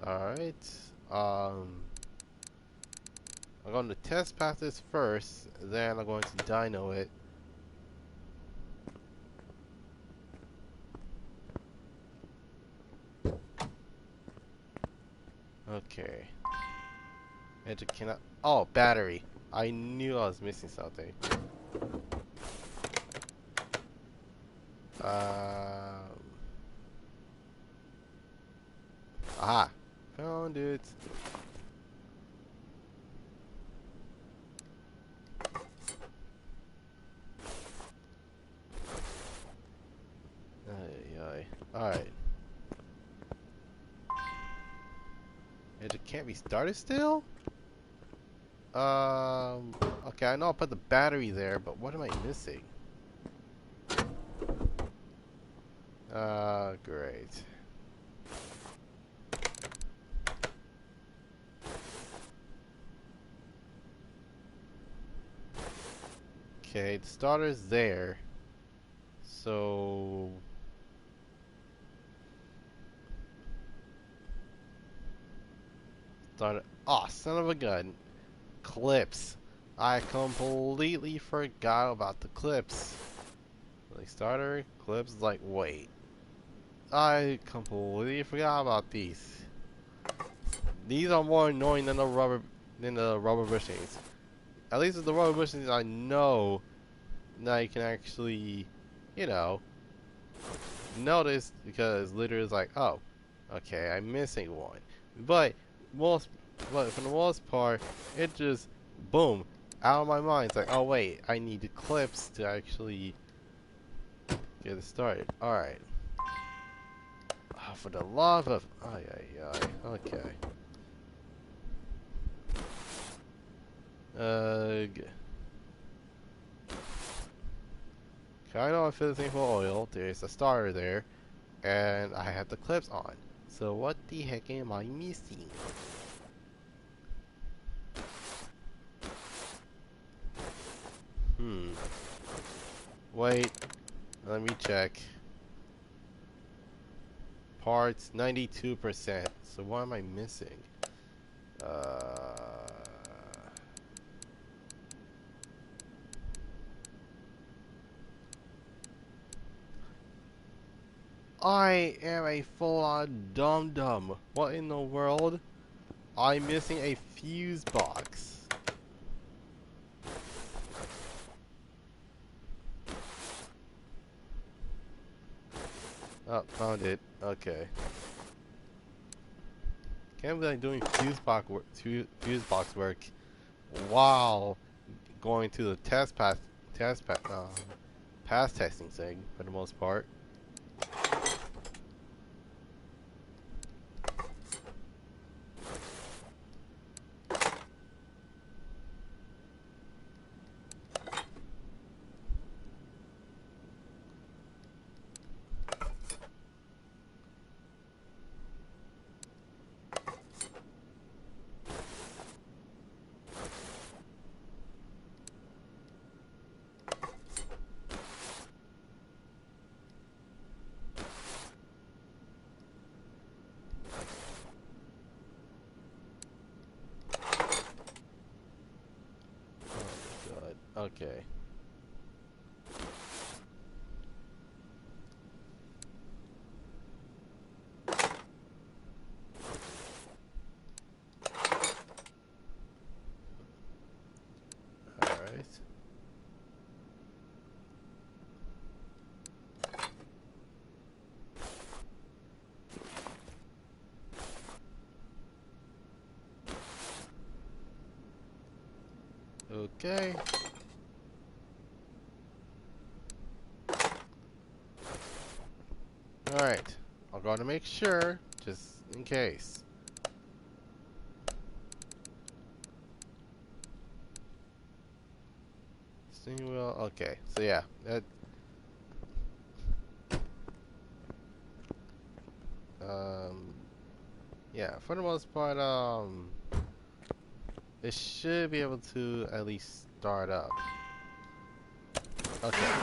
Alright. I'm going to test pass this first, then I'm going to dyno it. Okay. Enter cannot. Oh, battery. I knew I was missing something. Aha. Found it. Alright. It can't be started still? Okay, I know I'll put the battery there, but what am I missing? Great. Okay, the starter's there. So... Starter... Oh, son of a gun. Clips. I completely forgot about the clips. Like starter, clips, like wait. I completely forgot about these. These are more annoying than the rubber bushings. At least with the rubber bushings I know now you can actually, you know, notice because literally it's like, oh, okay, I'm missing one. But for the most part, it just boom out of my mind. It's like, oh wait, I need the clips to actually get it started. All right. Oh, for the love of, okay. I know I feel the same for oil. There's a starter there, and I have the clips on. So what the heck am I missing? Wait, let me check. Parts 92%. So what am I missing? I am a full-on dum-dum. What in the world? I'm missing a fuse box. Oh, found it. Okay. Can't believe I'm doing fuse box work while going to the pass testing thing for the most part. Okay. Alright. Okay. Alright. I'll go to make sure, just in case. Steering wheel, okay. So yeah, that yeah, for the most part, it should be able to at least start up. Okay.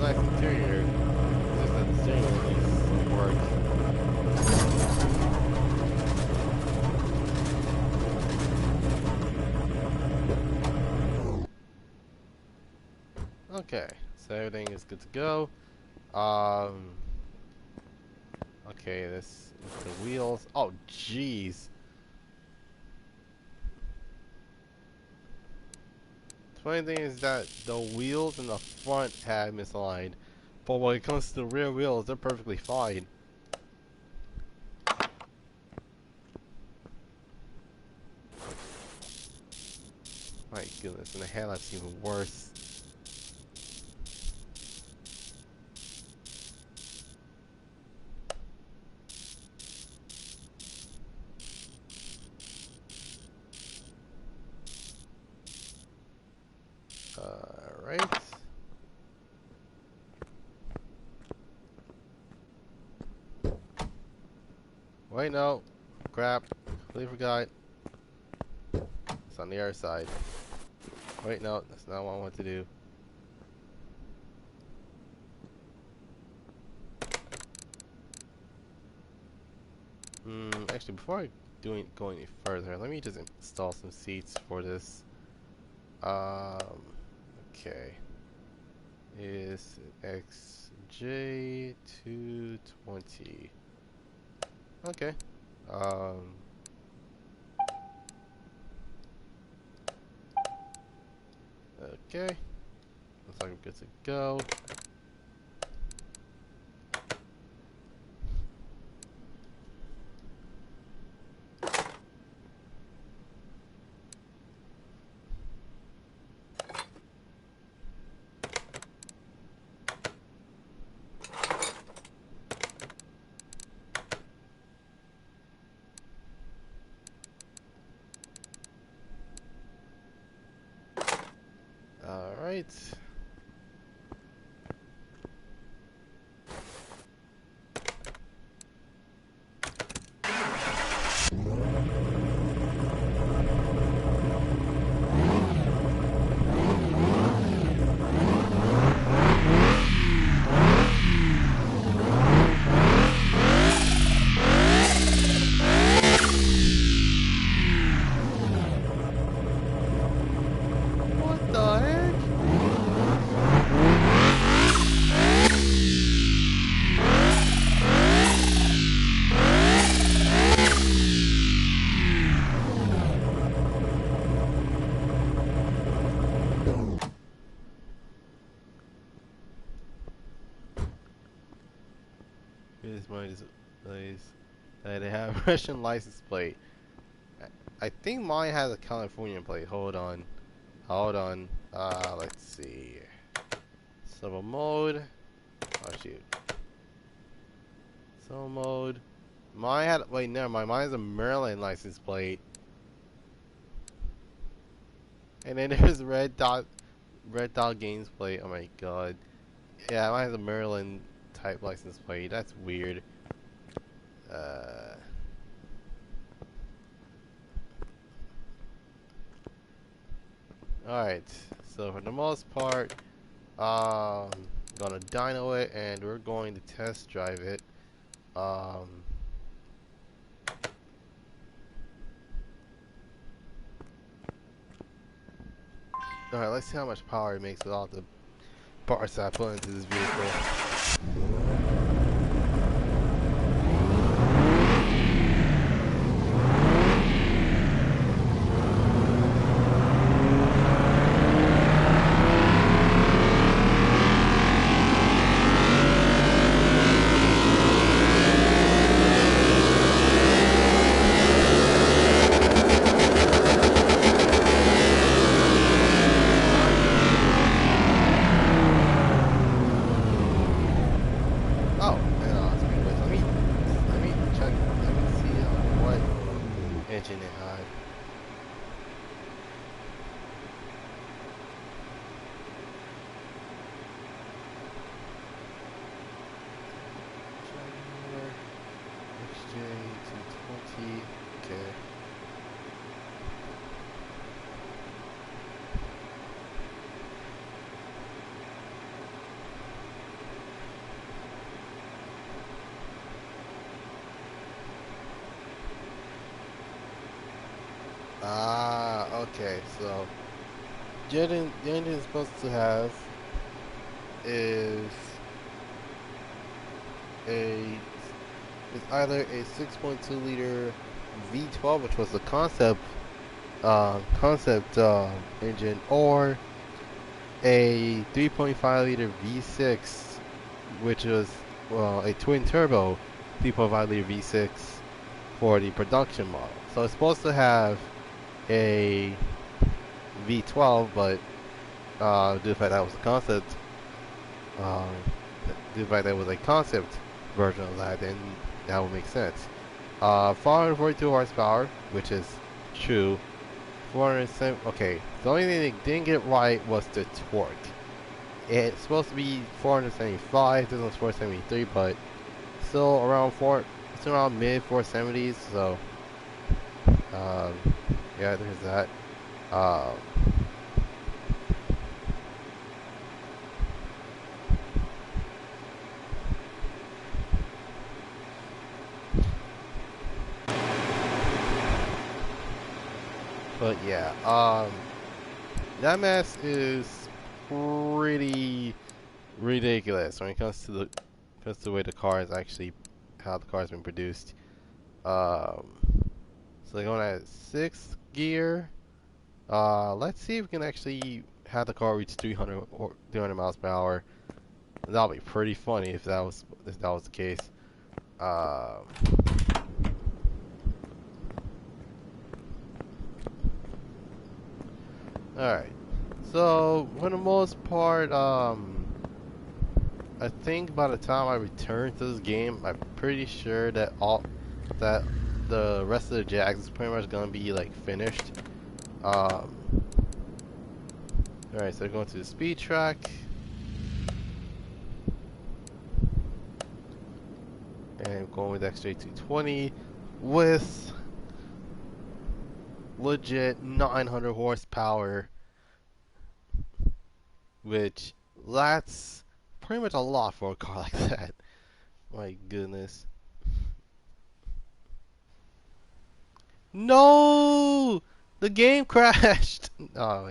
Nice interior. Just that the steering wheel needs work. Okay, so everything is good to go. Okay, this is the wheels. Oh, jeez. The funny thing is that the wheels in the front have misaligned, but when it comes to the rear wheels, they're perfectly fine. My goodness, and the headlight's even worse. Alright. Wait, no. Crap. Completely forgot. It's on the other side. Wait, no. That's not what I want to do. Actually, before I go any further, let me just install some seats for this. Okay. Is XJ220. Okay. Okay. Looks like I'm good to go. Alright. What the heck? This mine is place. They have a Russian license plate. I think mine has a Californian plate. Hold on. Hold on. Let's see. Solo mode. Oh shoot. Solo mode. Mine had. Wait, never mind. Mine has a Maryland license plate. And then there's Red Dot Games plate. Oh my god. Yeah, mine has a Maryland type license plate. That's weird. Alright, so for the most part, gonna dyno it and we're going to test drive it. Alright, let's see how much power it makes with all the parts that I put into this vehicle. Jaguar, XJ220, okay. Okay, so the engine is supposed to have is it's either a 6.2 liter V12, which was the concept engine, or a 3.5 liter V6, which was, well, a twin turbo 3.5 liter V6 for the production model. So it's supposed to have a V12, but due to the fact that was a concept, uh, due to the fact that it was a concept version of that, then that would make sense. 442 horsepower, which is true. 407. Okay, the only thing they didn't get right was the torque. It's supposed to be 475. This one's 473, but still around four. It's around mid 470s. So, um, yeah, there's that. Um, but yeah, that mess is pretty ridiculous when it comes to the way the car is actually how the car has been produced. Um, so they're going at sixth gear. Let's see if we can actually have the car reach 300 or 300 miles per hour. That'll be pretty funny if that was the case. Um, all right. So for the most part, I think by the time I return to this game, I'm pretty sure that that the rest of the Jags is pretty much gonna be like finished. Um, all right, so going to the speed track, and going with XJ220 with legit 900 horsepower, which that's pretty much a lot for a car like that. My goodness. No! The game crashed! Oh